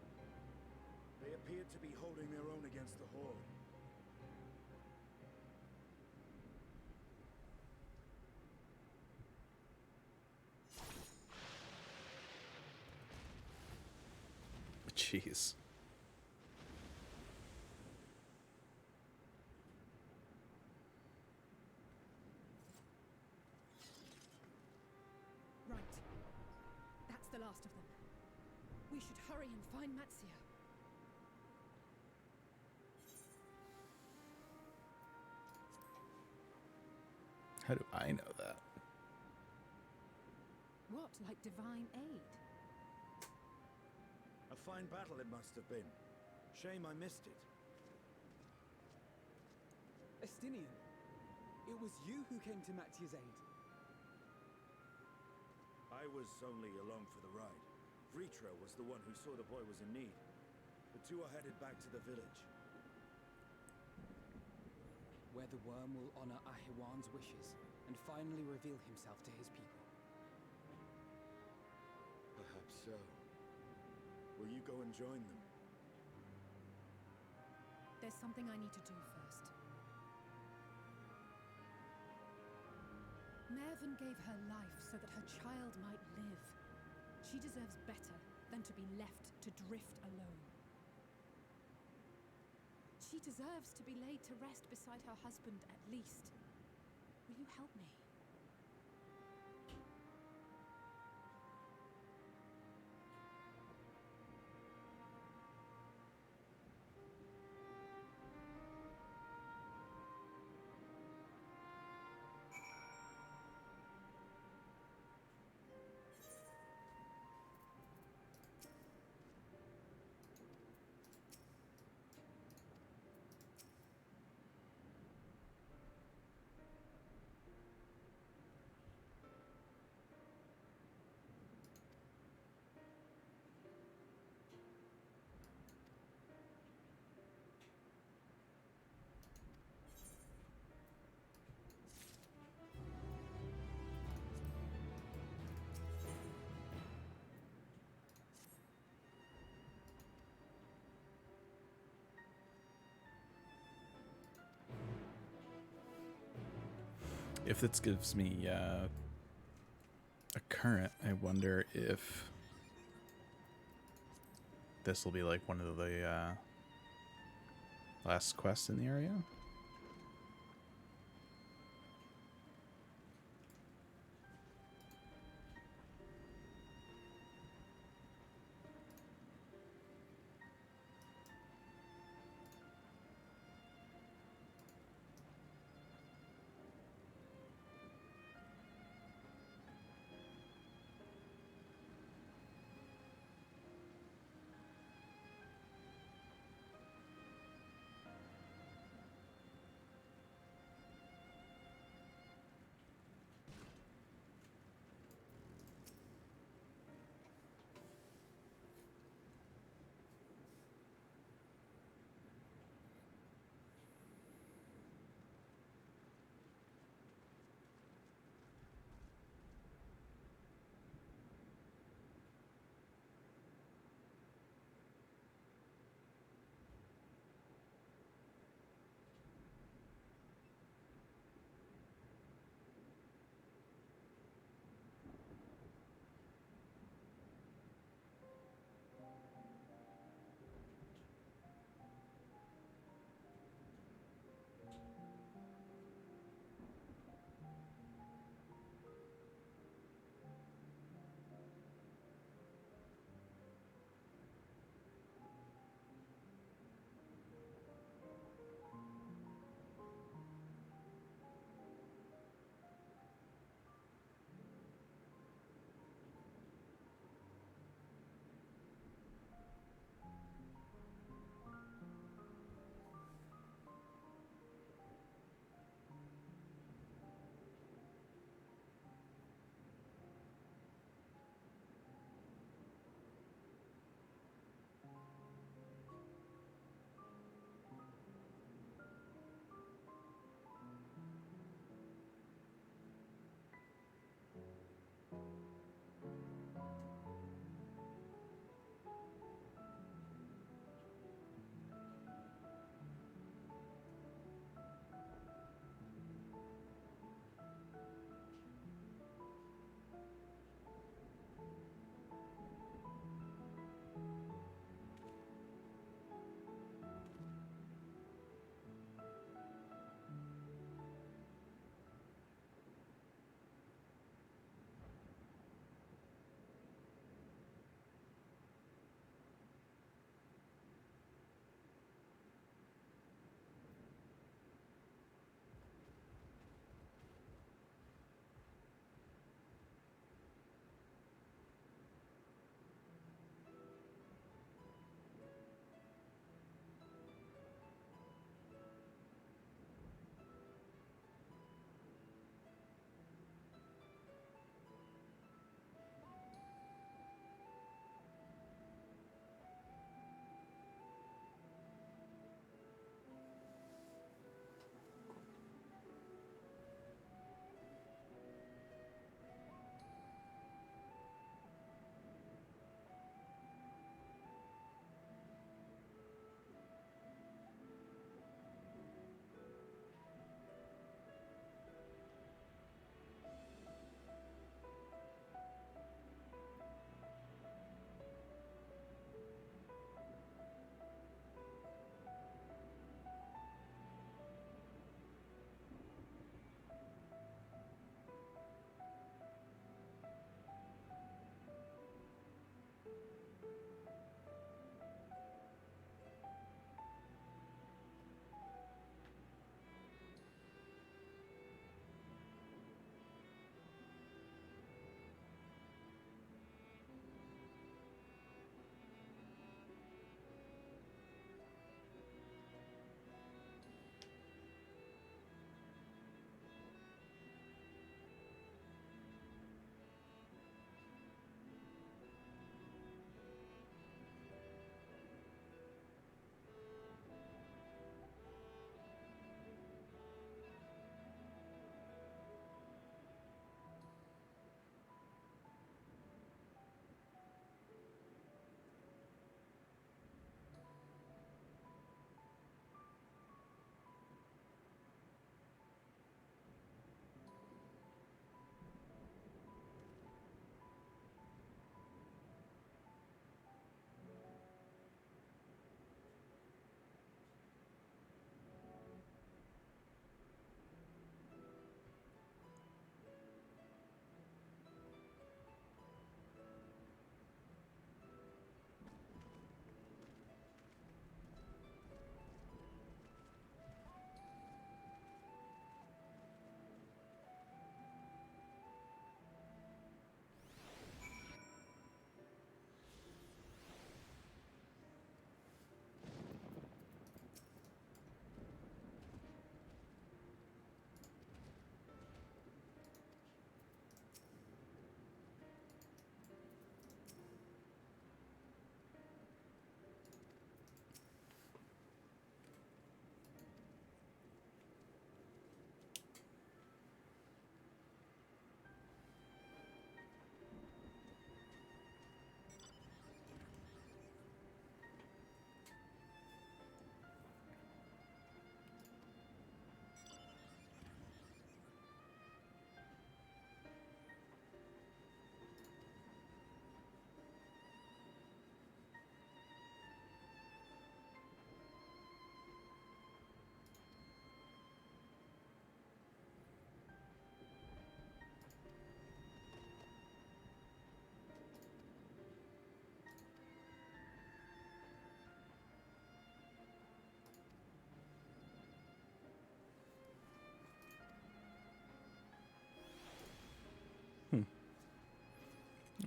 They appeared to be holding their own against the Horde. Jeez. Right. That's the last of them. We should hurry and find Matsio. How do I know that? What, like divine aid? A fine battle it must have been. Shame I missed it. Estinian, it was you who came to Mattia's aid. I was only along for the ride. Vritra was the one who saw the boy was in need. The two are headed back to the village. Where the worm will honor Ahiwan's wishes and finally reveal himself to his people. Perhaps so. Will you go and join them? There's something I need to do first. Mervyn gave her life so that her child might live. She deserves better than to be left to drift alone. She deserves to be laid to rest beside her husband, at least. Will you help me? If this gives me a current, I wonder if this will be like one of the last quests in the area.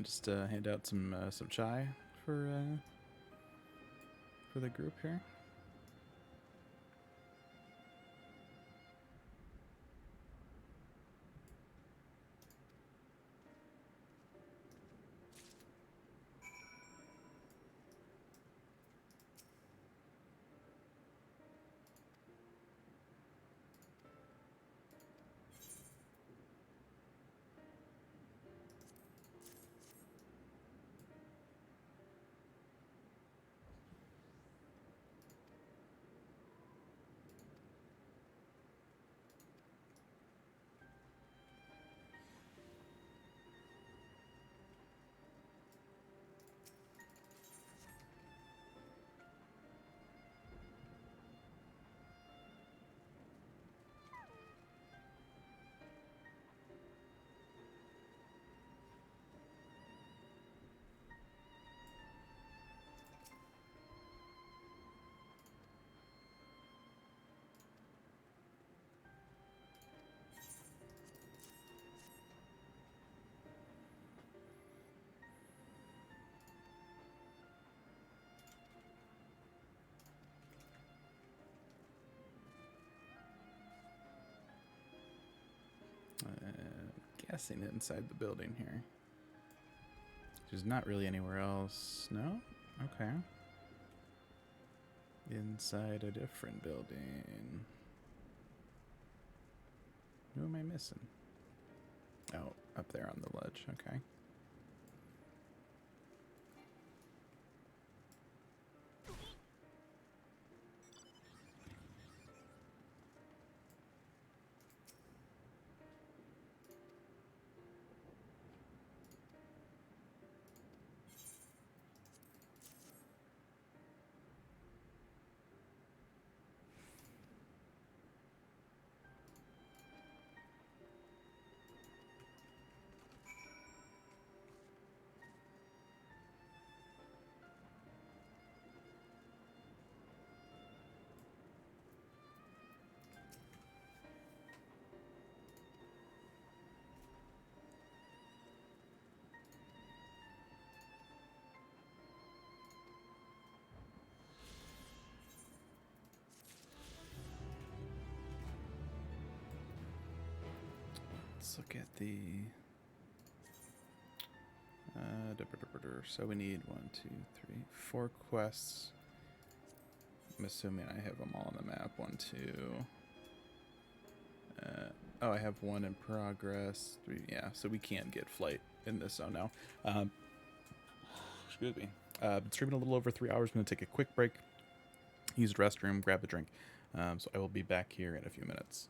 just hand out some chai for the group here. Guessing inside the building here. There's not really anywhere else. No? Okay. Inside a different building. Who am I missing? Oh, up there on the ledge. Okay. Let's look at the so we need 4 quests. I'm assuming I have them all on the map. 1, 2. Oh, I have 1 in progress. 3, yeah, so we can get flight in this zone now. Excuse me. Been streaming a little over 3 hours. I'm going to take a quick break, use the restroom, grab a drink. So I will be back here in a few minutes.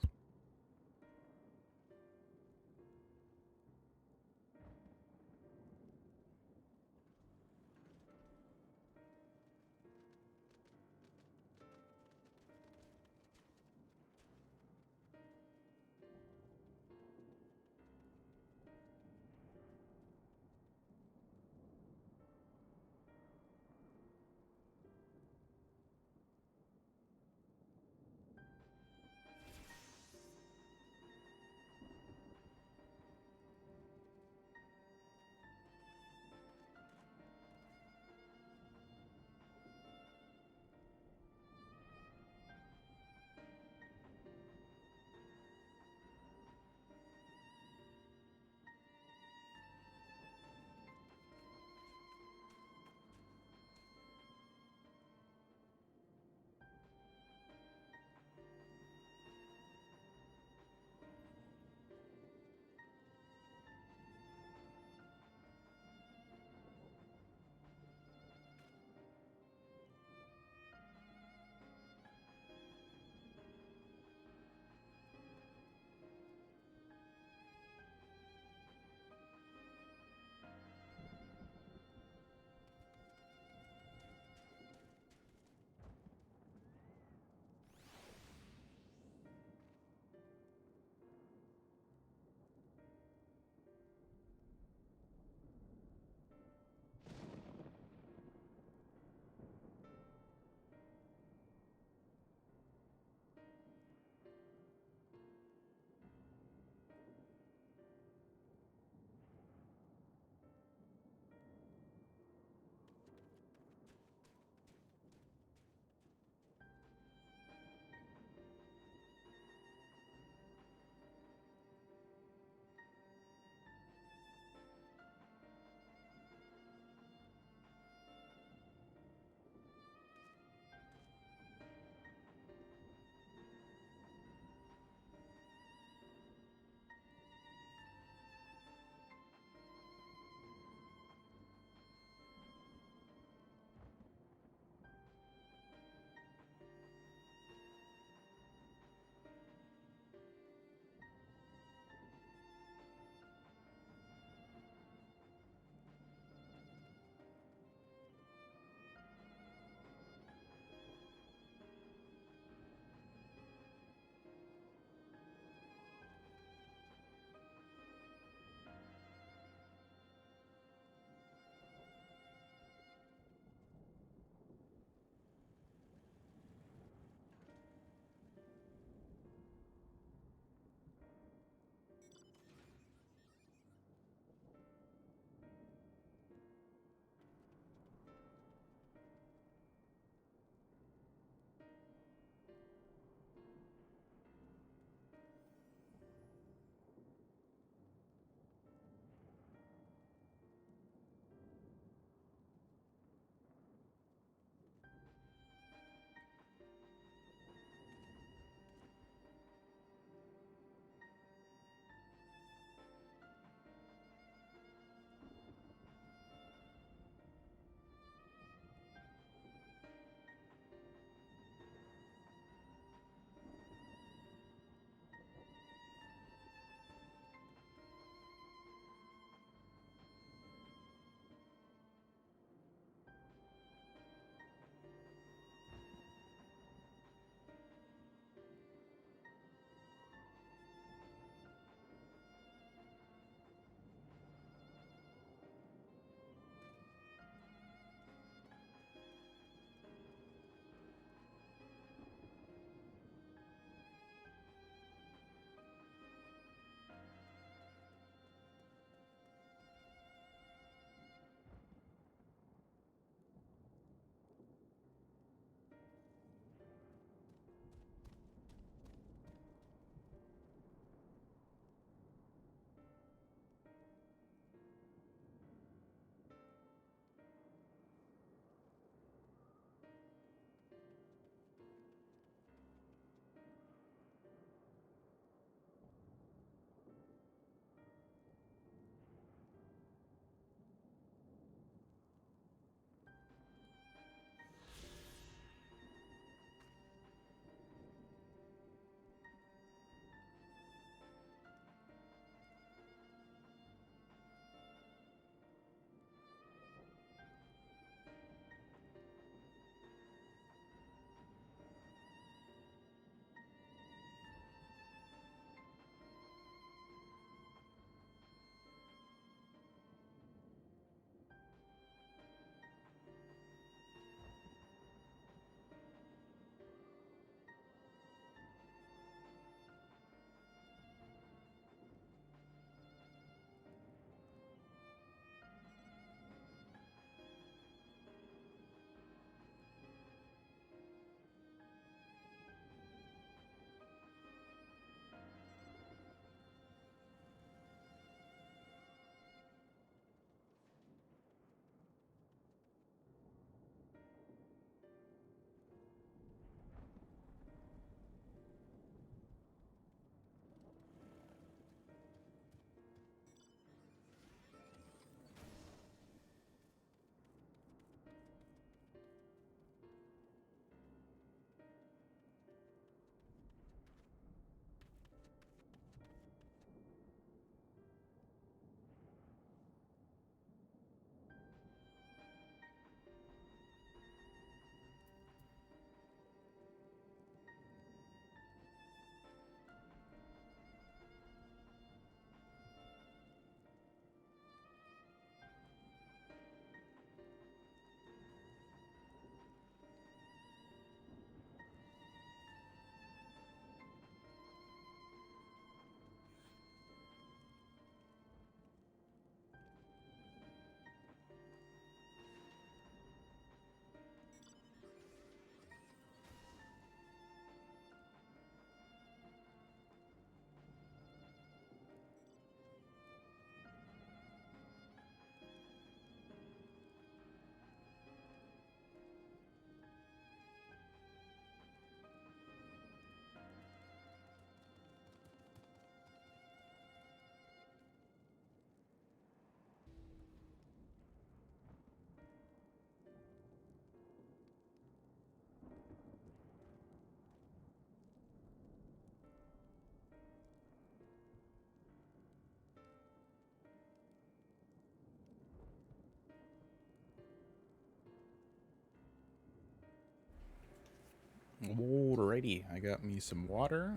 Alrighty, I got me some water.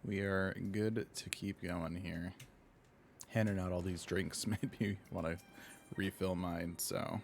We are good to keep going here. Handing out all these drinks made me want to refill mine, so.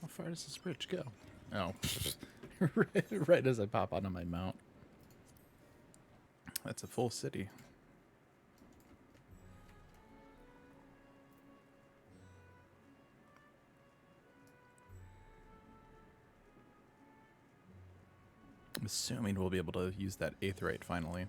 How far does this bridge go? Oh, right as I pop onto my mount. That's a full city. I'm assuming we'll be able to use that aetheryte finally.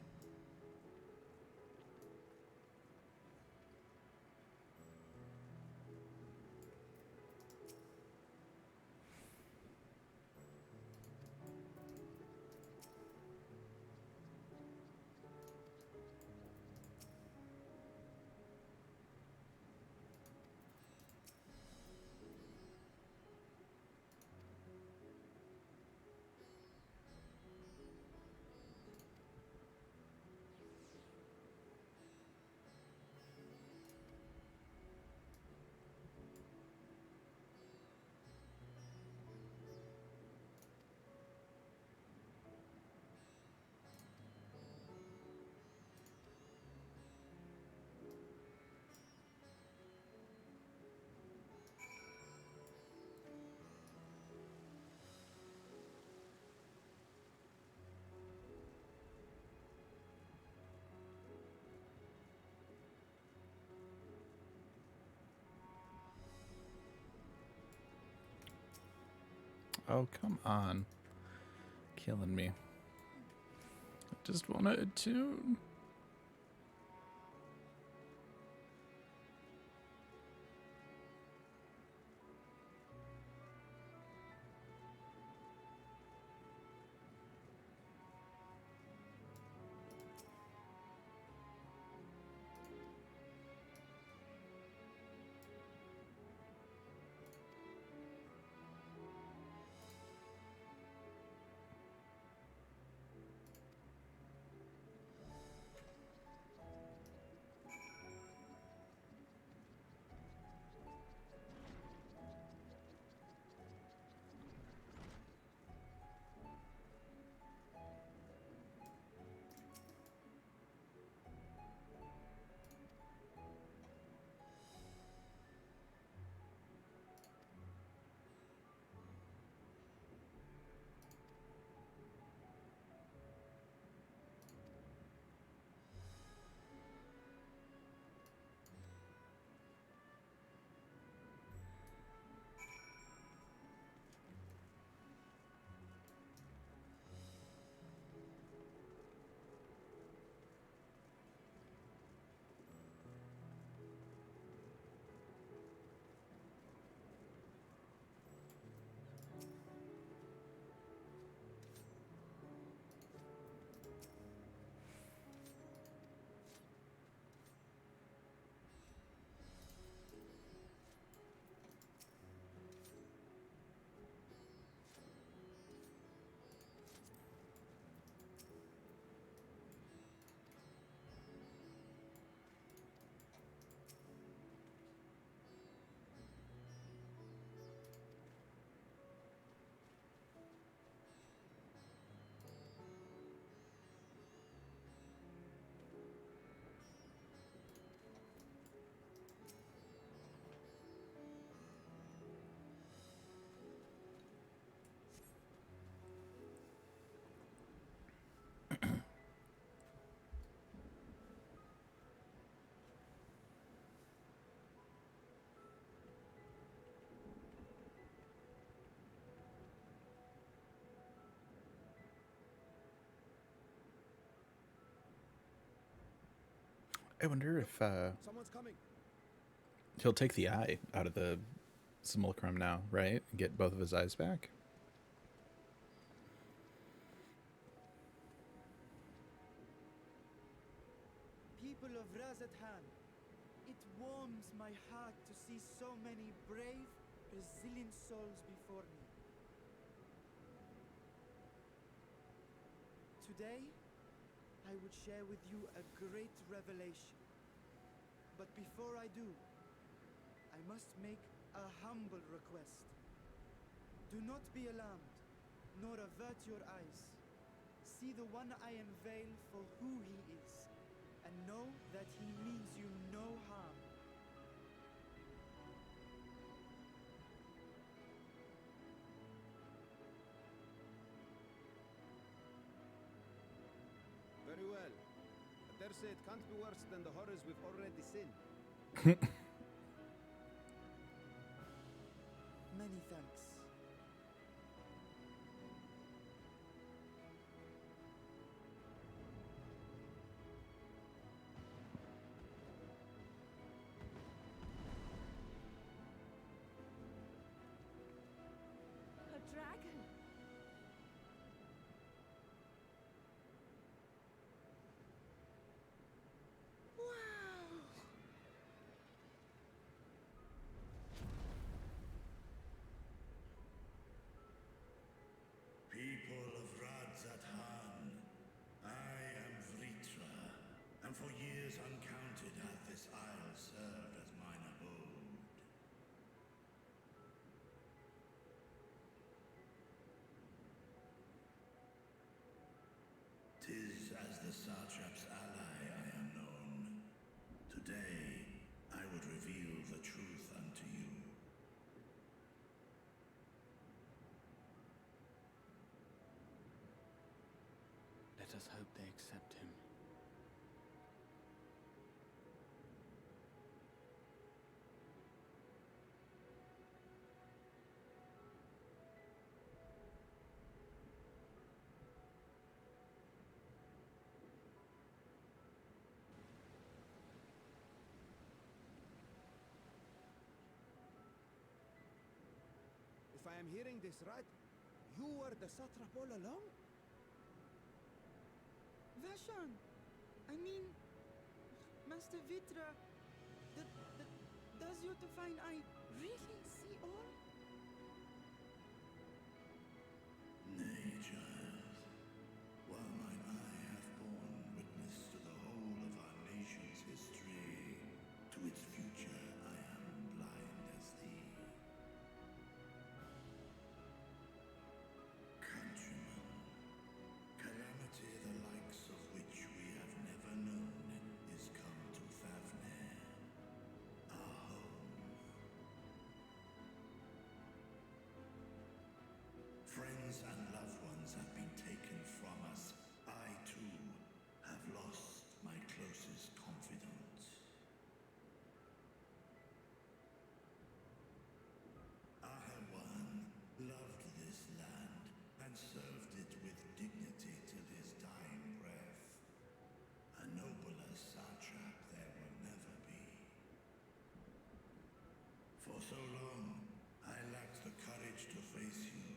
Oh, come on. Killing me. I just want to attune. I wonder if Someone's coming. he'll take the eye out of the simulacrum now, right? Get both of his eyes back. People of Razathan, it warms my heart to see so many brave, resilient souls before me. Today, I would share with you a great revelation. But before I do, I must make a humble request. Do not be alarmed, nor avert your eyes. See the one I unveil for who he is, and know that he means you no harm. Very well. I dare say it can't be worse than the horrors we've already seen. Many thanks. A dragon! Wow! People of Radzathan, I am Vritra, and for years uncounted hath this isle served as mine abode. Tis as the Satrap's ally I am known. Today, I would reveal the truth unto you. Let us hope they accept him. If I am hearing this right, you were the satrap all along? Veshan! I mean, Master Vitra, does your divine eye really see all? Nay, child. While mine eye hath borne witness to the whole of our nation's history, to its future I am blind as thee. Countrymen, calamity the likes of which we have never known is come to Favner, our home. Friends and loved ones have been taken from us. I, too, have lost my closest confidants. Ahawan loved this land and served it with dignity till his dying breath. A nobler satrap there will never be. For so long, I lacked the courage to face you.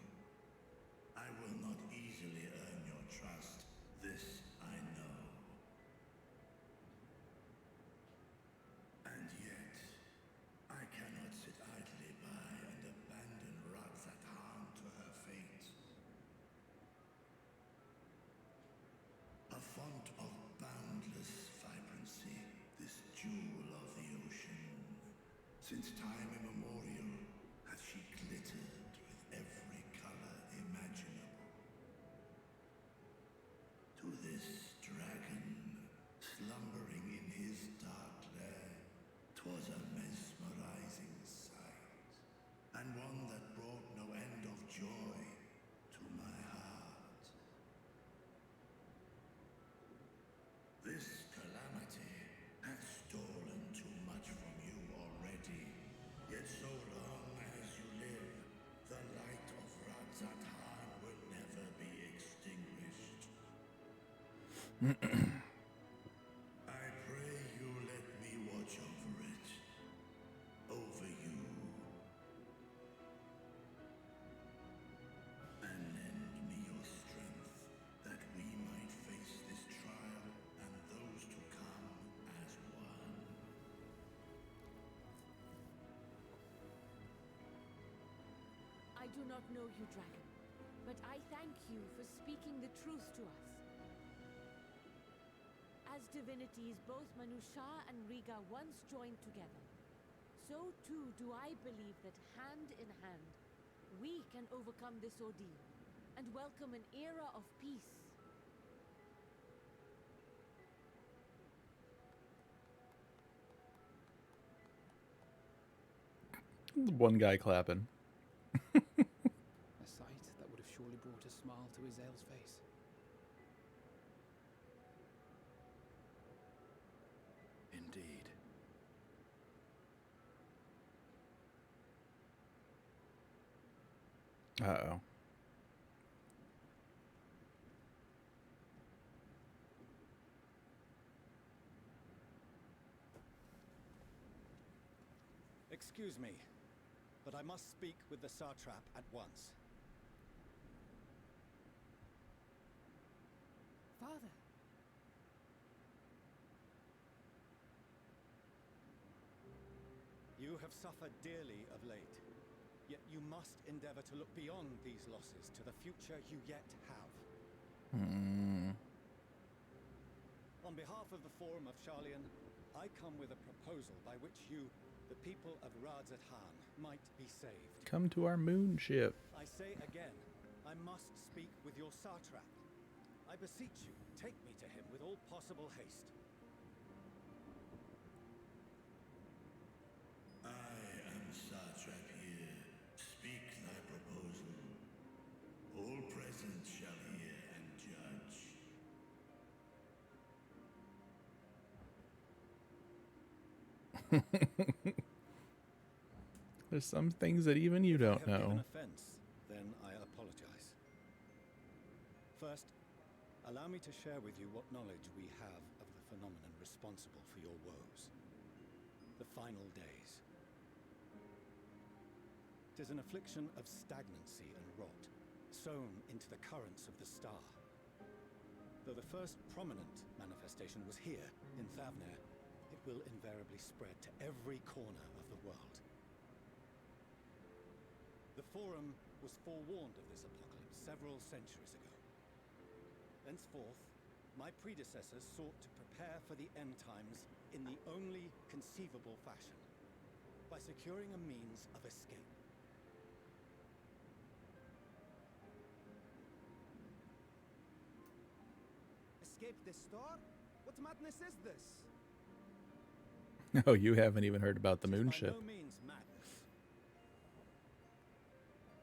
I will not easily earn your trust, this I know. And yet, I cannot sit idly by and abandon Radzathan to her fate. A font of boundless vibrancy, this jewel of the ocean. Since time immemorial, hath she glittered with every color imaginable. To this dragon, slumbering in his dark lair, 'twas a mesmerizing sight, and one that brought no end of joy to my heart. This calamity hath stolen too much from you already, yet so long as you live, the light of Radzathan will never be extinguished. I pray you do not know you, dragon, but I thank you for speaking the truth to us. As divinities, both Manusha and Riga once joined together. So too do I believe that hand in hand, we can overcome this ordeal and welcome an era of peace. One guy clapping. A sight that would have surely brought a smile to Azael's face. Indeed. Uh-oh. Excuse me, but I must speak with the Satrap at once. Father. You have suffered dearly of late, yet you must endeavor to look beyond these losses to the future you yet have. On behalf of the Forum of Sharlayan, I come with a proposal by which you, the people of Radzat-Han, might be saved. Come to our moon ship. I say again, I must speak with your Satrap. I beseech you, take me to him with all possible haste. I am Satrap here. Speak thy proposal. All present shall hear and judge. There's some things that even you don't If I have given know. offense, then I apologize. First, allow me to share with you what knowledge we have of the phenomenon responsible for your woes. The final days. 'Tis an affliction of stagnancy and rot, sown into the currents of the star. Though the first prominent manifestation was here, in Thavner, it will invariably spread to every corner of the world. The Forum was forewarned of this apocalypse several centuries ago. Thenceforth, my predecessors sought to prepare for the end times in the only conceivable fashion, by securing a means of escape. Escape the star? What madness is this? Oh, you haven't even heard about the moon By ship. no means madness.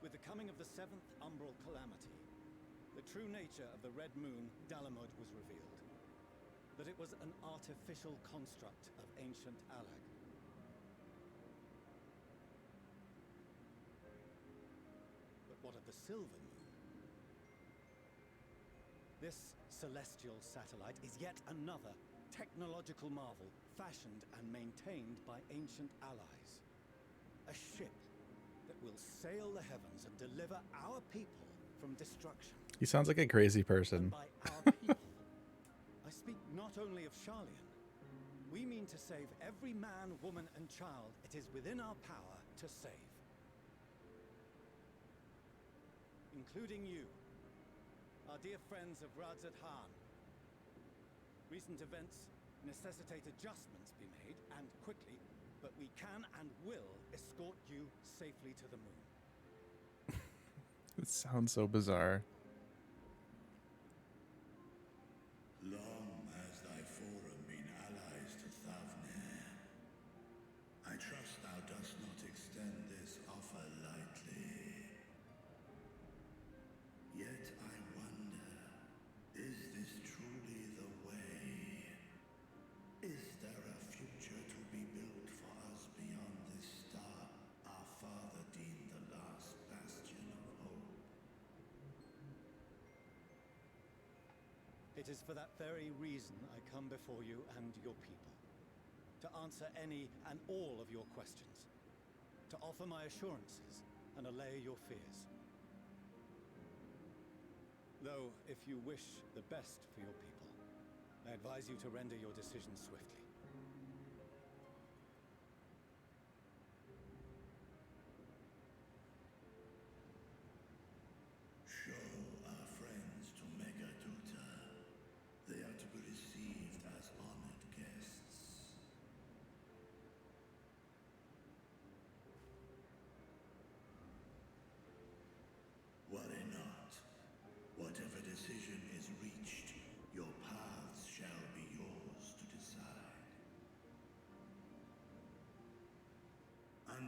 With the coming of the seventh umbral calamity, the true nature of the Red Moon, Dalamud, was revealed. That it was an artificial construct of ancient Alag. But what of the Silver Moon? This celestial satellite is yet another technological marvel fashioned and maintained by ancient allies. A ship that will sail the heavens and deliver our people from destruction. He sounds like a crazy person. By our people, I speak not only of Sharlayan. We mean to save every man, woman, and child it is within our power to save. Including you, our dear friends of Radzat-Han. Recent events necessitate adjustments be made, and quickly, but we can and will escort you safely to the moon. It sounds so bizarre. Long has thy forum been allies to Thavner. I trust thou dost not extend this offer lightly. Yet I wonder, is this truly the way? Is there a future to be built for us beyond this star our father deemed the last bastion of hope? It is for that very reason I come before you and your people. To answer any and all of your questions. To offer my assurances and allay your fears. Though, if you wish the best for your people, I advise you to render your decision swiftly.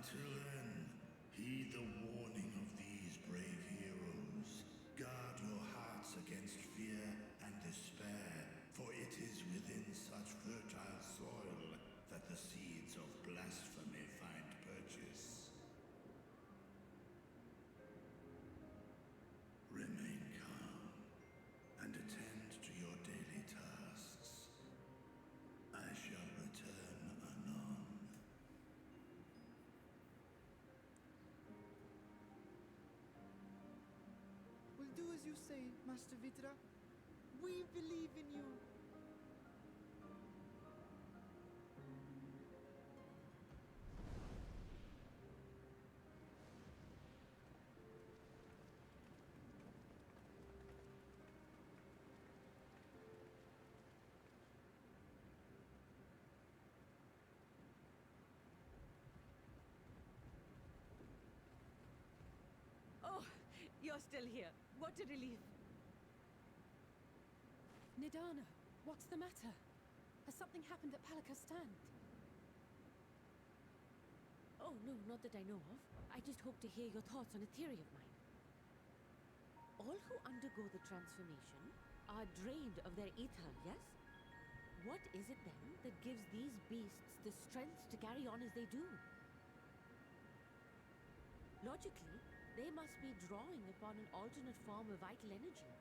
Until then, heed the warning of these brave heroes. Guard your hearts against fear and despair, for it is within such fertile soil that the seeds of blasphemy find purchase. Remain calm and attend to your daily tasks. I shall return anon. We'll do as you say, Master Vitra. We believe in you. Oh, you're still here. What a relief. Nidana, what's the matter? Has something happened at Palaka's stand? Oh, no, not that I know of. I just hope to hear your thoughts on a theory of mine. All who undergo the transformation are drained of their ether, yes? What is it then that gives these beasts the strength to carry on as they do? Logically, they must be drawing upon an alternate form of vital energy.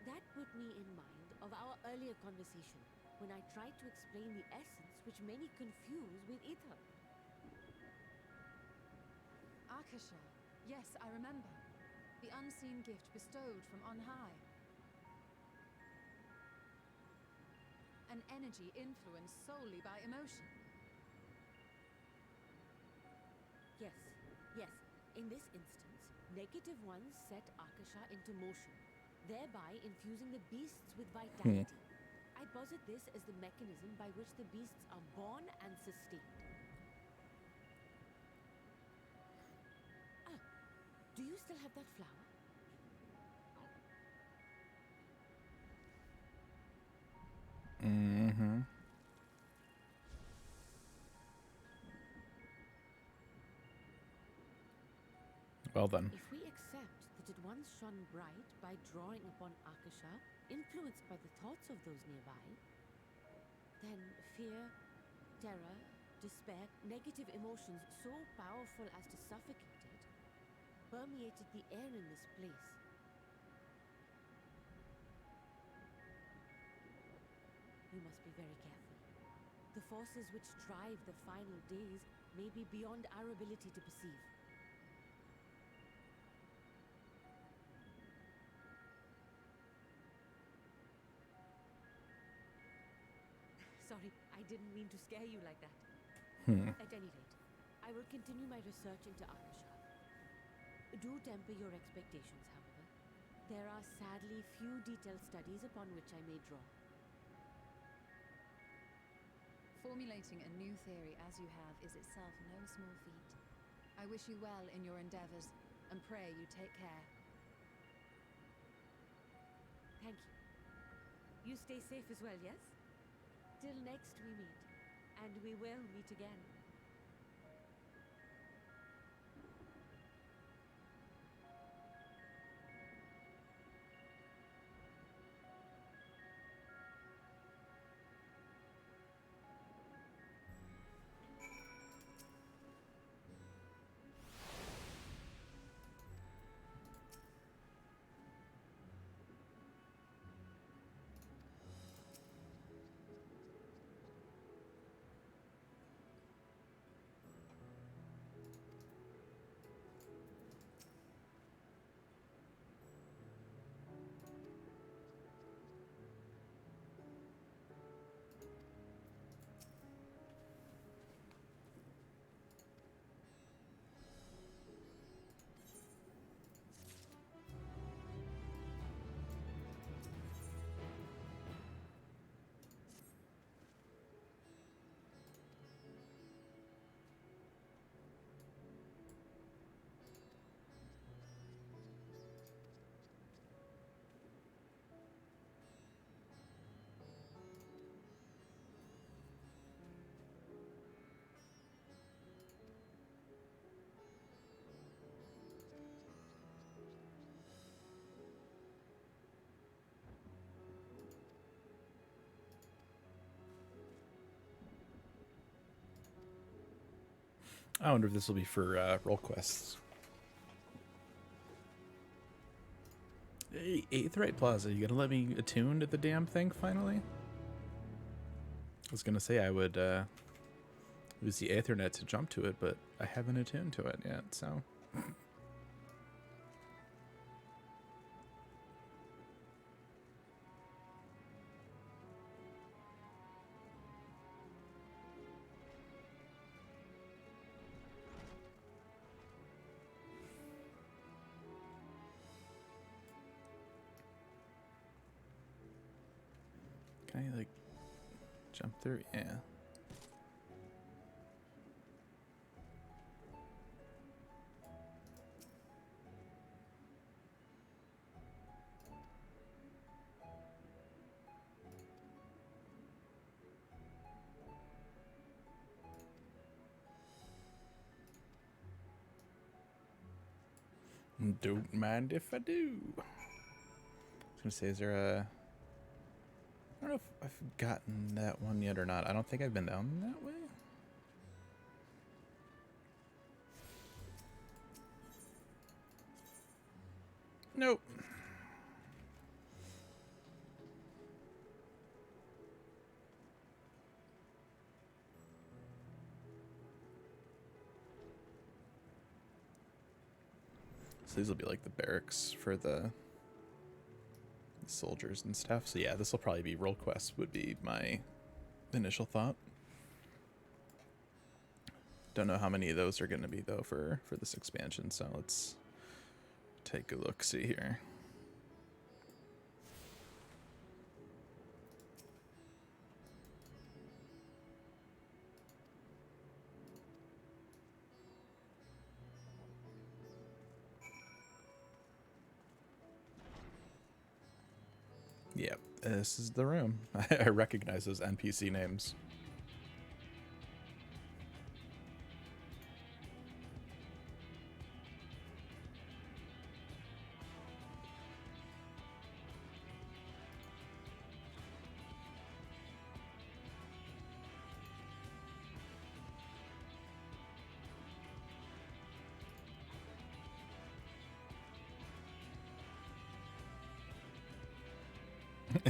That put me in mind of our earlier conversation, when I tried to explain the essence which many confuse with ether. Akasha. Yes, I remember. The unseen gift bestowed from on high. An energy influenced solely by emotion. Yes, yes. In this instance, negative ones set Akasha into motion, thereby infusing the beasts with vitality. I posit this as the mechanism by which the beasts are born and sustained. Ah, do you still have that flower? Mm-hmm. Well then. If we accept that it once shone bright by drawing upon Akasha, influenced by the thoughts of those nearby, then fear, terror, despair, negative emotions so powerful as to suffocate it, permeated the air in this place. You must be very careful. The forces which drive the final days may be beyond our ability to perceive. Sorry, I didn't mean to scare you like that. At any rate, I will continue my research into Akasha. Do temper your expectations, however. There are sadly few detailed studies upon which I may draw. Formulating a new theory as you have is itself no small feat. I wish you well in your endeavors, and pray you take care. Thank you. You stay safe as well, yes? Till next we meet, and we will meet again. I wonder if this will be for roll quests. Hey, Aetheryte Plaza, you gonna let me attune to the damn thing finally? I was gonna say I would use the Aethernet to jump to it, but I haven't attuned to it yet, so. Can I, like, jump through? Yeah. Don't mind if I do. I was gonna say, is there a... I don't know if I've gotten that one yet or not. I don't think I've been down that way. Nope. So these will be like the barracks for the soldiers and stuff. So yeah, this will probably be roll quests would be my initial thought. Don't know how many of those are going to be though for this expansion. So let's take a look, see here. Yep, this is the room. I recognize those NPC names.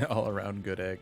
All around good egg.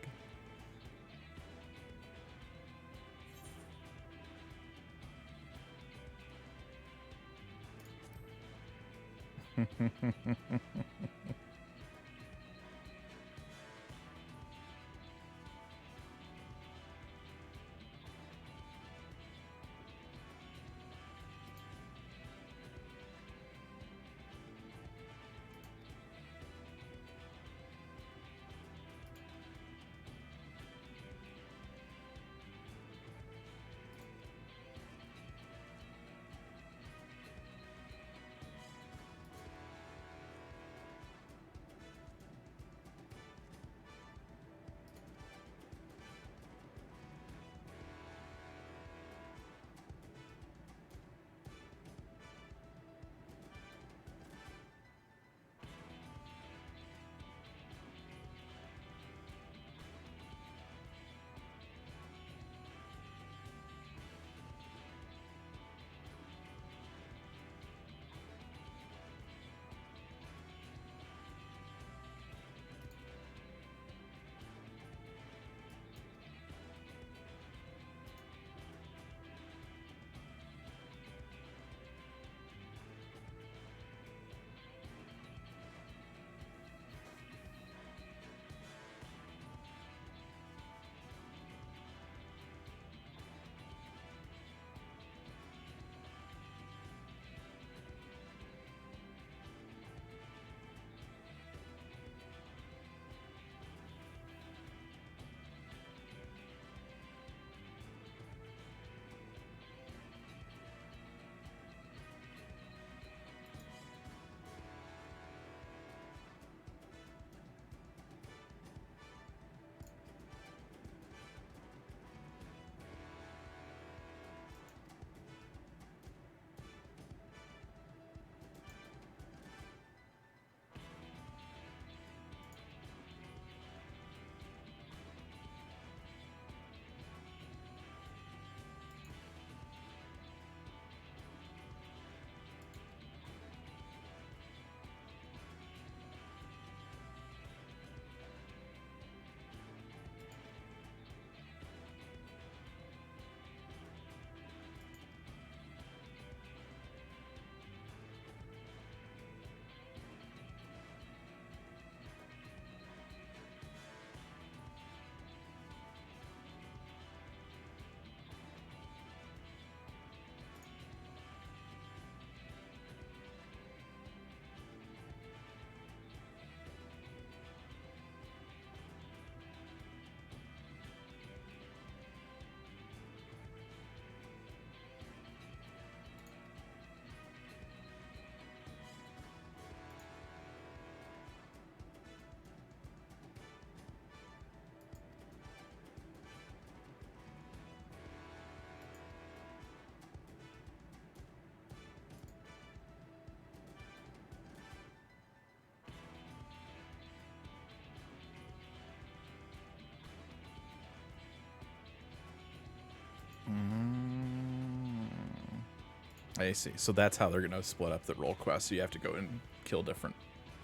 I see. So that's how they're gonna split up the role quest. So you have to go and kill different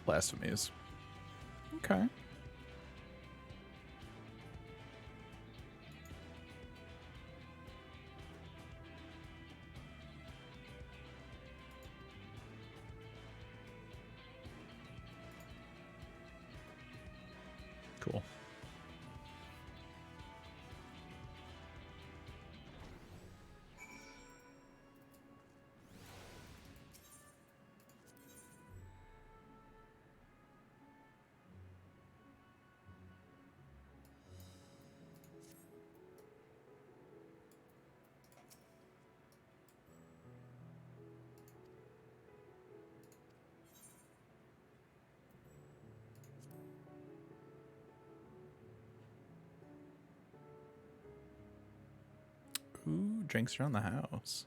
blasphemies. Okay. Cool. Ooh, drinks around the house.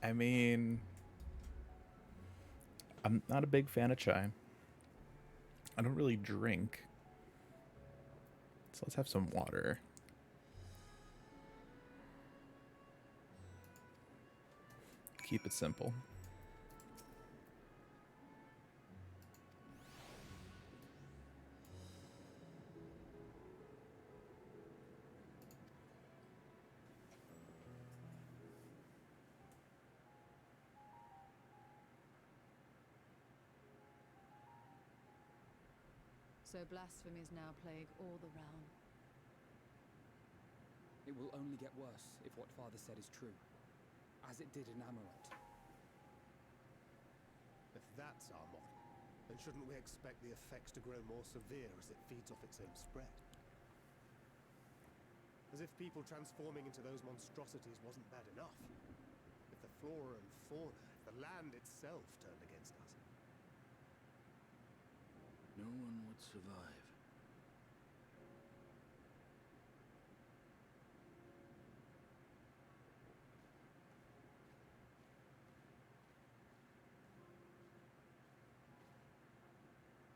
I mean, I'm not a big fan of chai. I don't really drink. So let's have some water. Keep it simple. So blasphemies now plague all the realm. It will only get worse if what Father said is true, as it did in Amarot. If that's our model, then shouldn't we expect the effects to grow more severe as it feeds off its own spread? As if people transforming into those monstrosities wasn't bad enough. If the flora and fauna, if the land itself turned against us. No one would survive.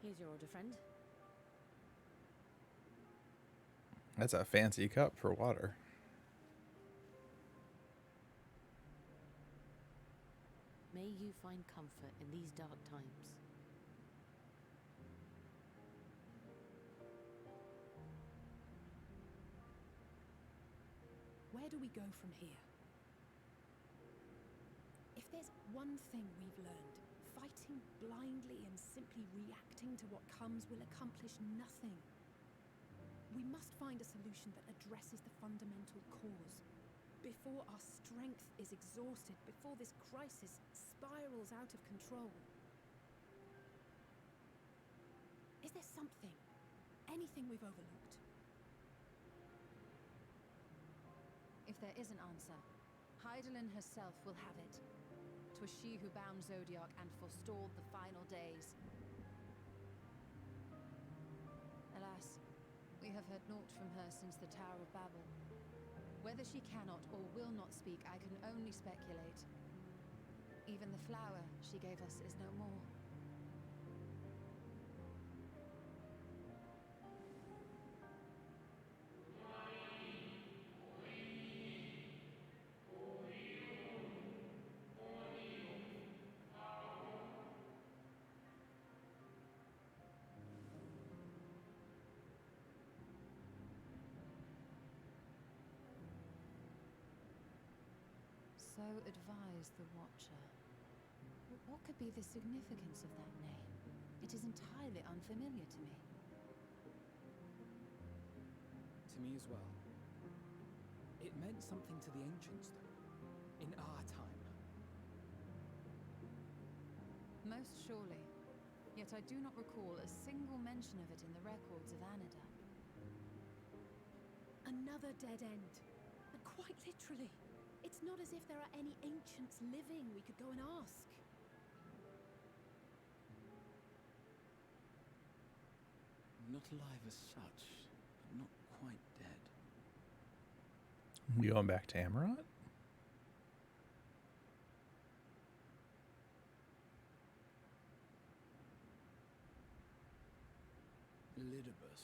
Here's your order, friend. That's a fancy cup for water. May you find comfort in these dark times. Where do we go from here? If there's one thing we've learned, fighting blindly and simply reacting to what comes will accomplish nothing. We must find a solution that addresses the fundamental cause. Before our strength is exhausted, before this crisis spirals out of control. Is there something, anything we've overlooked? If there is an answer, Hydaelyn herself will have it. 'Twas she who bound Zodiac and forestalled the final days. Alas, we have heard naught from her since the Tower of Babel. Whether she cannot or will not speak, I can only speculate. Even the flower she gave us is no more. So advised the Watcher. But what could be the significance of that name? It is entirely unfamiliar to me. To me as well. It meant something to the ancients, though. In our time. Most surely. Yet I do not recall a single mention of it in the records of Anida. Another dead end. And quite literally. It's not as if there are any ancients living we could go and ask. Not alive as such, but not quite dead. We going back to Amarant? Elidibus.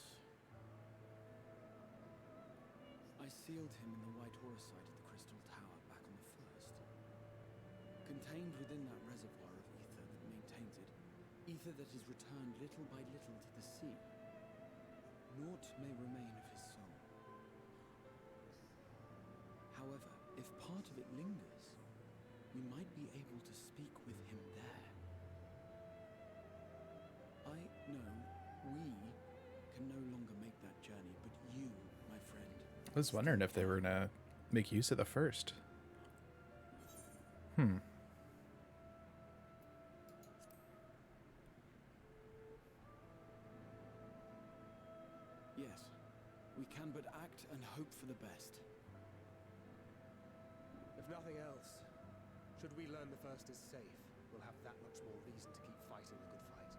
I sealed him in the White Horse site at the Crystal Tower back on the first. Contained within that reservoir of ether that maintains it, ether that is returned little by little to the sea. Naught may remain of his soul. However, if part of it lingers, we might be able to speak with him there. I know we can no longer make that journey, but you, my friend. I was wondering if they were gonna make use of the first. Yes, we can but act and hope for the best. If nothing else, should we learn the first is safe, we'll have that much more reason to keep fighting the good fight.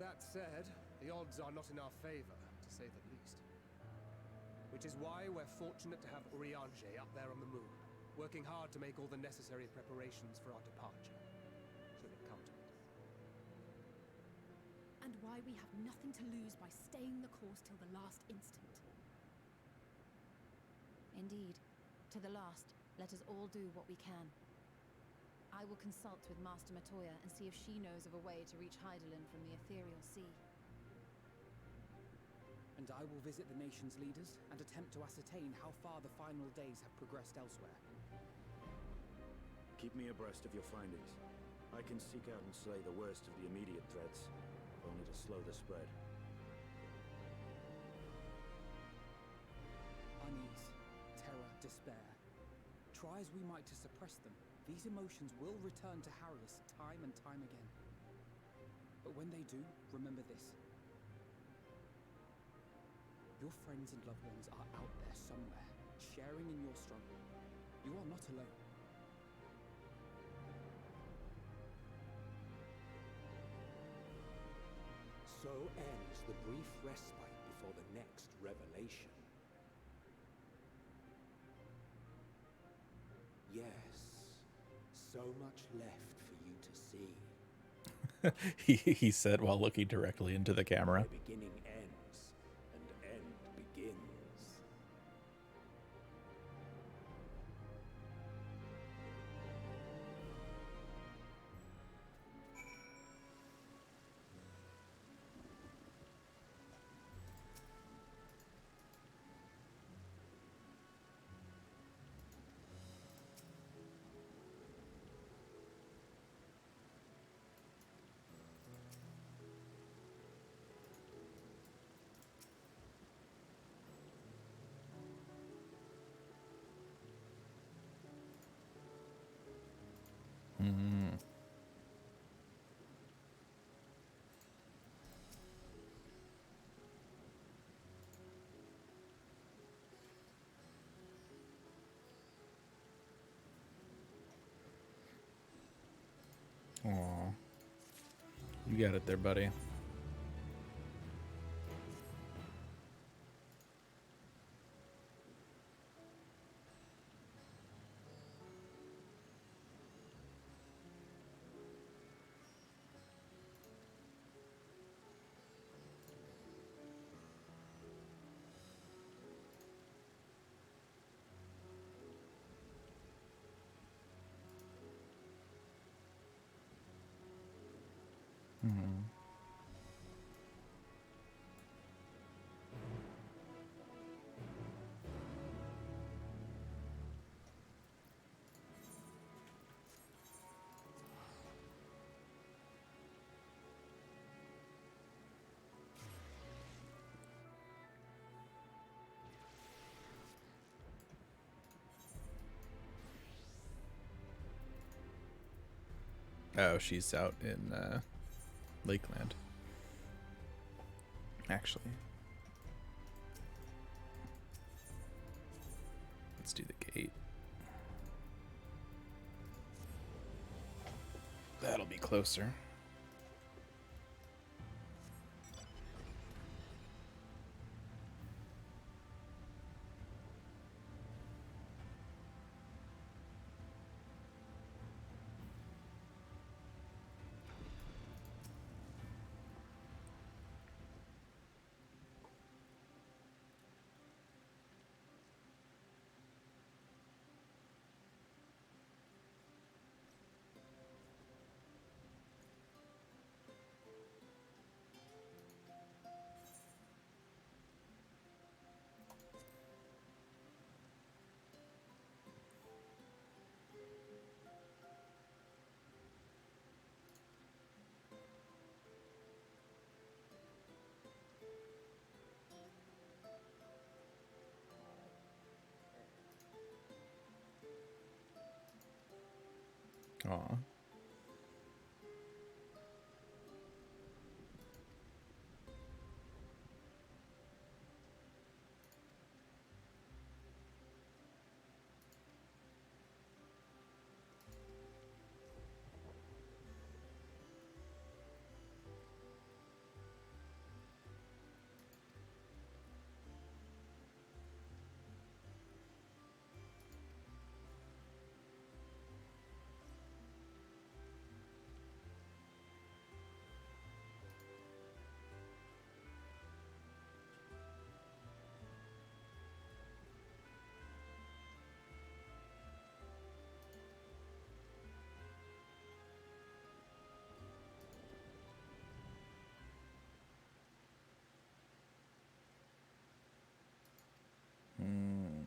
That said, the odds are not in our favor, to say the least. Which is why we're fortunate to have Urianger up there on the moon, working hard to make all the necessary preparations for our departure, should it come to it. And why we have nothing to lose by staying the course till the last instant. Indeed. To the last, let us all do what we can. I will consult with Master Matoya and see if she knows of a way to reach Hydaelyn from the ethereal sea. And I will visit the nation's leaders and attempt to ascertain how far the final days have progressed elsewhere. Keep me abreast of your findings. I can seek out and slay the worst of the immediate threats, if only to slow the spread. Unease, terror, despair. Try as we might to suppress them, these emotions will return to harry us time and time again. But when they do, remember this. Your friends and loved ones are out there somewhere, sharing in your struggle. You are not alone. So ends the brief respite before the next revelation. Yes, so much left for you to see. he said while looking directly into the camera. The beginning ends, and end begins. Aw. You got it there, buddy. Hmm. Oh, she's out in Lakeland. Actually. Let's do the gate. That'll be closer. Aw. Hmm.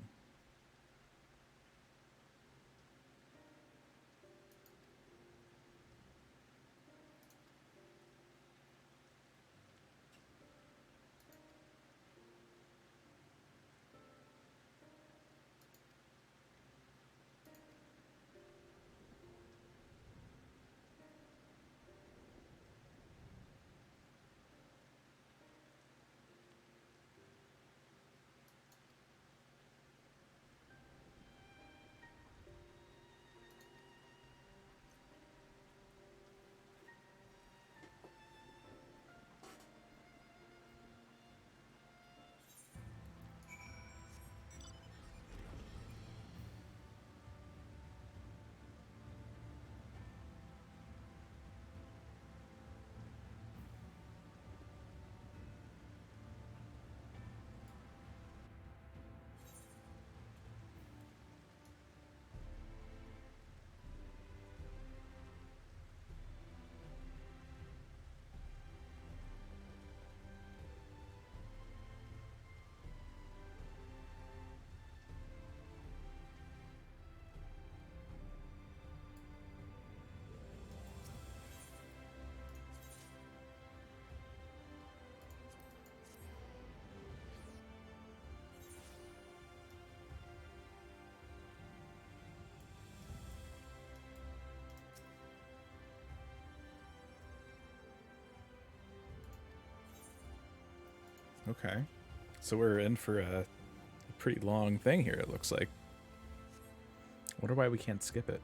Okay. So we're in for a pretty long thing here, it looks like. Wonder why we can't skip it.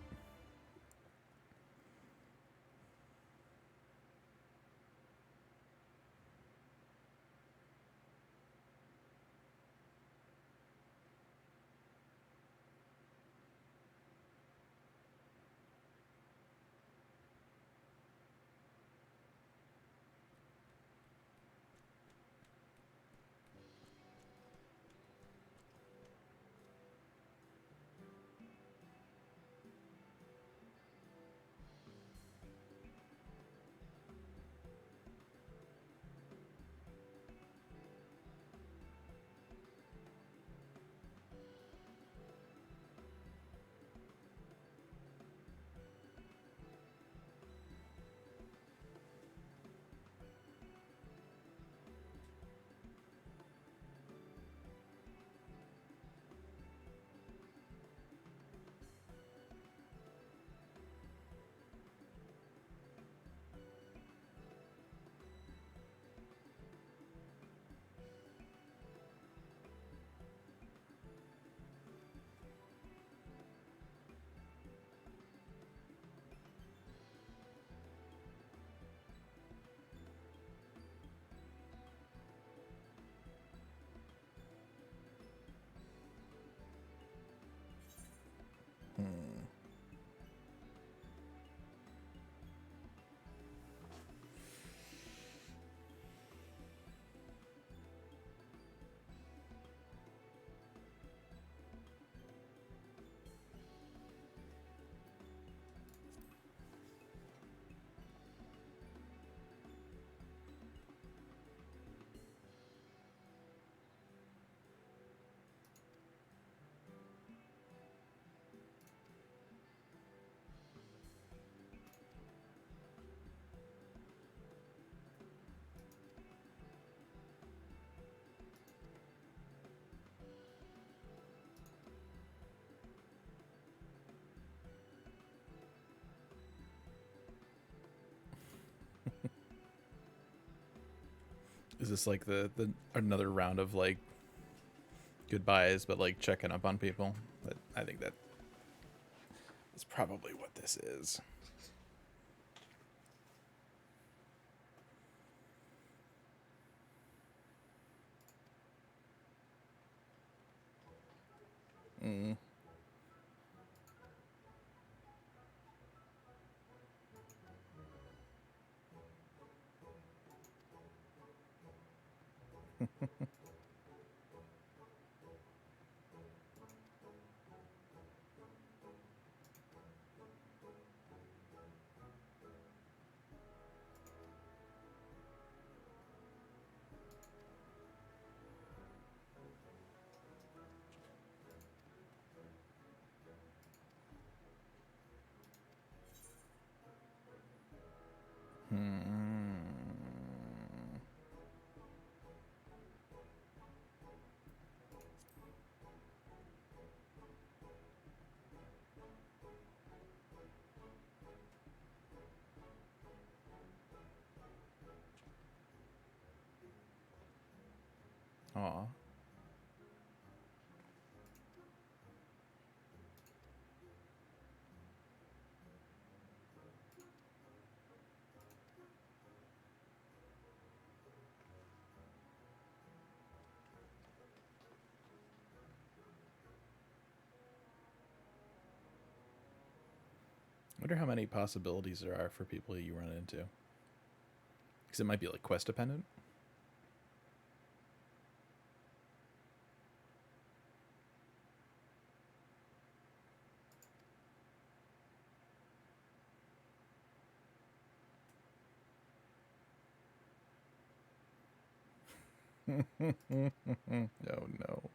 Is this like the another round of like goodbyes, but like checking up on people? But I think that is probably what this is. Mm. Aw. I wonder how many possibilities there are for people you run into. Because it might be like quest dependent. Oh no.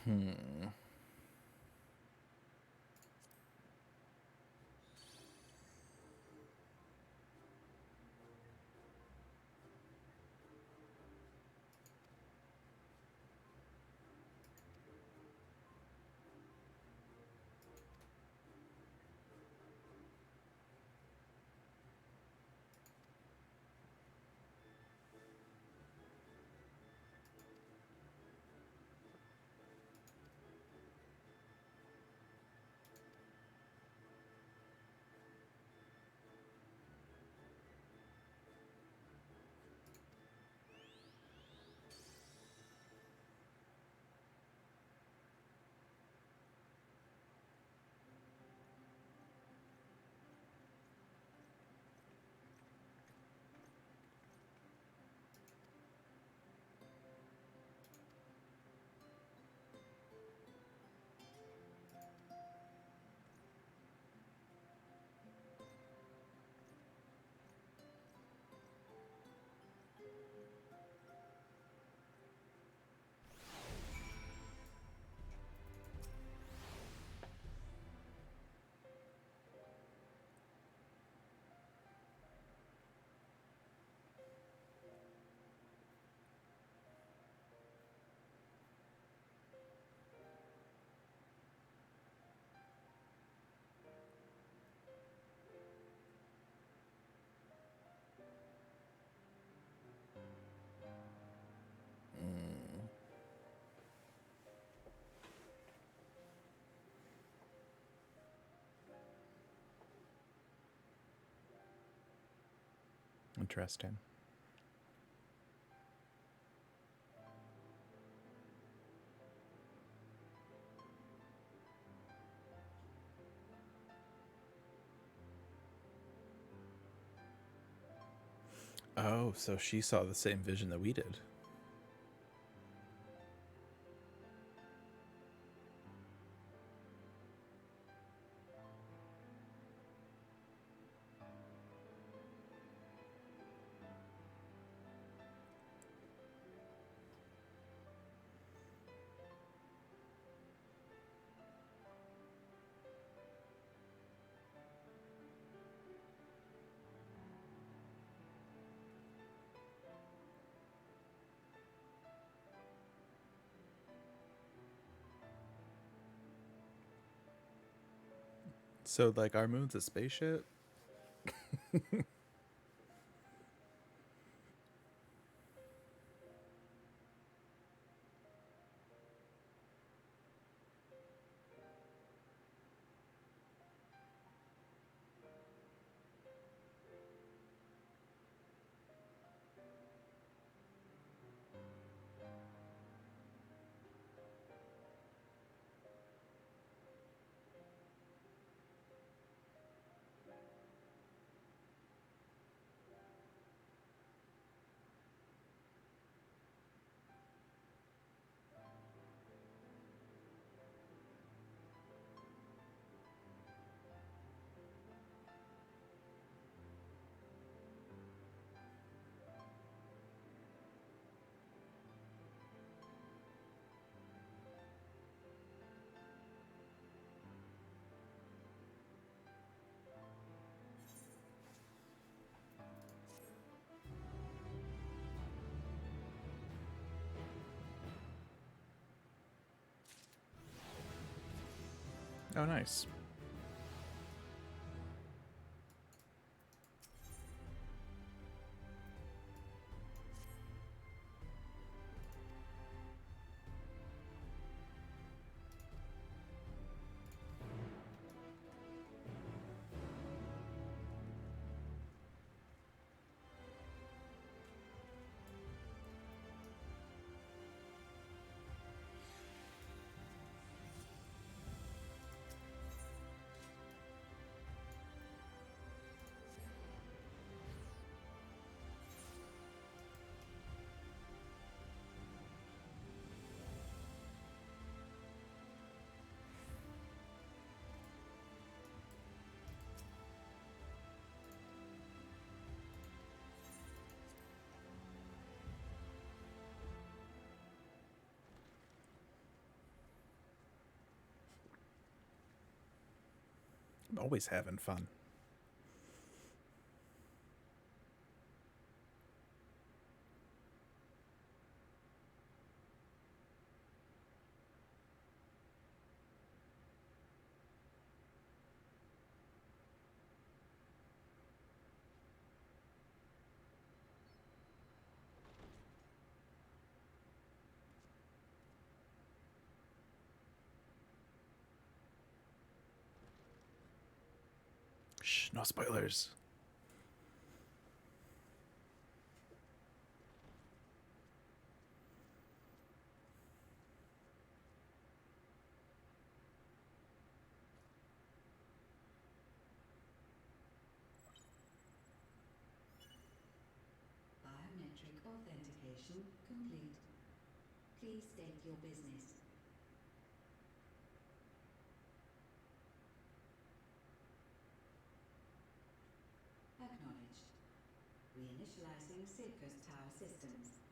Hmm. Mm. Interesting. Oh, so she saw the same vision that we did. So, like, our moon's a spaceship? Oh, nice. I'm always having fun. Shh, no spoilers. Biometric authentication complete. Please state your business. Acknowledged. Reinitializing Circus Tower systems.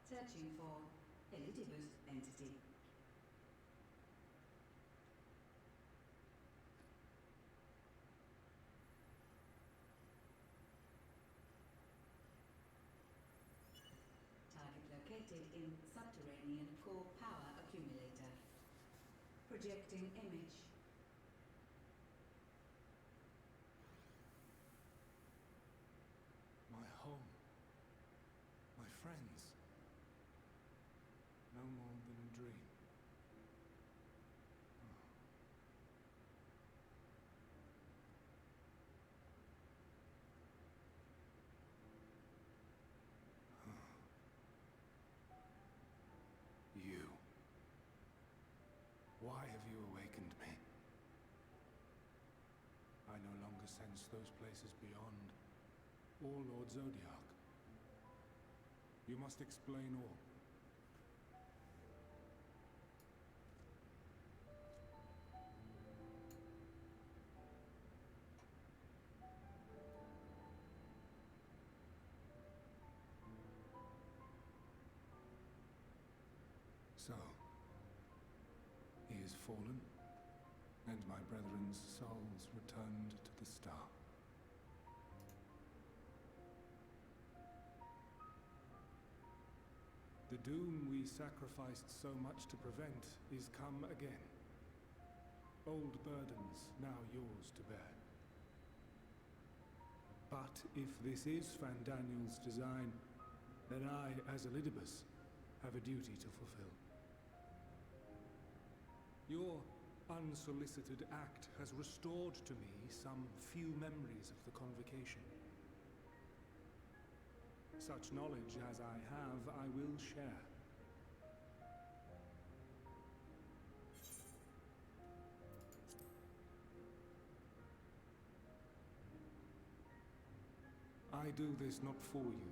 Searching for Elidibus entity. Target located in subterranean core power accumulator. Projecting image. My home. My friends. No more than a dream. You. Why have you awakened me? I no longer sense those places beyond, or Lord Zodiac. You must explain all. So, he is fallen, and my brethren's souls returned to the star. The doom we sacrificed so much to prevent is come again. Old burdens now yours to bear. But if this is Fandaniel's design, then I, as Elidibus, have a duty to fulfill. Your unsolicited act has restored to me some few memories of the Convocation. Such knowledge as I have, I will share. I do this not for you.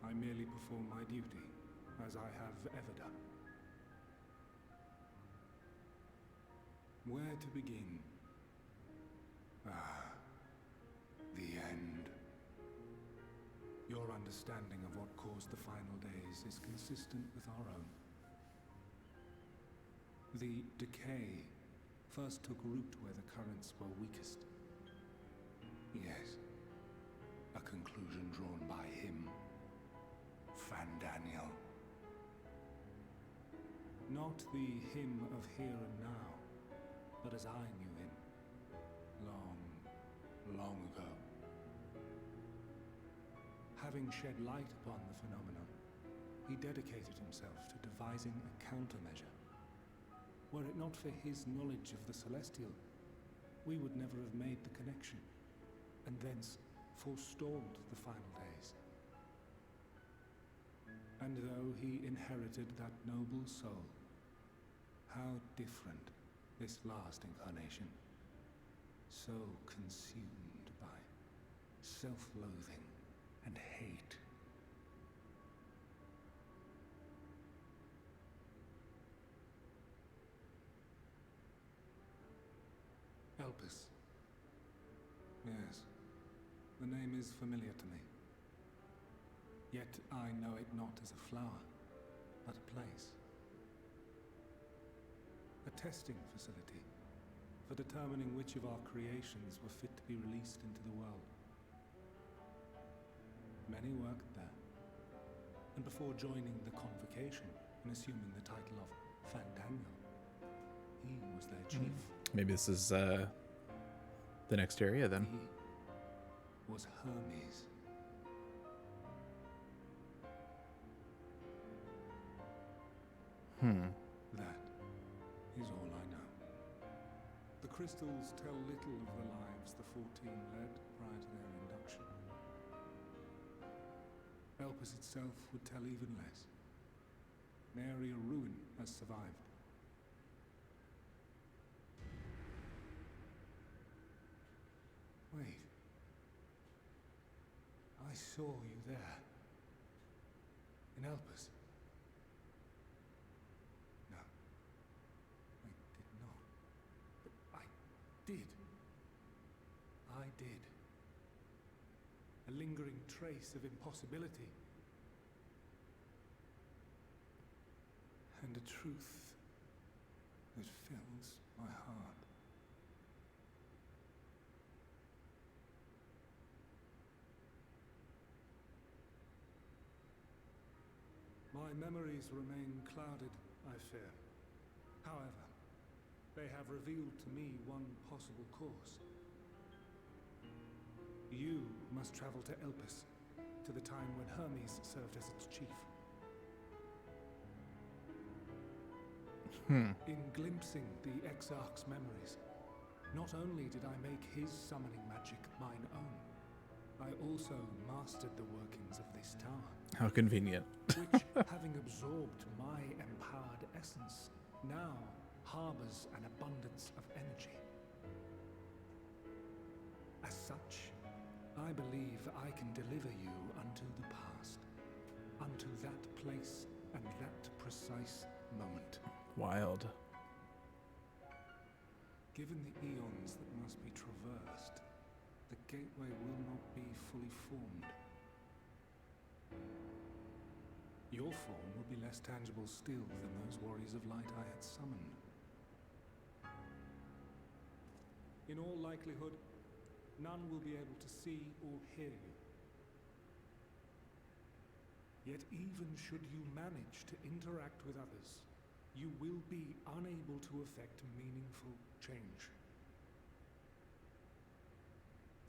I merely perform my duty, as I have ever done. Where to begin? Ah, the end. Your understanding of what caused the final days is consistent with our own. The decay first took root where the currents were weakest. Yes, a conclusion drawn by him, Fandaniel. Not the him of here and now, but as I knew him, long, long ago. Having shed light upon the phenomenon, he dedicated himself to devising a countermeasure. Were it not for his knowledge of the Celestial, we would never have made the connection, and thence forestalled the final days. And though he inherited that noble soul, how different this last incarnation, so consumed by self-loathing and hate. Elpis. Yes, the name is familiar to me. Yet I know it not as a flower, but a place. A testing facility for determining which of our creations were fit to be released into the world. Many worked there, and before joining the Convocation and assuming the title of Fandaniel, he was their chief. Maybe this is the next area then. He was Hermes. That is all I know. The crystals tell little of the lives the 14 led prior to their induction. Elpis itself would tell even less. Nary a ruin has survived. Wait. I saw you there. In Elpis. No. I did not. But I did. I did. A lingering trace of impossibility. And a truth that fills my heart. My memories remain clouded, I fear. However, they have revealed to me one possible course. You must travel to Elpis, to the time when Hermes served as its chief. In glimpsing the Exarch's memories, not only did I make his summoning magic mine own, I also mastered the workings of this tower. How convenient. Which, having absorbed my empowered essence, now harbors an abundance of energy. As such, I believe I can deliver you unto the past, unto that place and that precise moment. Wild. Given the eons that must be traversed, the gateway will not be fully formed. Your form will be less tangible still than those warriors of light I had summoned. In all likelihood, none will be able to see or hear you. Yet even should you manage to interact with others, you will be unable to effect meaningful change.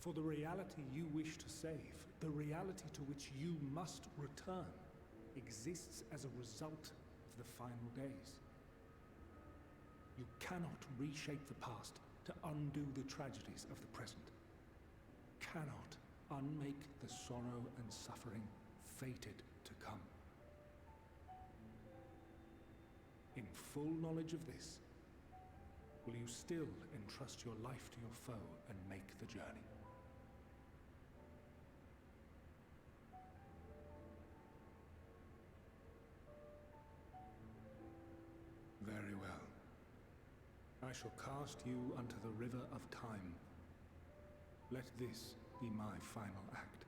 For the reality you wish to save, the reality to which you must return, exists as a result of the final days. You cannot reshape the past to undo the tragedies of the present. Cannot unmake the sorrow and suffering fated to come. In full knowledge of this, will you still entrust your life to your foe and make the journey? Very well. I shall cast you unto the river of time. Let this be my final act.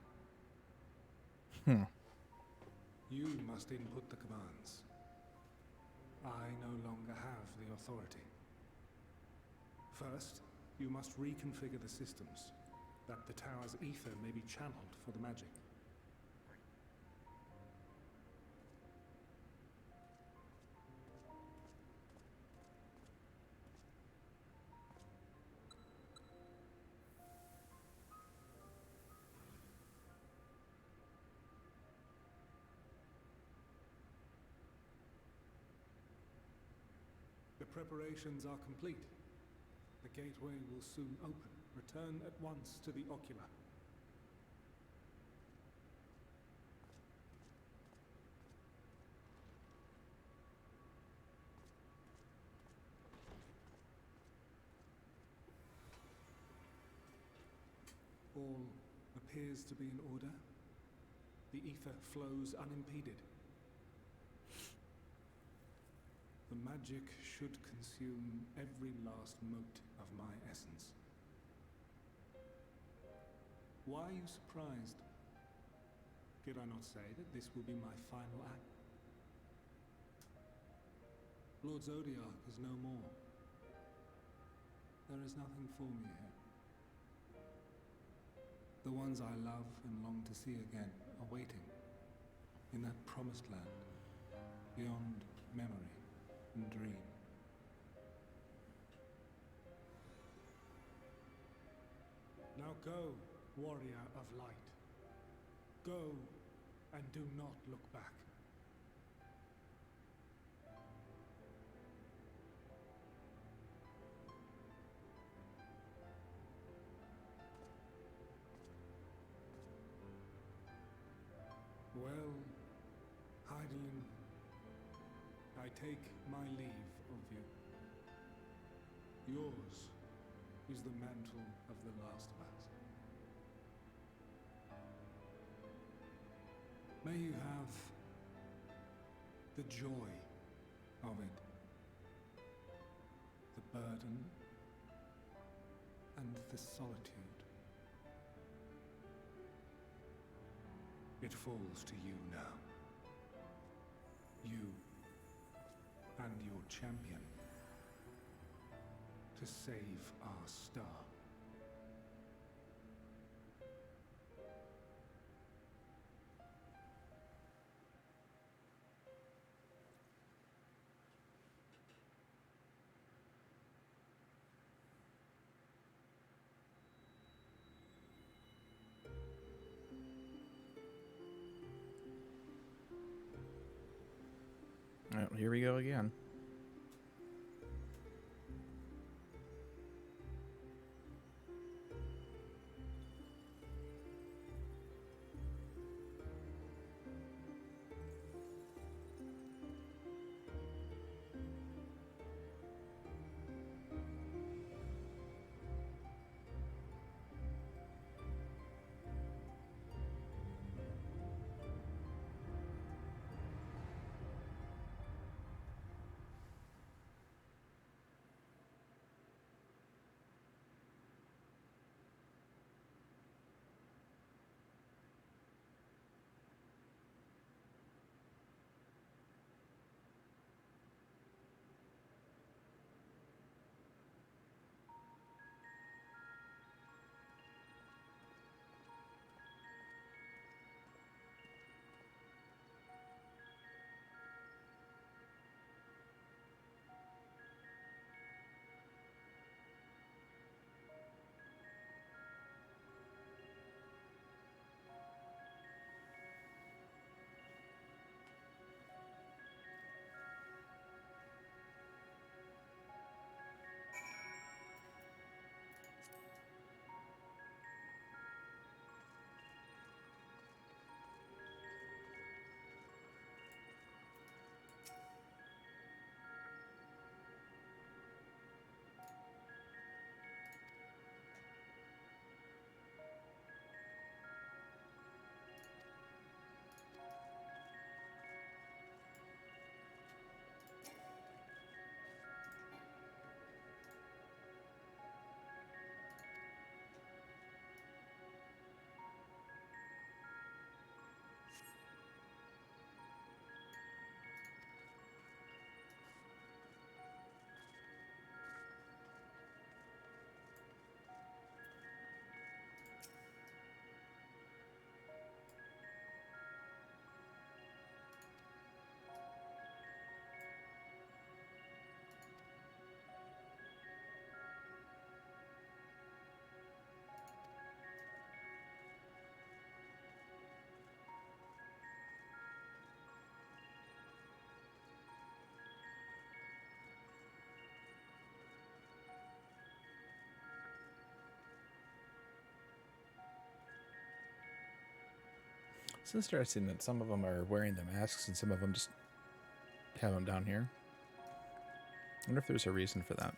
You must input the commands. I no longer have the authority. First, you must reconfigure the systems, that the tower's ether may be channeled for the magic. The preparations are complete. The gateway will soon open. Return at once to the ocular. All appears to be in order. The ether flows unimpeded. The magic should consume every last mote of my essence. Why are you surprised? Did I not say that this will be my final act? Lord Zodiac is no more. There is nothing for me here. The ones I love and long to see again are waiting in that promised land, beyond memory and dream. Now go, warrior of light. Go and do not look back. Well, Heidelin, I take my leave of you. Yours is the mantle of the last of us. May you have the joy of it, the burden and the solitude. It falls to you now. You and your champion to save our star. All right, here we go again. It's interesting that some of them are wearing the masks and some of them just have them down here. I wonder if there's a reason for that.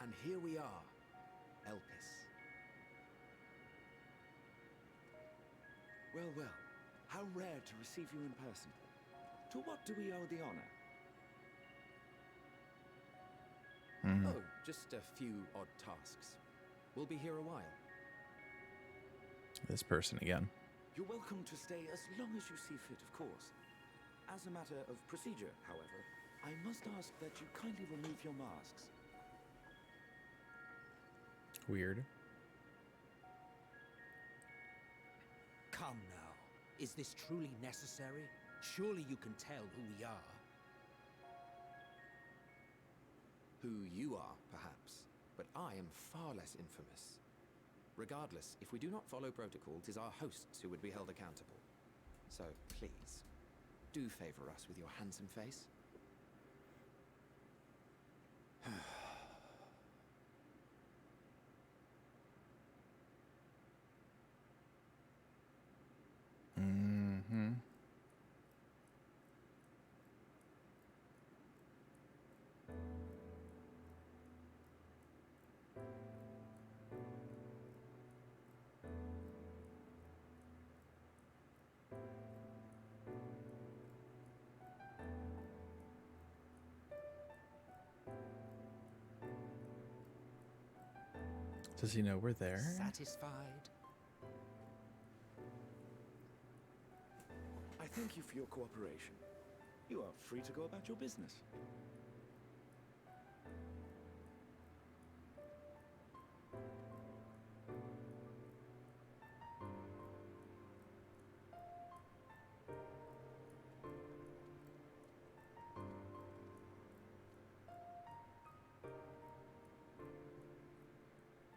And here we are, Elpis. Well, well, how rare to receive you in person. To what do we owe the honor? Oh, just a few odd tasks. We'll be here a while. This person again. You're welcome to stay as long as you see fit, of course. As a matter of procedure, however, I must ask that you kindly remove your masks. Weird. Come now. Is this truly necessary? Surely you can tell who we are. Who you are, perhaps, but I am far less infamous. Regardless, if we do not follow protocol, 'tis our hosts who would be held accountable. So, please, do favor us with your handsome face. Does he know we're there? Satisfied? I thank you for your cooperation. You are free to go about your business.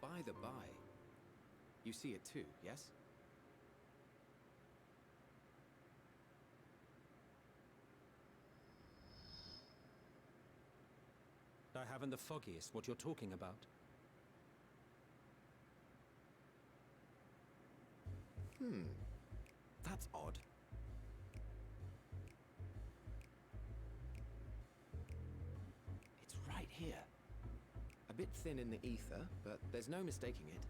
By the by, you see it too, yes? I haven't the foggiest what you're talking about. That's odd. It's right here. A bit thin in the ether, but there's no mistaking it.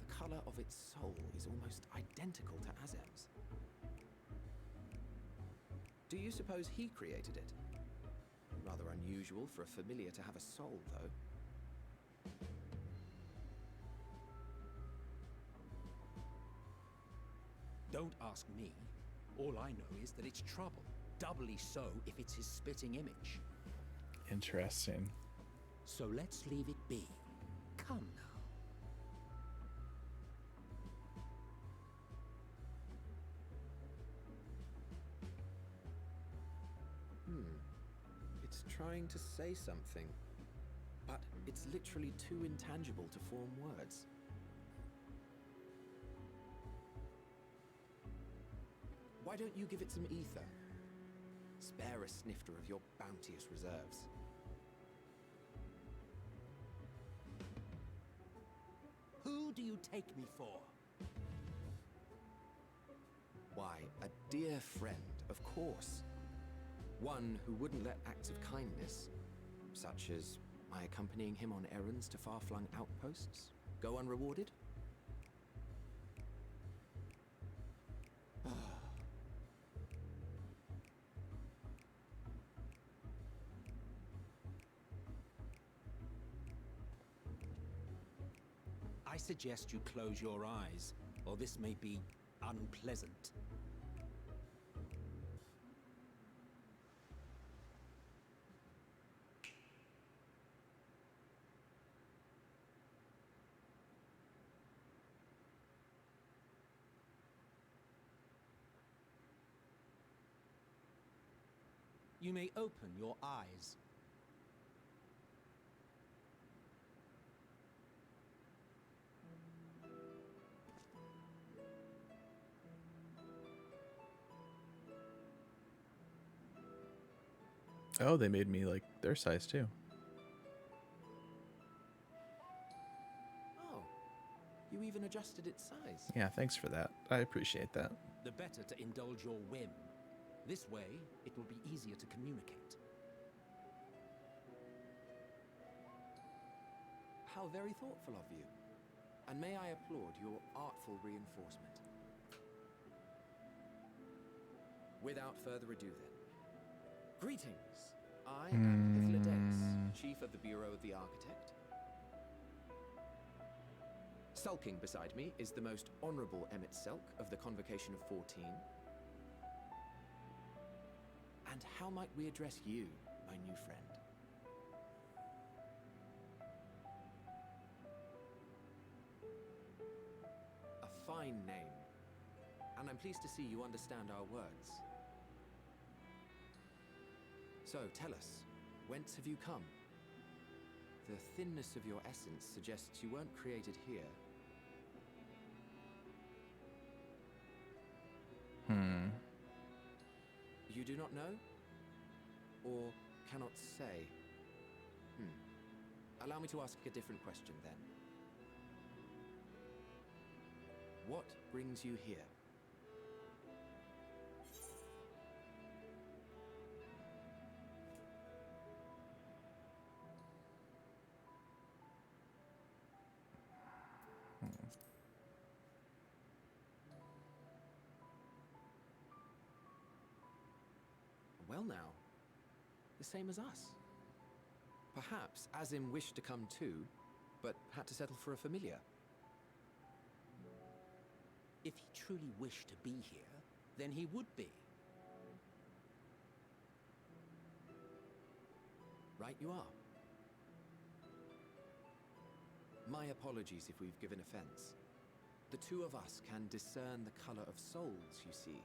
The color of its soul is almost identical to Azem's. Do you suppose he created it? Rather unusual for a familiar to have a soul, though. Don't ask me. All I know is that it's trouble. Doubly so if it's his spitting image. Interesting. So let's leave it be. Come now. It's trying to say something, but it's literally too intangible to form words. Why don't you give it some ether? Spare a snifter of your bounteous reserves. Who do you take me for? Why, a dear friend, of course. One who wouldn't let acts of kindness, such as my accompanying him on errands to far-flung outposts, go unrewarded? I suggest you close your eyes, or this may be unpleasant. You may open your eyes. Oh, they made me like their size too. Oh, you even adjusted its size. Yeah, thanks for that. I appreciate that. The better to indulge your whim. This way, it will be easier to communicate. How very thoughtful of you. And may I applaud your artful reinforcement. Without further ado then. Greetings. I am Hythlodaeus, Chief of the Bureau of the Architect. Sulking beside me is the most honorable Emmett Selk of the Convocation of 14. And how might we address you, my new friend? A fine name. And I'm pleased to see you understand our words. So, tell us, whence have you come? The thinness of your essence suggests you weren't created here. You do not know? Or cannot say? Allow me to ask a different question then. What brings you here? Well now, the same as us. Perhaps Azim wished to come too, but had to settle for a familiar. If he truly wished to be here, then he would be. Right you are. My apologies if we've given offense. The two of us can discern the color of souls, you see,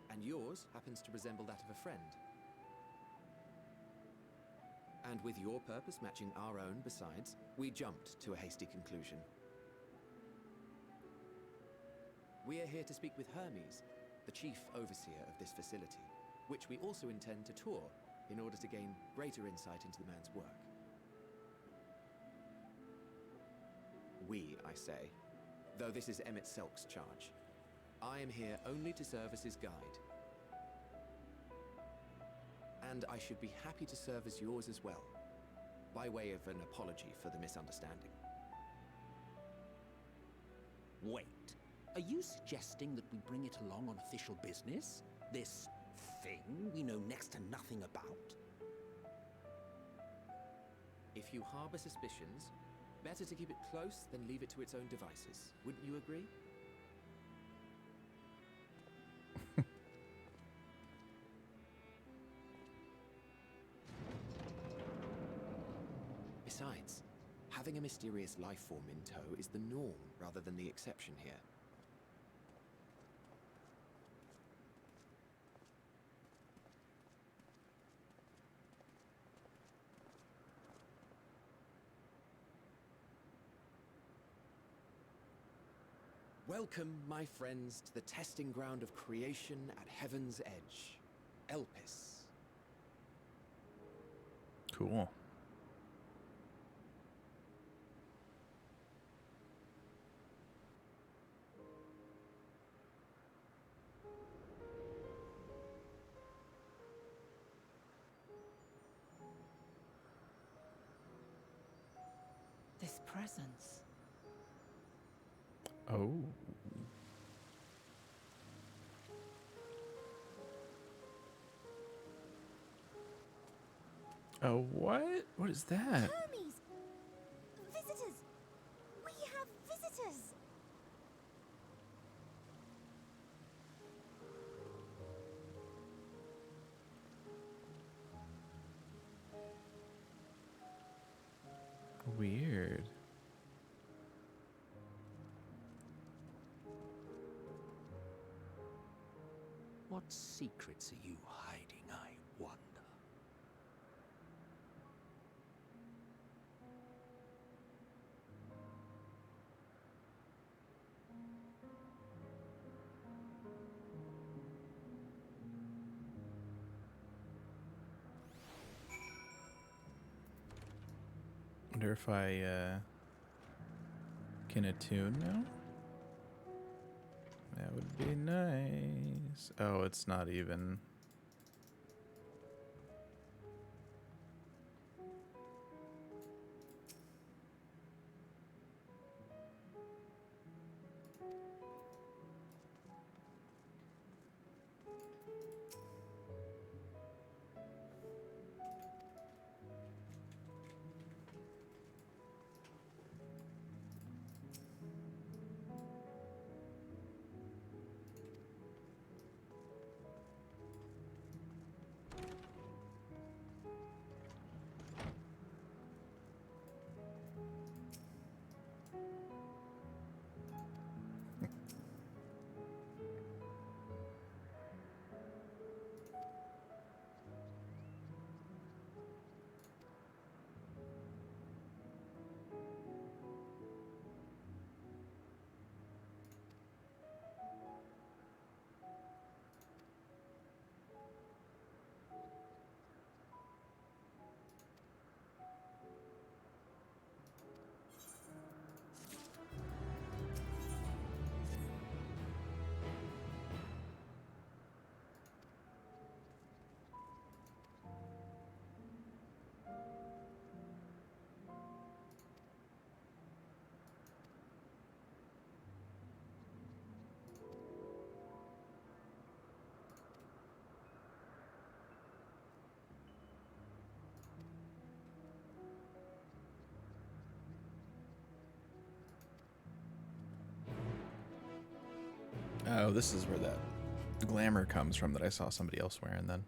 and yours happens to resemble that of a friend. And with your purpose matching our own besides, we jumped to a hasty conclusion. We are here to speak with Hermes, the chief overseer of this facility, which we also intend to tour in order to gain greater insight into the man's work. We, I say, though this is Emmett Selk's charge. I am here only to serve as his guide. And I should be happy to serve as yours as well, by way of an apology for the misunderstanding. Wait, are you suggesting that we bring it along on official business? This thing we know next to nothing about? If you harbor suspicions, better to keep it close than leave it to its own devices. Wouldn't you agree? Besides, having a mysterious life form in tow is the norm rather than the exception here. Welcome, my friends, to the testing ground of creation at Heaven's Edge, Elpis. Cool. This presence. Oh. Oh, what? What is that? Hermes! Visitors! We have visitors! letters. Weird. What secrets are you hiding, I wonder? Wonder if I can attune now? That would be nice. Oh, it's not even. Oh, this is where that glamour comes from that I saw somebody else wearing then.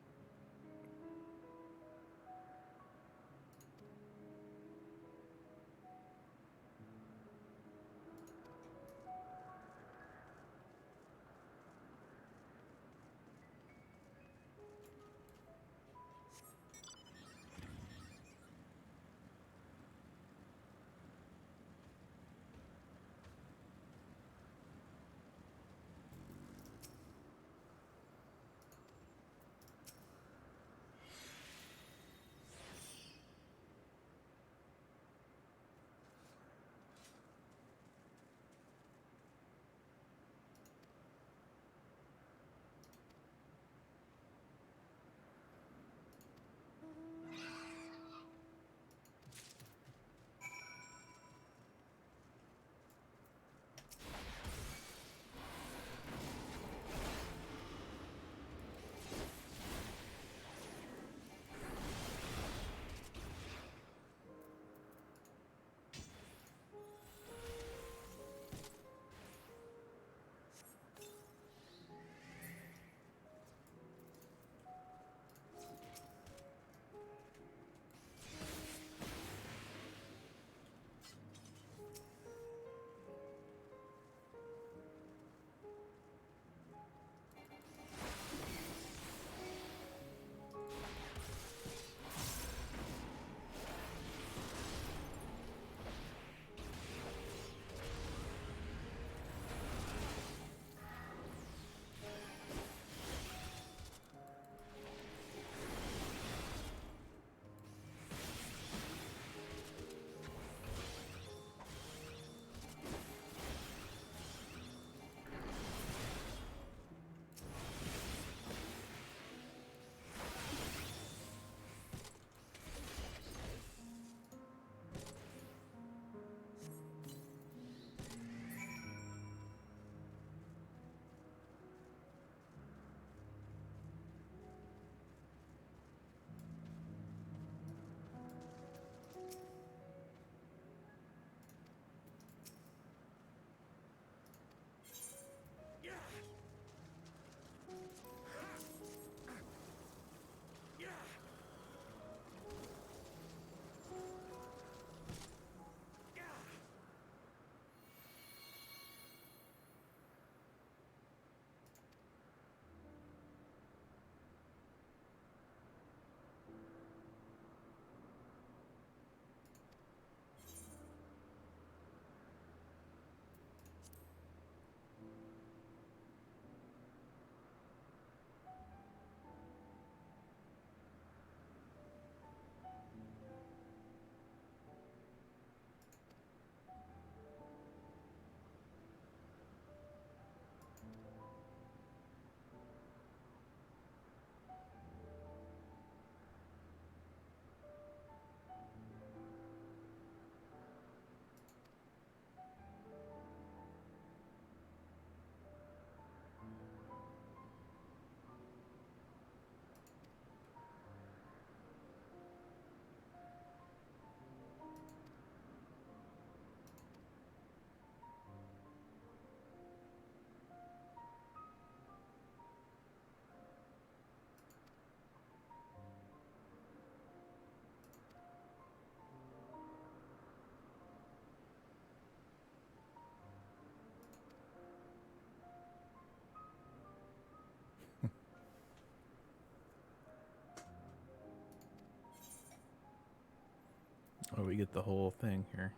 Oh, we get the whole thing here.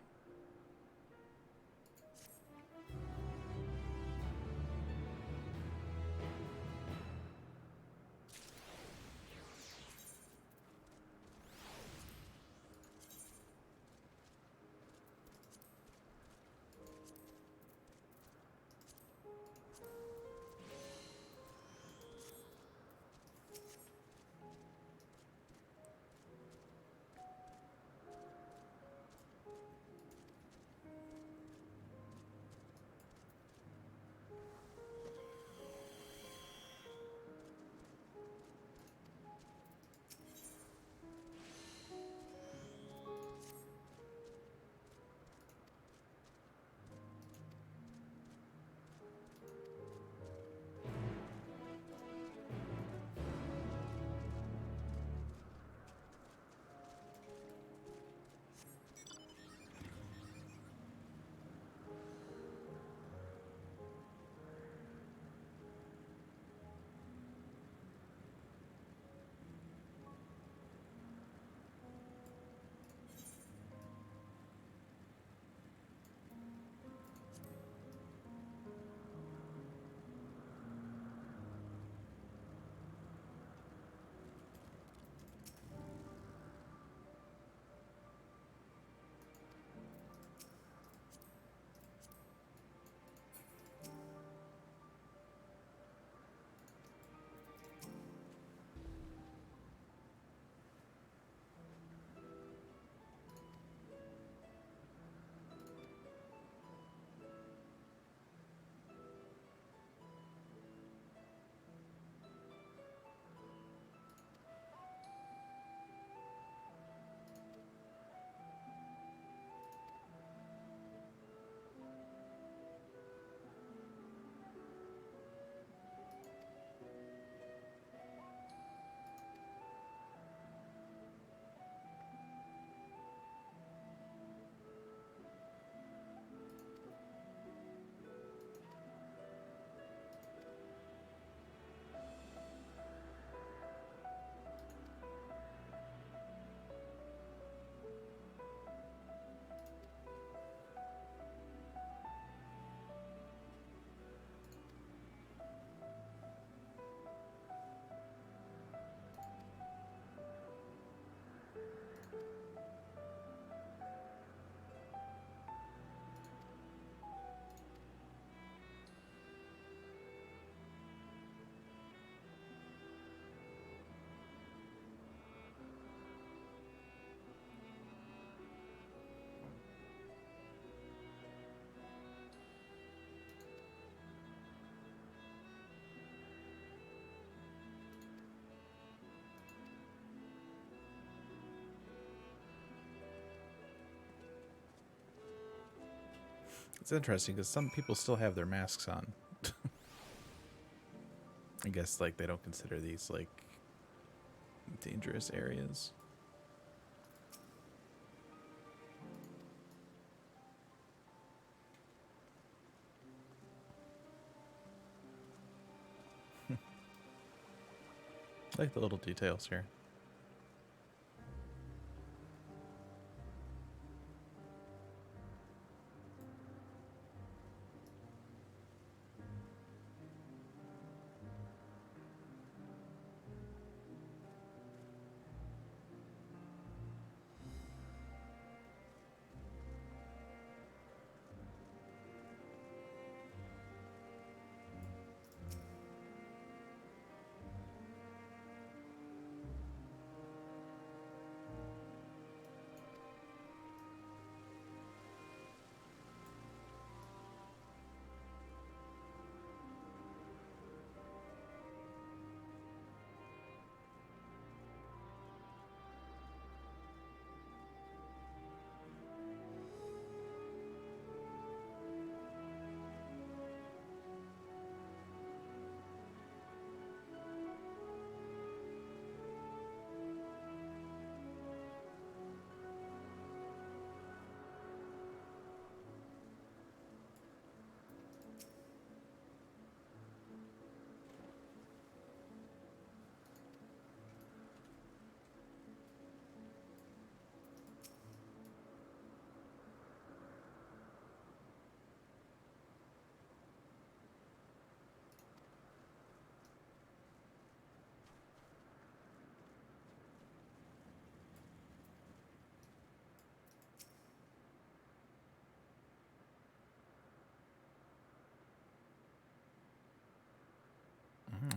It's interesting because some people still have their masks on. I guess like they don't consider these like dangerous areas. I like the little details here.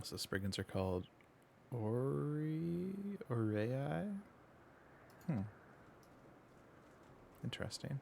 So Spriggans are called Orei. Interesting.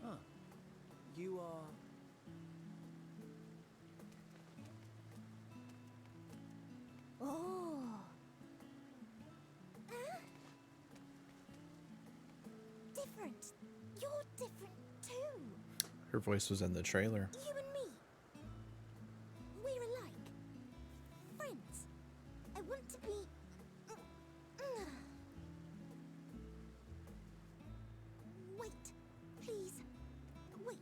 Ah, you are... Oh. Different. You're different too. Her voice was in the trailer. You and me. We're alike. Friends. I want to be... Wait. Please. Wait.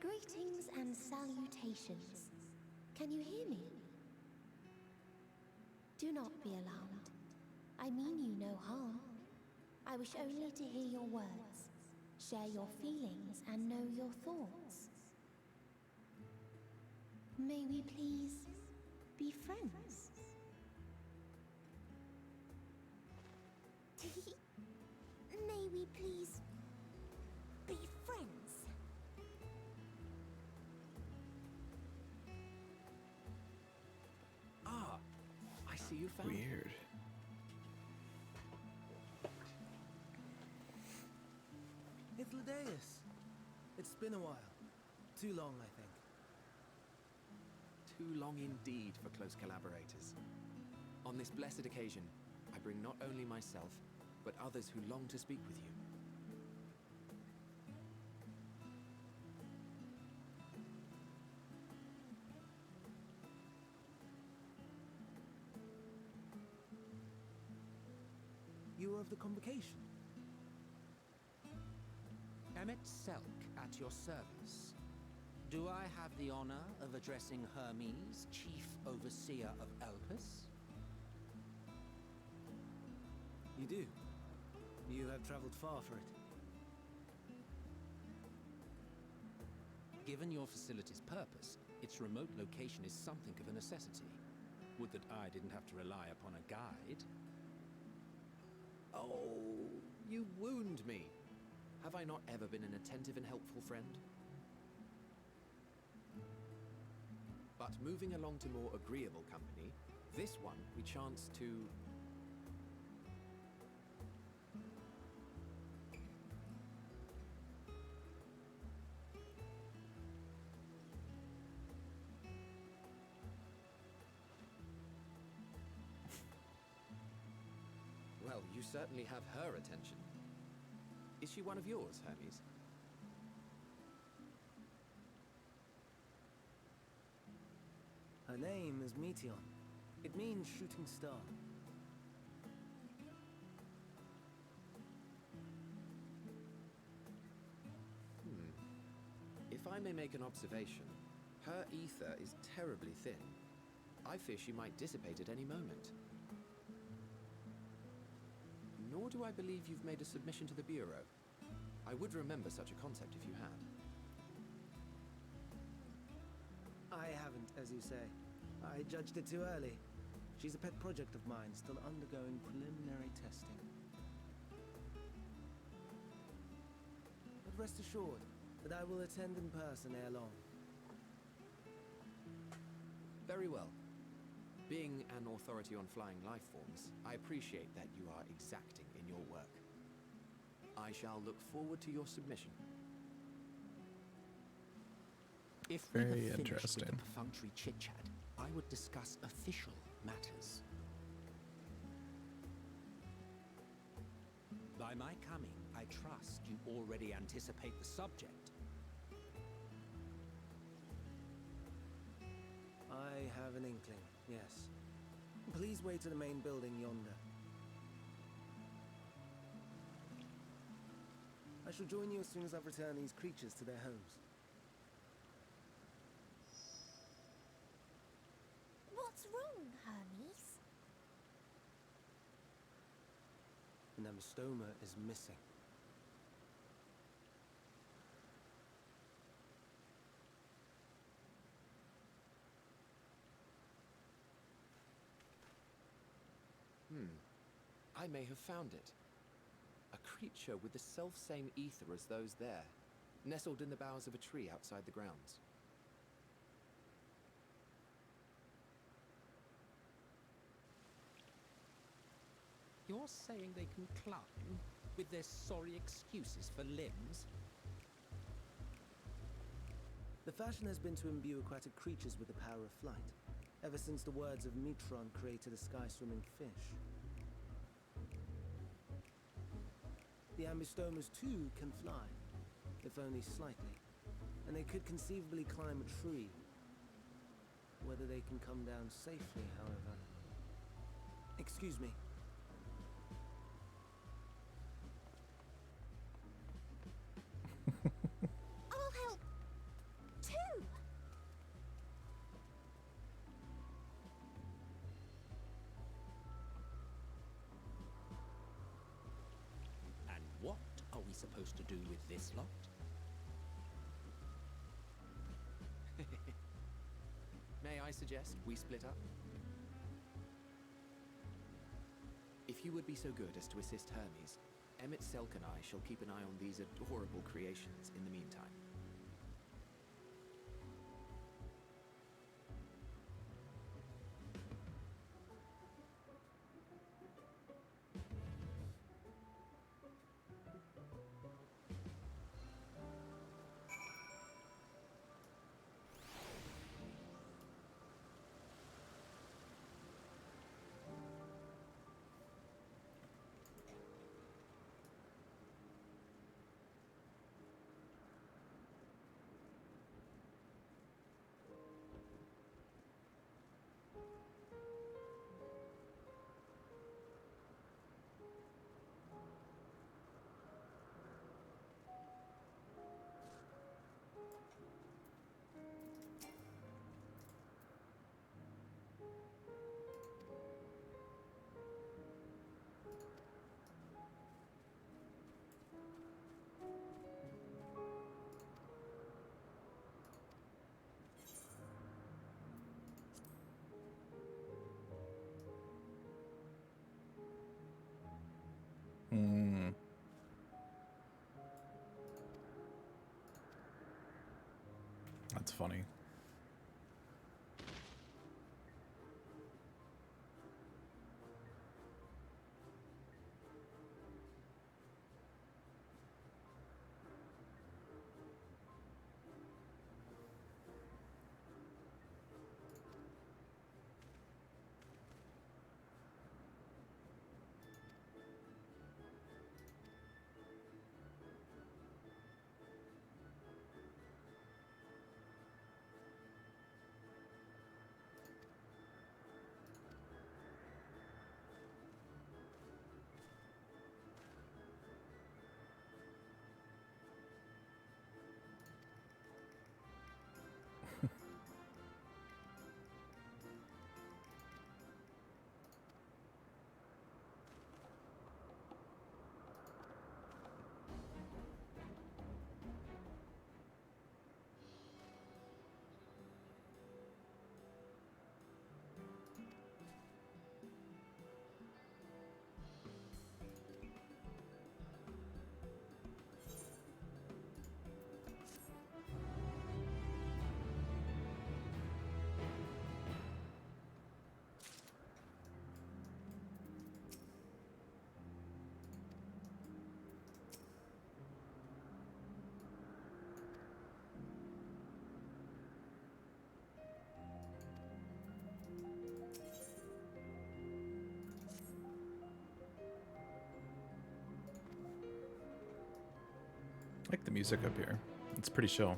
Greetings and salutations. Can you hear me? Do not be alarmed. I mean you no harm. I wish only to hear your words, share your feelings, and know your thoughts. May we please be friends? May we please be friends? Ah, I see you found. Weird. Deus. It's been a while. Too long, I think. Too long indeed for close collaborators. On this blessed occasion, I bring not only myself, but others who long to speak with you. You are of the convocation? Emmet Selk at your service. Do I have the honor of addressing Hermes, Chief Overseer of Elpis? You do. You have traveled far for it. Given your facility's purpose, its remote location is something of a necessity. Would that I didn't have to rely upon a guide. Oh, you wound me. Have I not ever been an attentive and helpful friend? But moving along to more agreeable company, this one we chance to... Well, you certainly have her attention. Is she one of yours, Hermes? Her name is Meteon. It means shooting star. I may make an observation, her ether is terribly thin. I fear she might dissipate at any moment. Nor do I believe you've made a submission to the Bureau. I would remember such a concept if you had. I haven't, as you say. I judged it too early. She's a pet project of mine, still undergoing preliminary testing. But rest assured that I will attend in person ere long. Very well. Being an authority on flying life forms, I appreciate that you are exacting in your work. I shall look forward to your submission. If we Very have finished with interesting. the perfunctory chit-chat, I would discuss official matters. By my coming, I trust you already anticipate the subject. I have an inkling, yes. Please wait to the main building yonder. I shall join you as soon as I've returned these creatures to their homes. What's wrong, Hermes? The Nemestoma is missing. I may have found it. A creature with the self-same ether as those there, nestled in the boughs of a tree outside the grounds. You're saying they can climb with their sorry excuses for limbs? The fashion has been to imbue aquatic creatures with the power of flight, ever since the words of Metron created a sky-swimming fish. The Ambistomas too can fly, if only slightly, and they could conceivably climb a tree. Whether they can come down safely, however. Excuse me. I'll help too. And what are we supposed to do with this lot? May I suggest we split up? If you would be so good as to assist Hermes, Emmett Selk and I shall keep an eye on these adorable creations in the meantime. That's funny. like the music up here. It's pretty chill.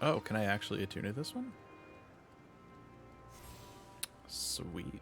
Oh, can I actually attune to this one? Sweet.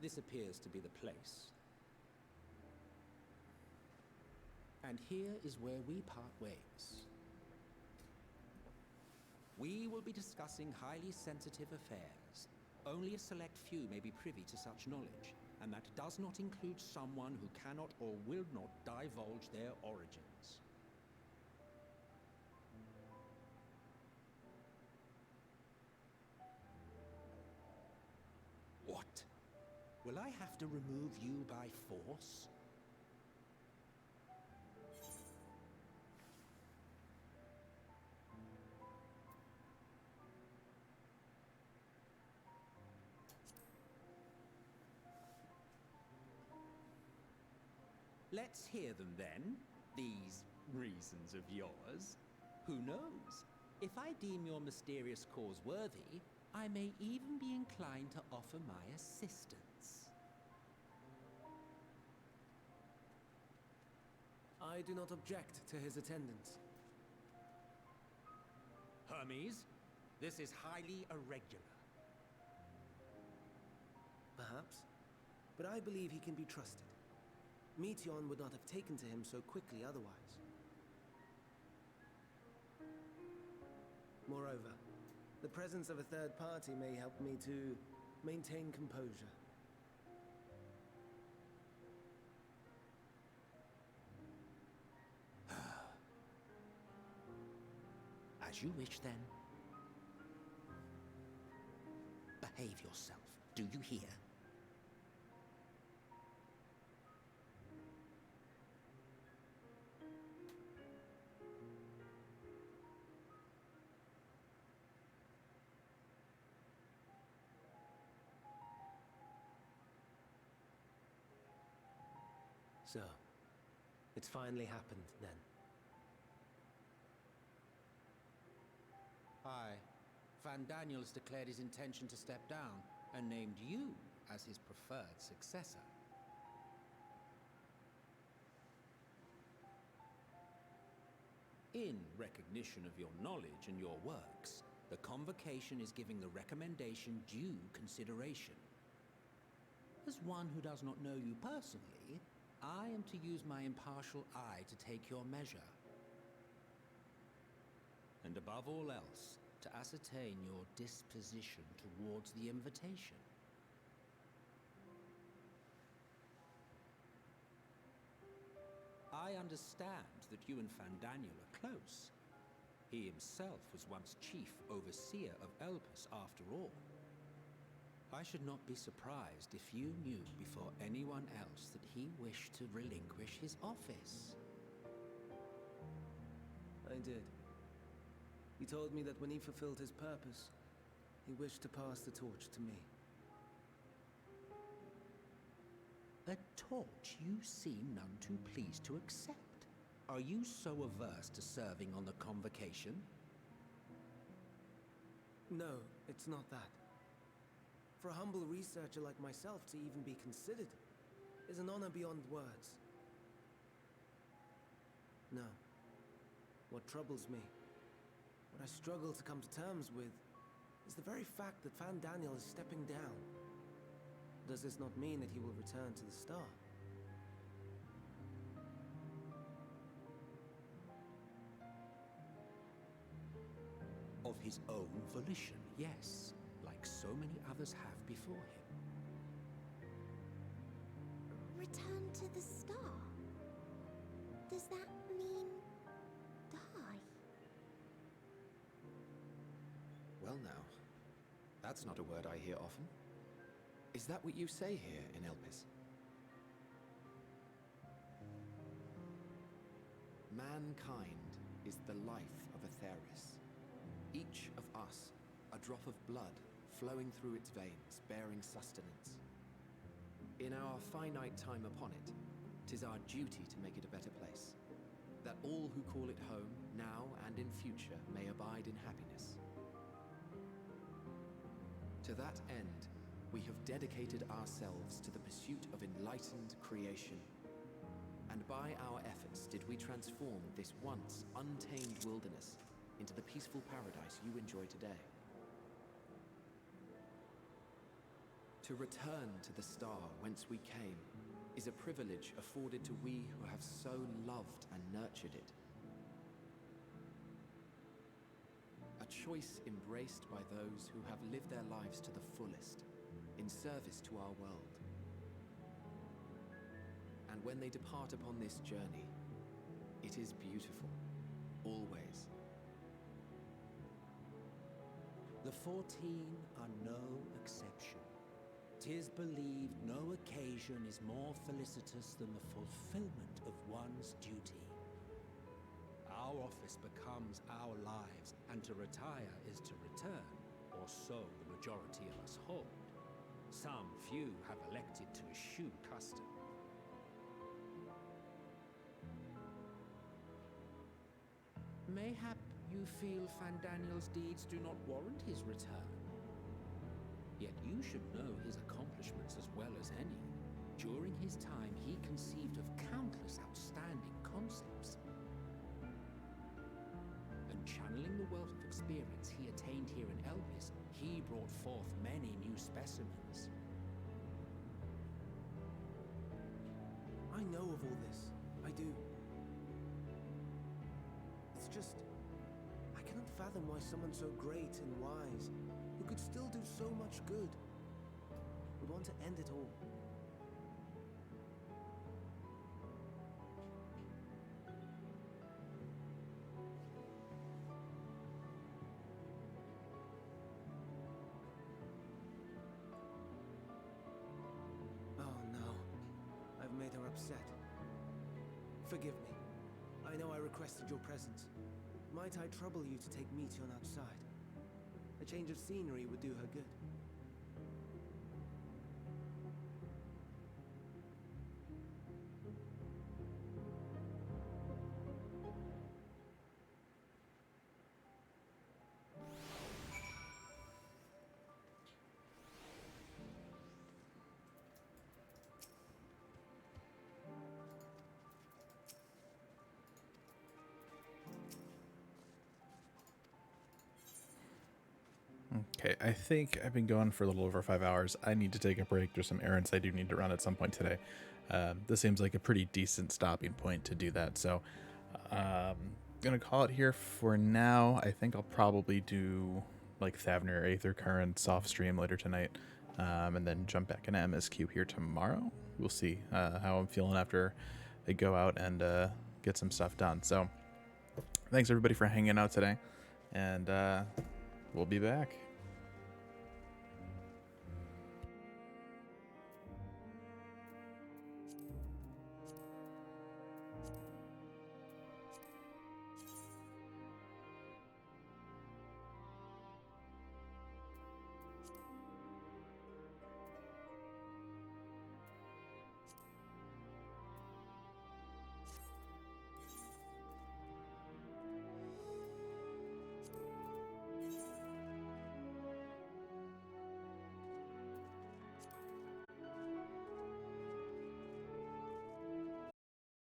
This appears to be the place. And here is where we part ways. We will be discussing highly sensitive affairs. Only a select few may be privy to such knowledge, and that does not include someone who cannot or will not divulge their origins. What? Will I have to remove you by force? Let's hear them then, these reasons of yours. Who knows? If I deem your mysterious cause worthy, I may even be inclined to offer my assistance. I do not object to his attendance. Hermes, this is highly irregular. Perhaps, but I believe he can be trusted. Meteon would not have taken to him so quickly otherwise. Moreover, the presence of a third party may help me to maintain composure. As you wish, then. Behave yourself, do you hear? So, it's finally happened, then. Aye. Van Daniels declared his intention to step down and named you as his preferred successor. In recognition of your knowledge and your works, the Convocation is giving the recommendation due consideration. As one who does not know you personally, I am to use my impartial eye to take your measure. And above all else, to ascertain your disposition towards the invitation. I understand that you and Fandaniel are close. He himself was once chief overseer of Elpis after all. I should not be surprised if you knew before anyone else that he wished to relinquish his office. I did. He told me that when he fulfilled his purpose, he wished to pass the torch to me. A torch you seem none too pleased to accept. Are you so averse to serving on the convocation? No, it's not that. For a humble researcher like myself to even be considered is an honor beyond words. No. What troubles me, what I struggle to come to terms with, is the very fact that Fandaniel is stepping down. Does this not mean that he will return to the Star? Of his own volition, yes, like so many others have before him. Return to the Star? Does that mean die? Well now, that's not a word I hear often. Is that what you say here in Elpis? Mankind is the life of Atheris. Each of us, a drop of blood flowing through its veins, bearing sustenance. In our finite time upon it, 'tis our duty to make it a better place, that all who call it home, now and in future, may abide in happiness. To that end, we have dedicated ourselves to the pursuit of enlightened creation. And by our efforts did we transform this once untamed wilderness into the peaceful paradise you enjoy today. To return to the star whence we came is a privilege afforded to we who have so loved and nurtured it. A choice embraced by those who have lived their lives to the fullest, in service to our world. And when they depart upon this journey, it is beautiful, always. The 14 are no exception. 'Tis believed no occasion is more felicitous than the fulfillment of one's duty. Our office becomes our lives, and to retire is to return, or so the majority of us hold. Some few have elected to eschew custom. Mayhap you feel Fandaniel's deeds do not warrant his return. Yet you should know his accomplishments as well as any. During his time, he conceived of countless outstanding concepts. And channeling the wealth of experience he attained here in Elpis, he brought forth many new specimens. I know of all this. I do. It's just, I cannot fathom why someone so great and wise, who could still do so much good, would want to end it all. Oh no, I've made her upset. Forgive me. I know I requested your presence. Might I trouble you to take Meteon outside? A change of scenery would do her good. Okay, I think I've been going for a little over 5 hours. I need to take a break. There's some errands I do need to run at some point today. This seems like a pretty decent stopping point to do that. So gonna call it here for now. I think I'll probably do like Thavner, Aether Current, soft stream later tonight, and then jump back into MSQ here tomorrow. We'll see how I'm feeling after go out and get some stuff done. So thanks everybody for hanging out today, and we'll be back.